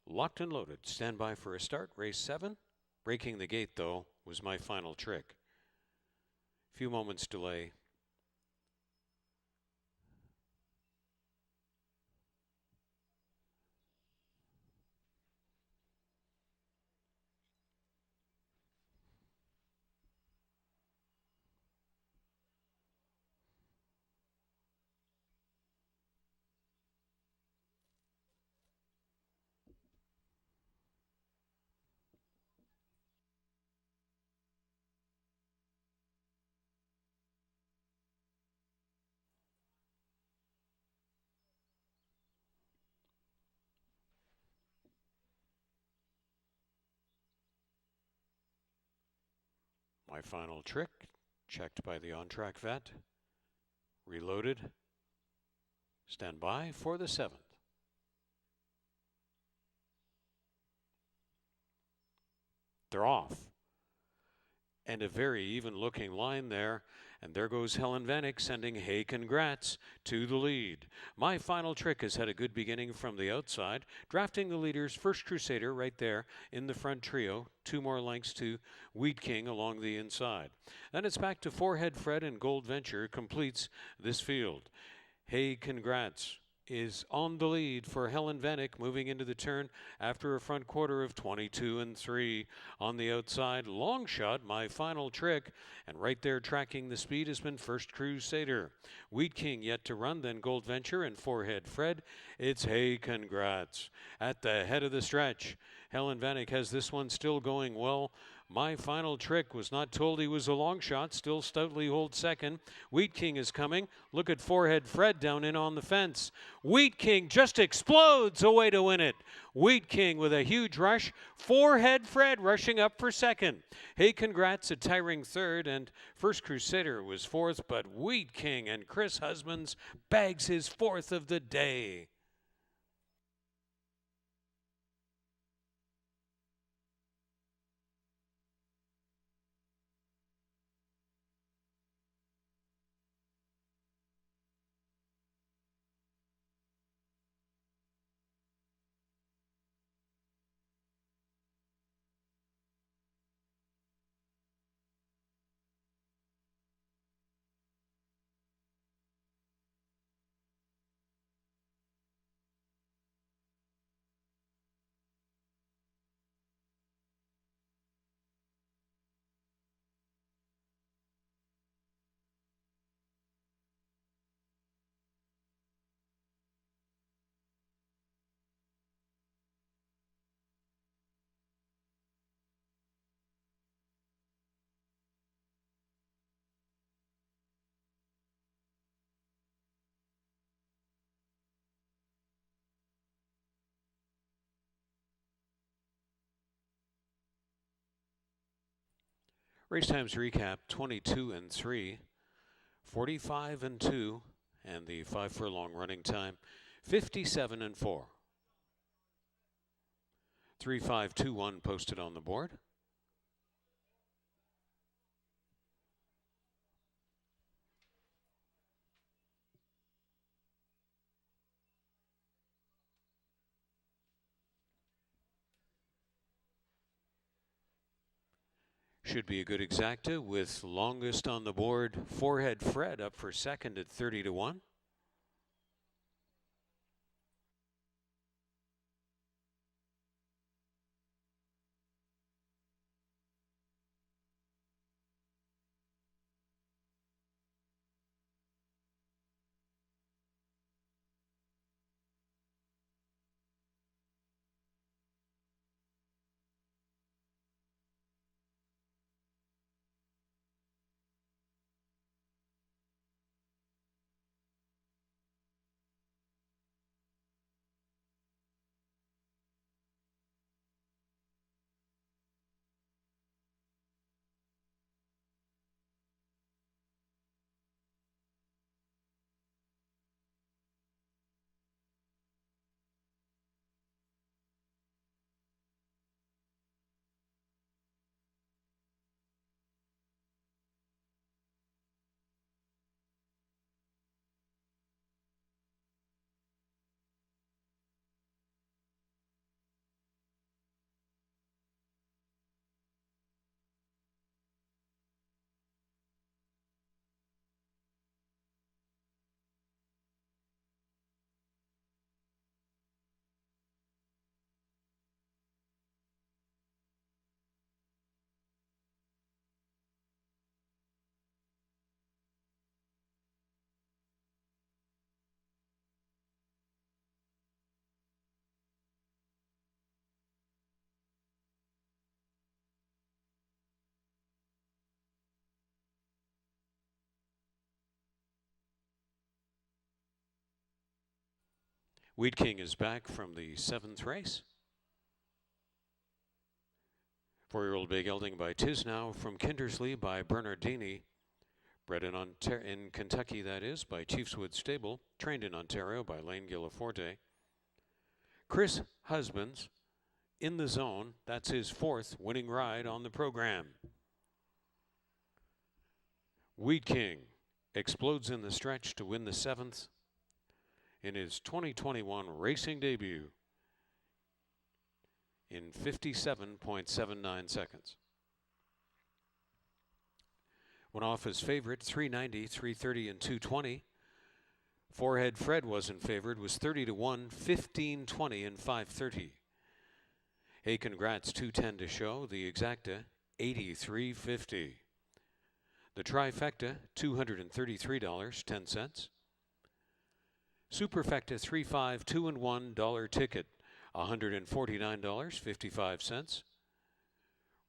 Locked and loaded. Stand by for a start. Race 7. Breaking the gate, though, was My Final Trick. Few moments delay. My Final Trick, checked by the on-track vet. Reloaded. Stand by for the 7th. They're off. And a very even-looking line there. And there goes Helen Vanek sending Hey Congrats to the lead. My Final Trick has had a good beginning from the outside, drafting the leaders. First Crusader right there in the front trio. 2 more lengths to Wheat King along the inside. Then it's back to Forehead Fred, and Gold Venture completes this field. Hey Congrats is on the lead for Helen Vanek, moving into the turn after a front quarter of 22 3. On the outside, Long Shot, My Final Trick, and right there tracking the speed has been First Crusader. Wheat King yet to run, then Gold Venture and Forehead Fred. It's Hey Congrats at the head of the stretch. Helen Vanek has this one still going well. My Final Trick was not told he was a long shot, still stoutly holds second. Wheat King is coming. Look at Forehead Fred down in on the fence. Wheat King just explodes away to win it. Wheat King with a huge rush. Forehead Fred rushing up for second. Hey Congrats a tiring third, and First Crusader was fourth, but Wheat King and Chris Husbands bags his 4th of the day. Race times recap: 22 3, 45 2, and the 5 furlong running time 57 4. 3521 posted on the board. Should be a good exacta with longest on the board. Forehead Fred up for second at 30-1. Wheat King is back from the 7th race. 4-year-old Big Gelding by Tisnow from Kindersley by Bernardini. Bred in Kentucky, that is, by Chiefswood Stable. Trained in Ontario by Lane Gillaforte. Chris Husbands in the zone. That's his 4th winning ride on the program. Wheat King explodes in the stretch to win the 7th in his 2021 racing debut in 57.79 seconds. Went off his favorite, 390, 330, and 220. Forehead Fred wasn't favored, was 30-1, 1520, and 530. Hey, congrats, 210 to show. The exacta, 83.50. The trifecta, $233.10. Superfecta 3-5 $2-and-$1 ticket, $149.55.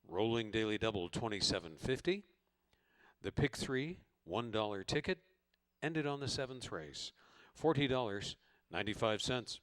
Rolling daily double $27.50. The pick 3 $1 ticket ended on the 7th race, $40.95.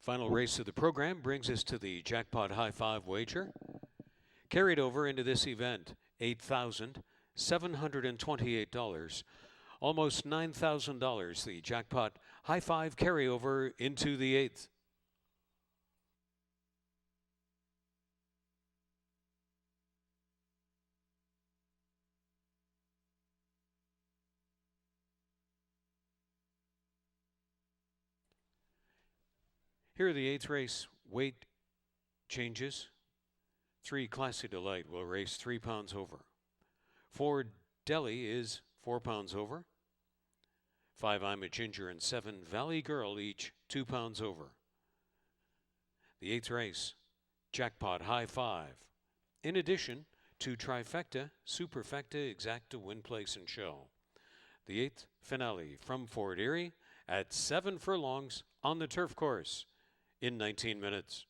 Final race of the program brings us to the jackpot high five wager. Carried over into this event, $8,728. Almost $9,000, the jackpot high five carryover into the 8th. Here are the 8th race weight changes. 3 Classy Delight will race 3 pounds over. 4 Deli is 4 pounds over. 5 I'm a Ginger and 7 Valley Girl each 2 pounds over. The 8th race, jackpot high five. In addition to trifecta, superfecta, exacta, win, place, and show. The 8th finale from Fort Erie at 7 furlongs on the turf course in 19 minutes.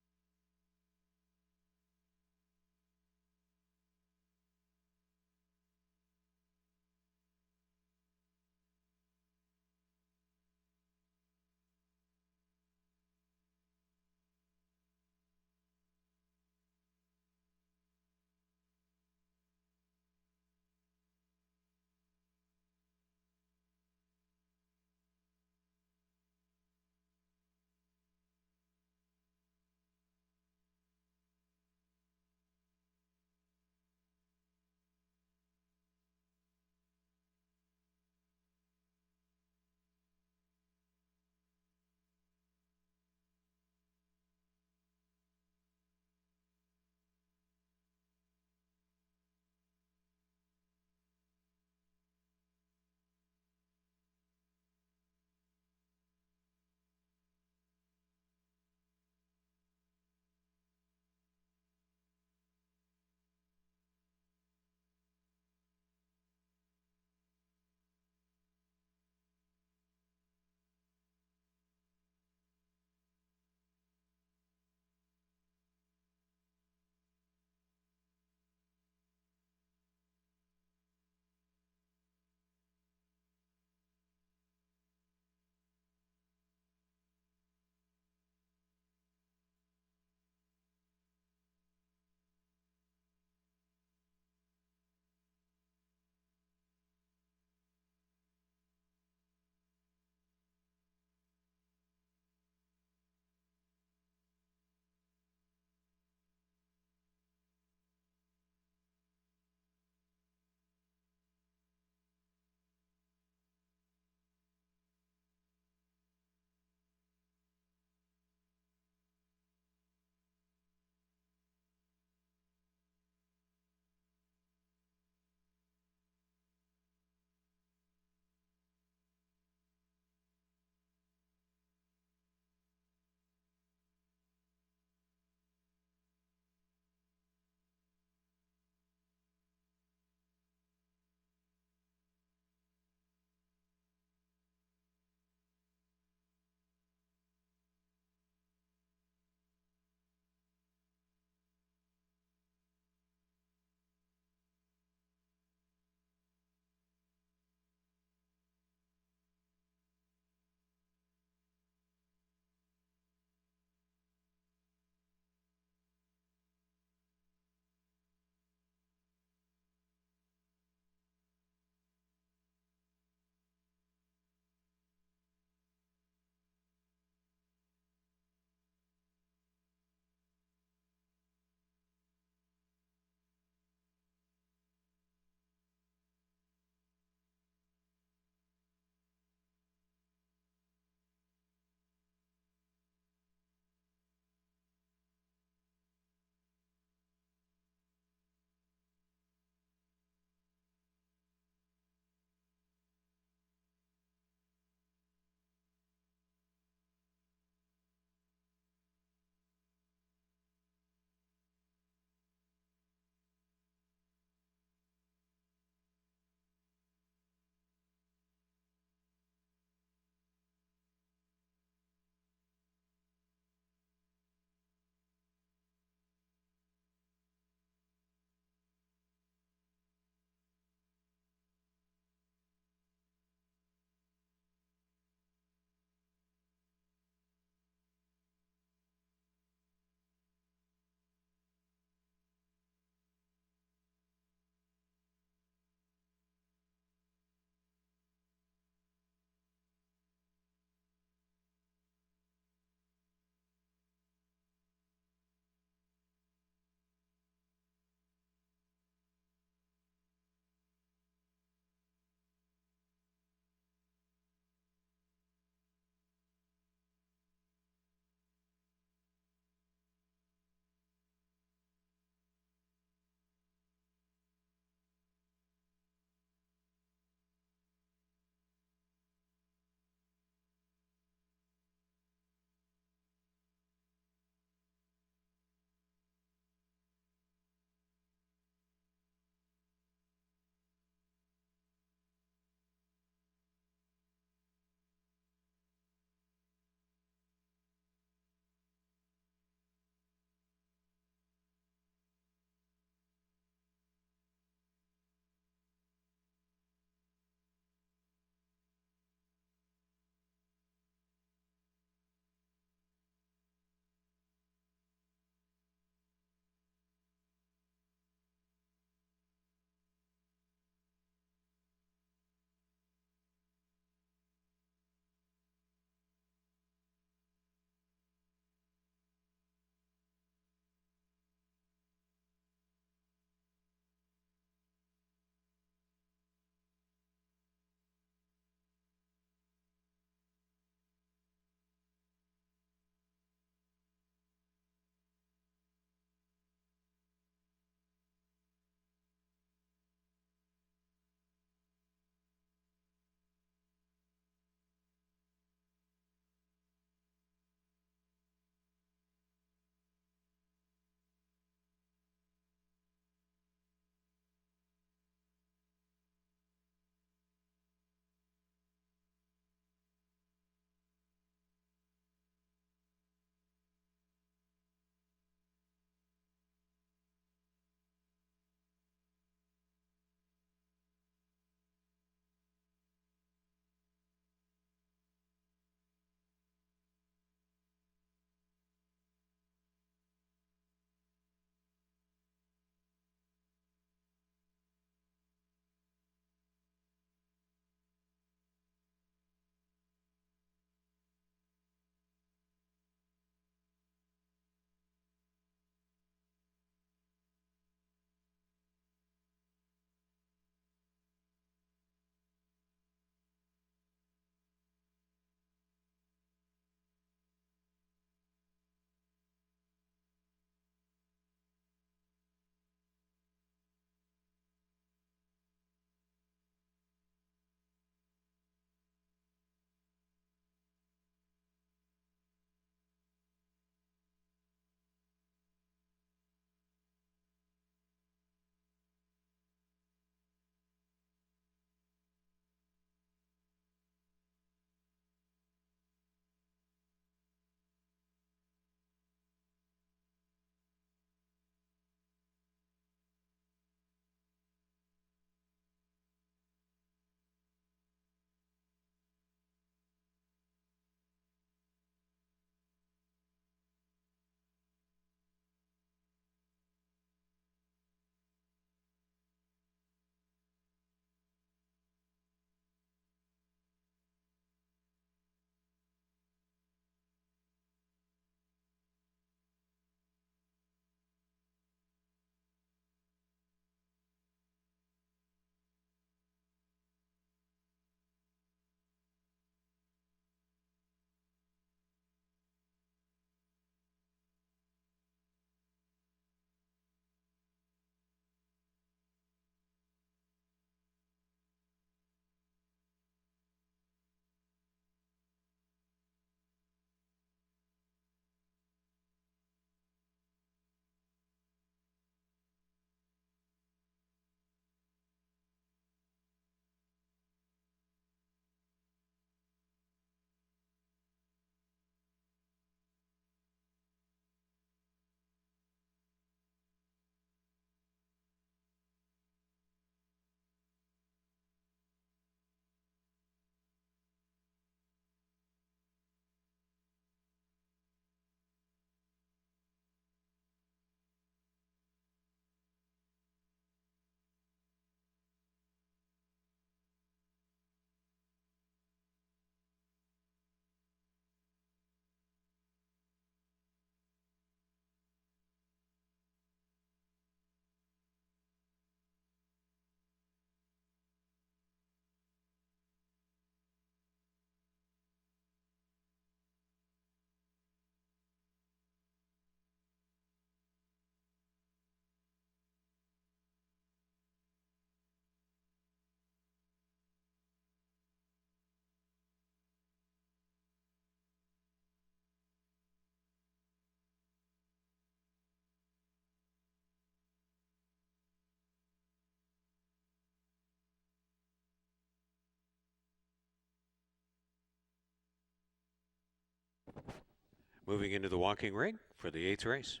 Moving into the walking ring for the 8th race.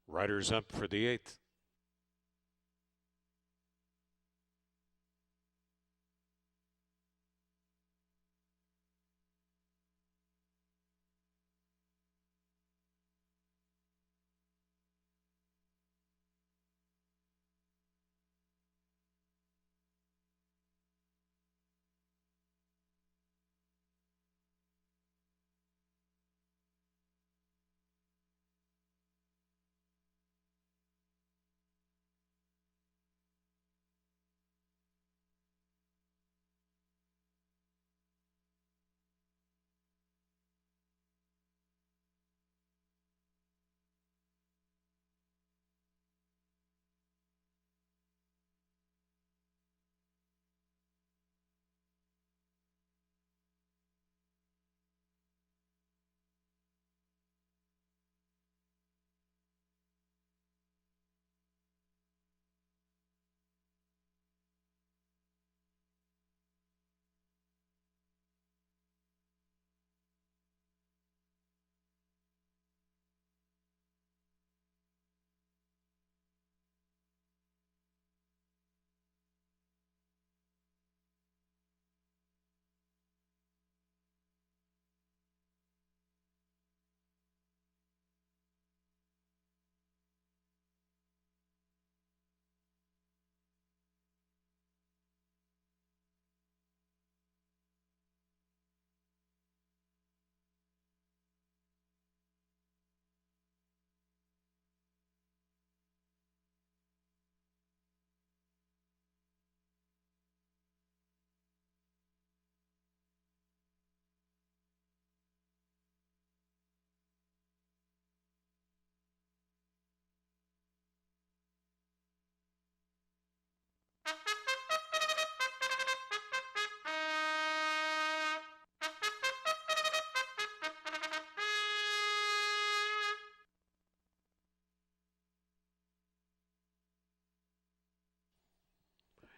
Riders up for the 8th.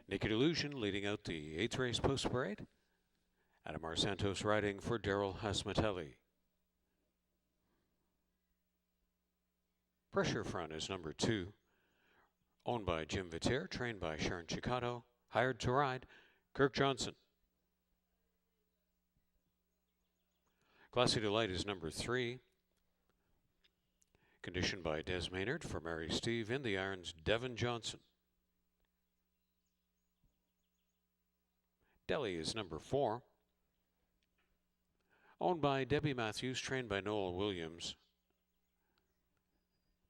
Naked Illusion leading out the 8th race post parade. Adamar Santos riding for Daryl Hasmatelli. Pressure Front is number 2. Owned by Jim Vitter, trained by Sharon Chicato, hired to ride Kirk Johnson. Classy Delight is number 3. Conditioned by Des Maynard for Mary Steve in the irons, Devin Johnson. Delhi is number 4. Owned by Debbie Matthews, trained by Noel Williams.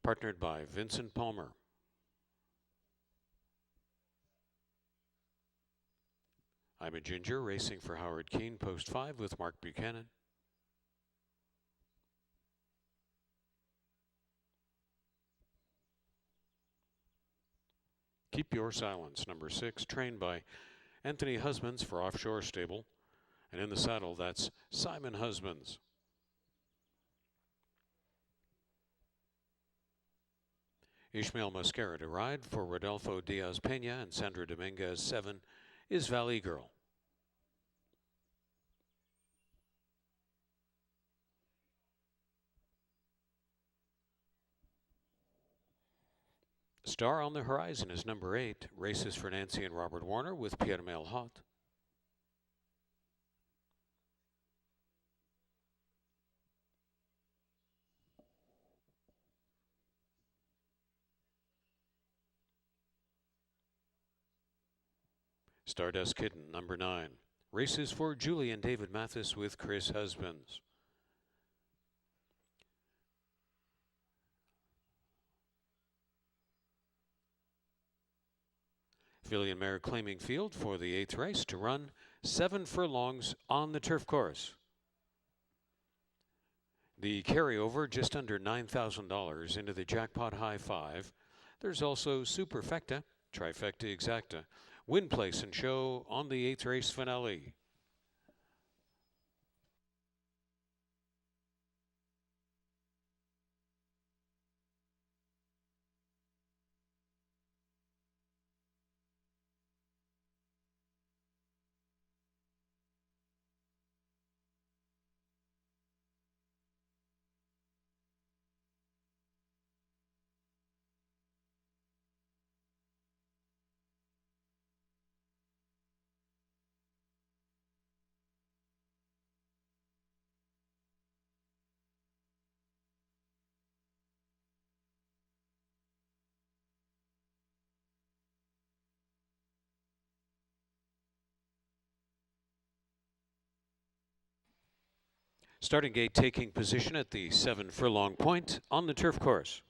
Partnered by Vincent Palmer. I'm a Ginger, racing for Howard Keene, post 5 with Mark Buchanan. Keep Your Silence, number 6, trained by Anthony Husbands for Offshore Stable. And in the saddle, that's Simon Husbands. Ishmael Mascara to ride for Rodolfo Diaz Pena and Sandra Dominguez. 7 is Valley Girl. Star on the Horizon is number 8. Races for Nancy and Robert Warner with Pierre Melhot. Stardust Kitten, number 9. Races for Julie and David Mathis with Chris Husbands. Fillion Mare claiming field for the 8th race to run 7 furlongs on the turf course. The carryover just under $9,000 into the jackpot high 5. There's also Superfecta, Trifecta Exacta, Win Place and Show on the 8th race finale. Starting gate taking position at the 7 furlong point on the turf course.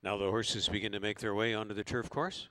Now the horses begin to make their way onto the turf course.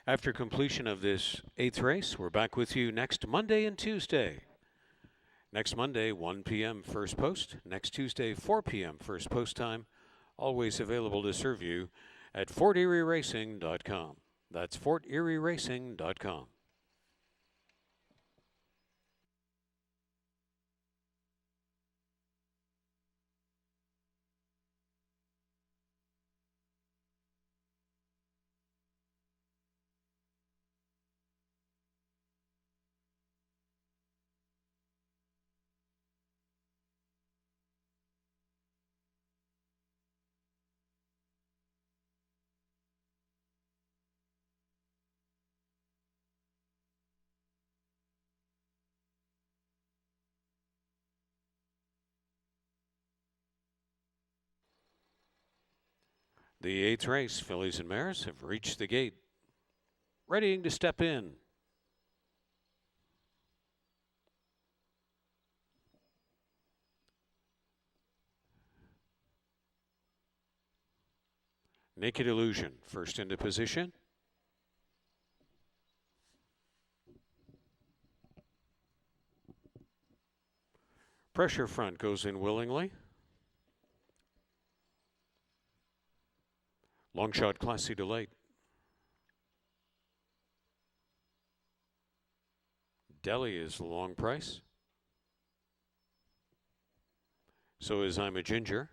After completion of this 8th race, we're back with you next Monday and Tuesday. Next Monday, 1 p.m. first post. Next Tuesday, 4 p.m. first post time. Always available to serve you at FortErieRacing.com. That's FortErieRacing.com. The 8th race, Fillies and Mares, have reached the gate, readying to step in. Naked Illusion, first into position. Pressure Front goes in willingly. Long Shot Classy Delight. Delhi is the long price. So is I'm a Ginger.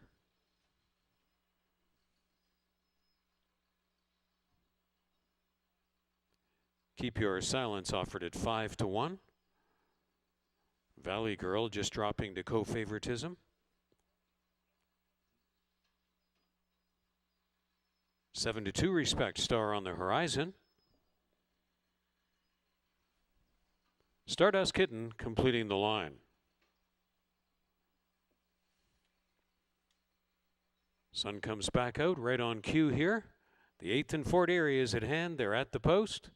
Keep Your Silence offered at 5-1. Valley Girl just dropping to co-favoritism. 7-2 Respect Star on the horizon. Stardust Kitten completing the line. Sun comes back out right on cue here. The 8th and Fort Erie is at hand. They're at the post.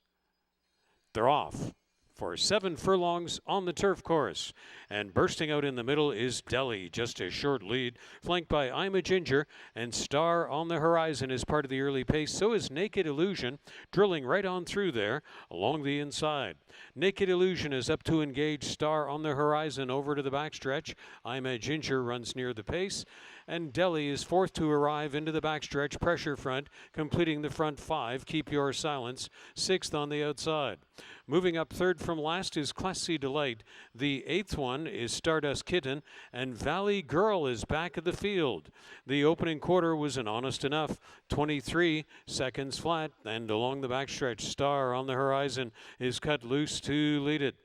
They're off for 7 furlongs on the turf course. And bursting out in the middle is Delhi, just a short lead, flanked by I'm a Ginger, and Star on the horizon is part of the early pace. So is Naked Illusion, drilling right on through there along the inside. Naked Illusion is up to engage. Star on the horizon over to the backstretch. I'm a Ginger runs near the pace. And Delhi is 4th to arrive into the backstretch. Pressure Front completing the front 5. Keep Your Silence 6th on the outside. Moving up 3rd from last is Classy Delight. The 8th one is Stardust Kitten, and Valley Girl is back of the field. The opening quarter was an honest enough 23 seconds flat, and along the backstretch, Star on the horizon is cut loose to lead it.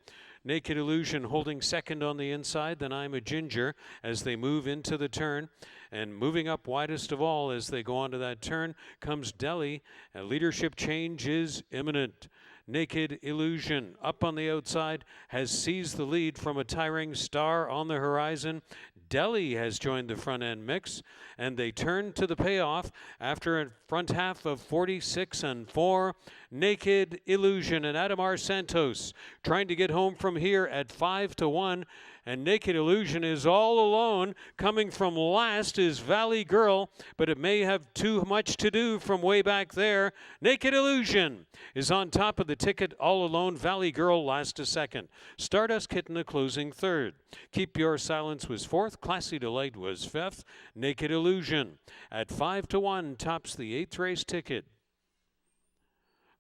Naked Illusion holding second on the inside, then I'm a Ginger as they move into the turn. And moving up widest of all as they go onto that turn comes Delhi. A leadership change is imminent. Naked Illusion up on the outside has seized the lead from a tiring Star on the horizon. Delhi has joined the front end mix, and they turn to the payoff after a front half of 46-4. Naked Illusion and Adamar Santos trying to get home from here at 5-1. And Naked Illusion is all alone. Coming from last is Valley Girl, but it may have too much to do from way back there. Naked Illusion is on top of the ticket all alone. Valley Girl last to second. Stardust Kitten a closing third. Keep Your Silence was 4th. Classy Delight was 5th. Naked Illusion at 5-1 tops the 8th race ticket.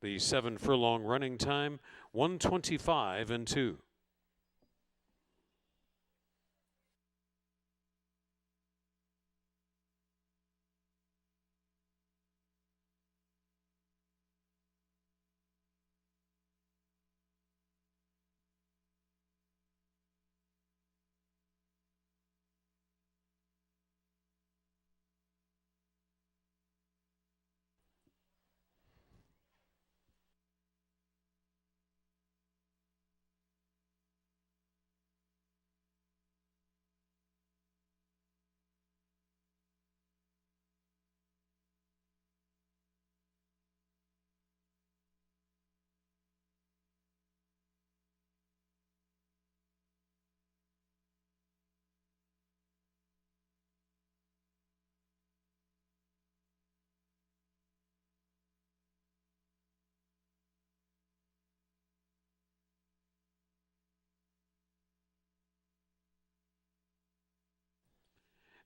The 7 furlong running time, 1:25-2.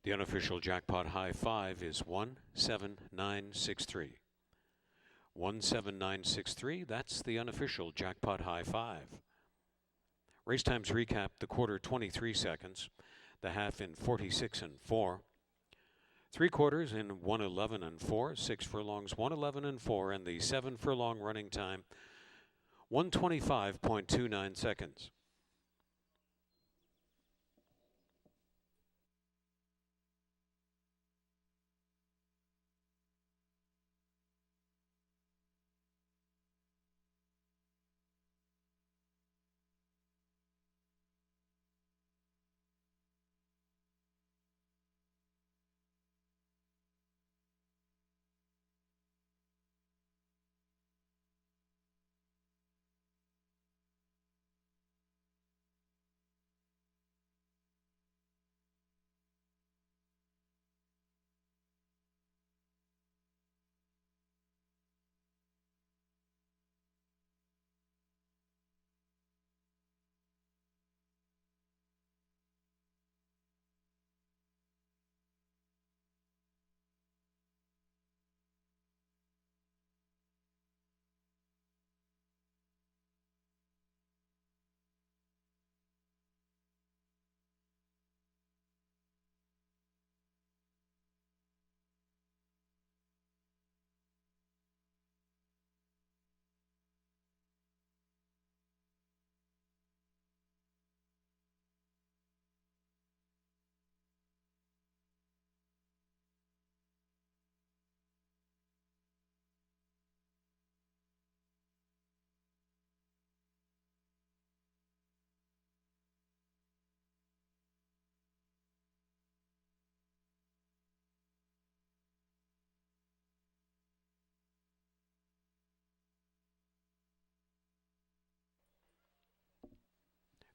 The unofficial jackpot high 5 is 17963. 17963, that's the unofficial jackpot high 5. Race times recap: the quarter 23 seconds, the half in 46-4, 3 quarters in 1:11-4, 6 furlongs 1:11-4, and the 7 furlong running time 1:25.29 seconds.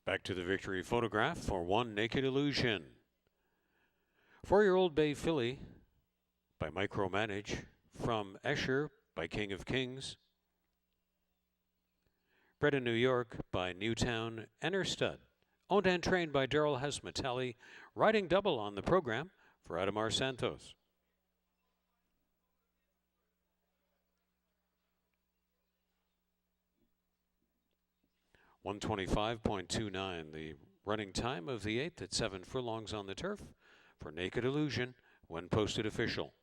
Back to the victory photograph for One Naked Illusion. 4-year-old Bay Filly by Micromanage. From Escher by King of Kings. Bred in New York by Newtown Ennerstud. Owned and trained by Daryl Hasmatali. Riding double on the program for Adamar Santos. (125.29), the running time of the 8th at 7 furlongs on the turf for Naked Illusion when posted official.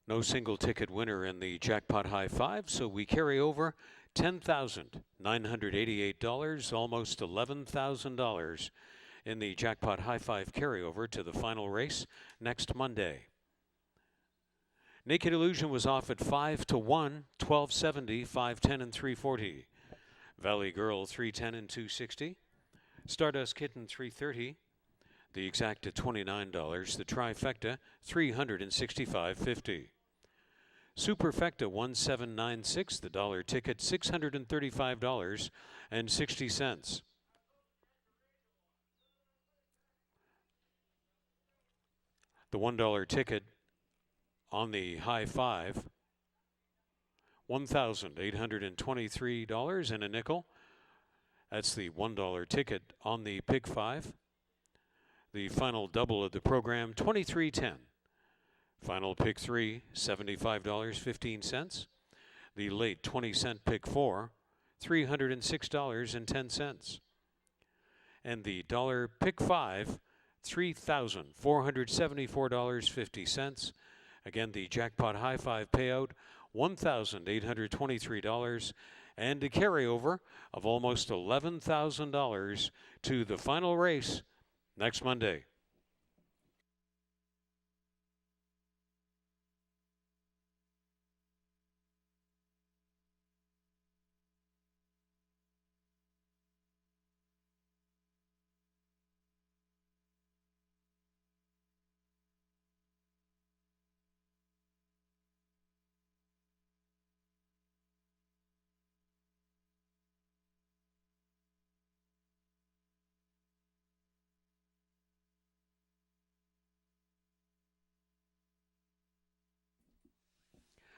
No single ticket winner in the jackpot high five, so we carry over $10,988, almost $11,000 in the jackpot high five carryover to the final race next Monday. Naked Illusion was off at 5 to 1, 1270, 510 and 340. Valley Girl 310 and 260. Stardust Kitten 330. The exact at $29. The trifecta $365.50. Superfecta 1796. The dollar ticket $635.60. The $1 ticket on the high five, $1,823 and a nickel. That's the $1 ticket on the Pig 5. The final double of the program, $23.10. Final Pick 3, $75.15. The late 20-cent Pick 4, $306.10. And the dollar Pick 5, $3,474.50. Again, the jackpot high five payout, $1,823, and a carryover of almost $11,000 to the final race next Monday.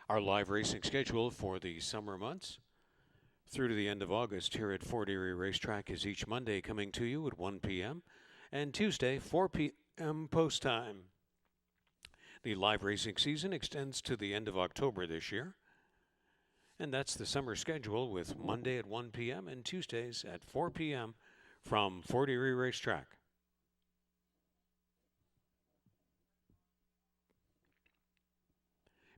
Our live racing schedule for the summer months through to the end of August here at Fort Erie Racetrack is each Monday coming to you at 1 p.m. and Tuesday 4 p.m. post time. The live racing season extends to the end of October this year. And that's the summer schedule with Monday at 1 p.m. and Tuesdays at 4 p.m. from Fort Erie Racetrack.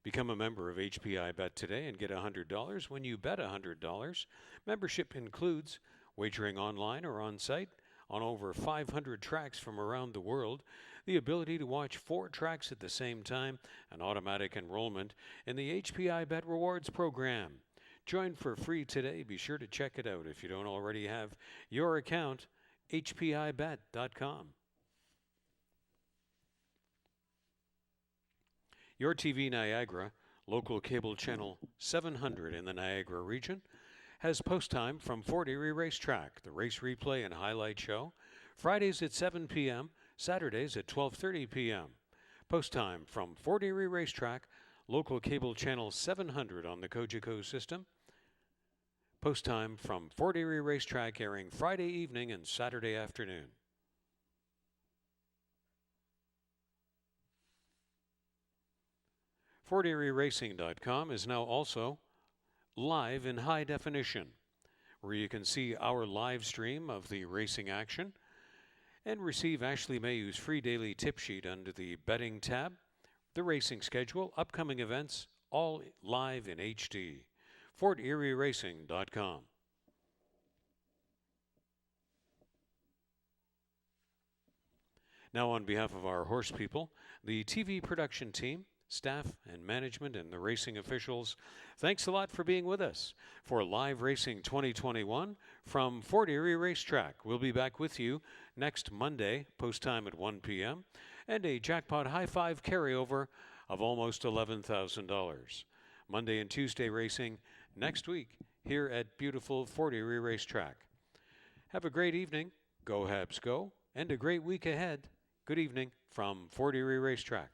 Become a member of HPI Bet today and get $100 when you bet $100. Membership includes wagering online or on site on over 500 tracks from around the world, the ability to watch 4 tracks at the same time, and automatic enrollment in the HPI Bet Rewards program. Join for free today. Be sure to check it out if you don't already have your account, hpibet.com. Your TV Niagara, local cable channel 700 in the Niagara region, has post time from Fort Erie Racetrack, the race replay and highlight show, Fridays at 7 p.m., Saturdays at 12:30 p.m. Post time from Fort Erie Racetrack, local cable channel 700 on the Cogeco system. Post time from Fort Erie Racetrack, airing Friday evening and Saturday afternoon. FortErieRacing.com is now also live in high definition, where you can see our live stream of the racing action and receive Ashley Mayhew's free daily tip sheet under the betting tab, the racing schedule, upcoming events, all live in HD. FortErieRacing.com. Now, on behalf of our horse people, the TV production team, staff and management, and the racing officials, thanks a lot for being with us for Live Racing 2021 from Fort Erie Racetrack. We'll be back with you next Monday, post time at 1 p.m., and a jackpot high five carryover of almost $11,000. Monday and Tuesday racing next week here at beautiful Fort Erie Racetrack. Have a great evening. Go Habs go, and a great week ahead. Good evening from Fort Erie Racetrack.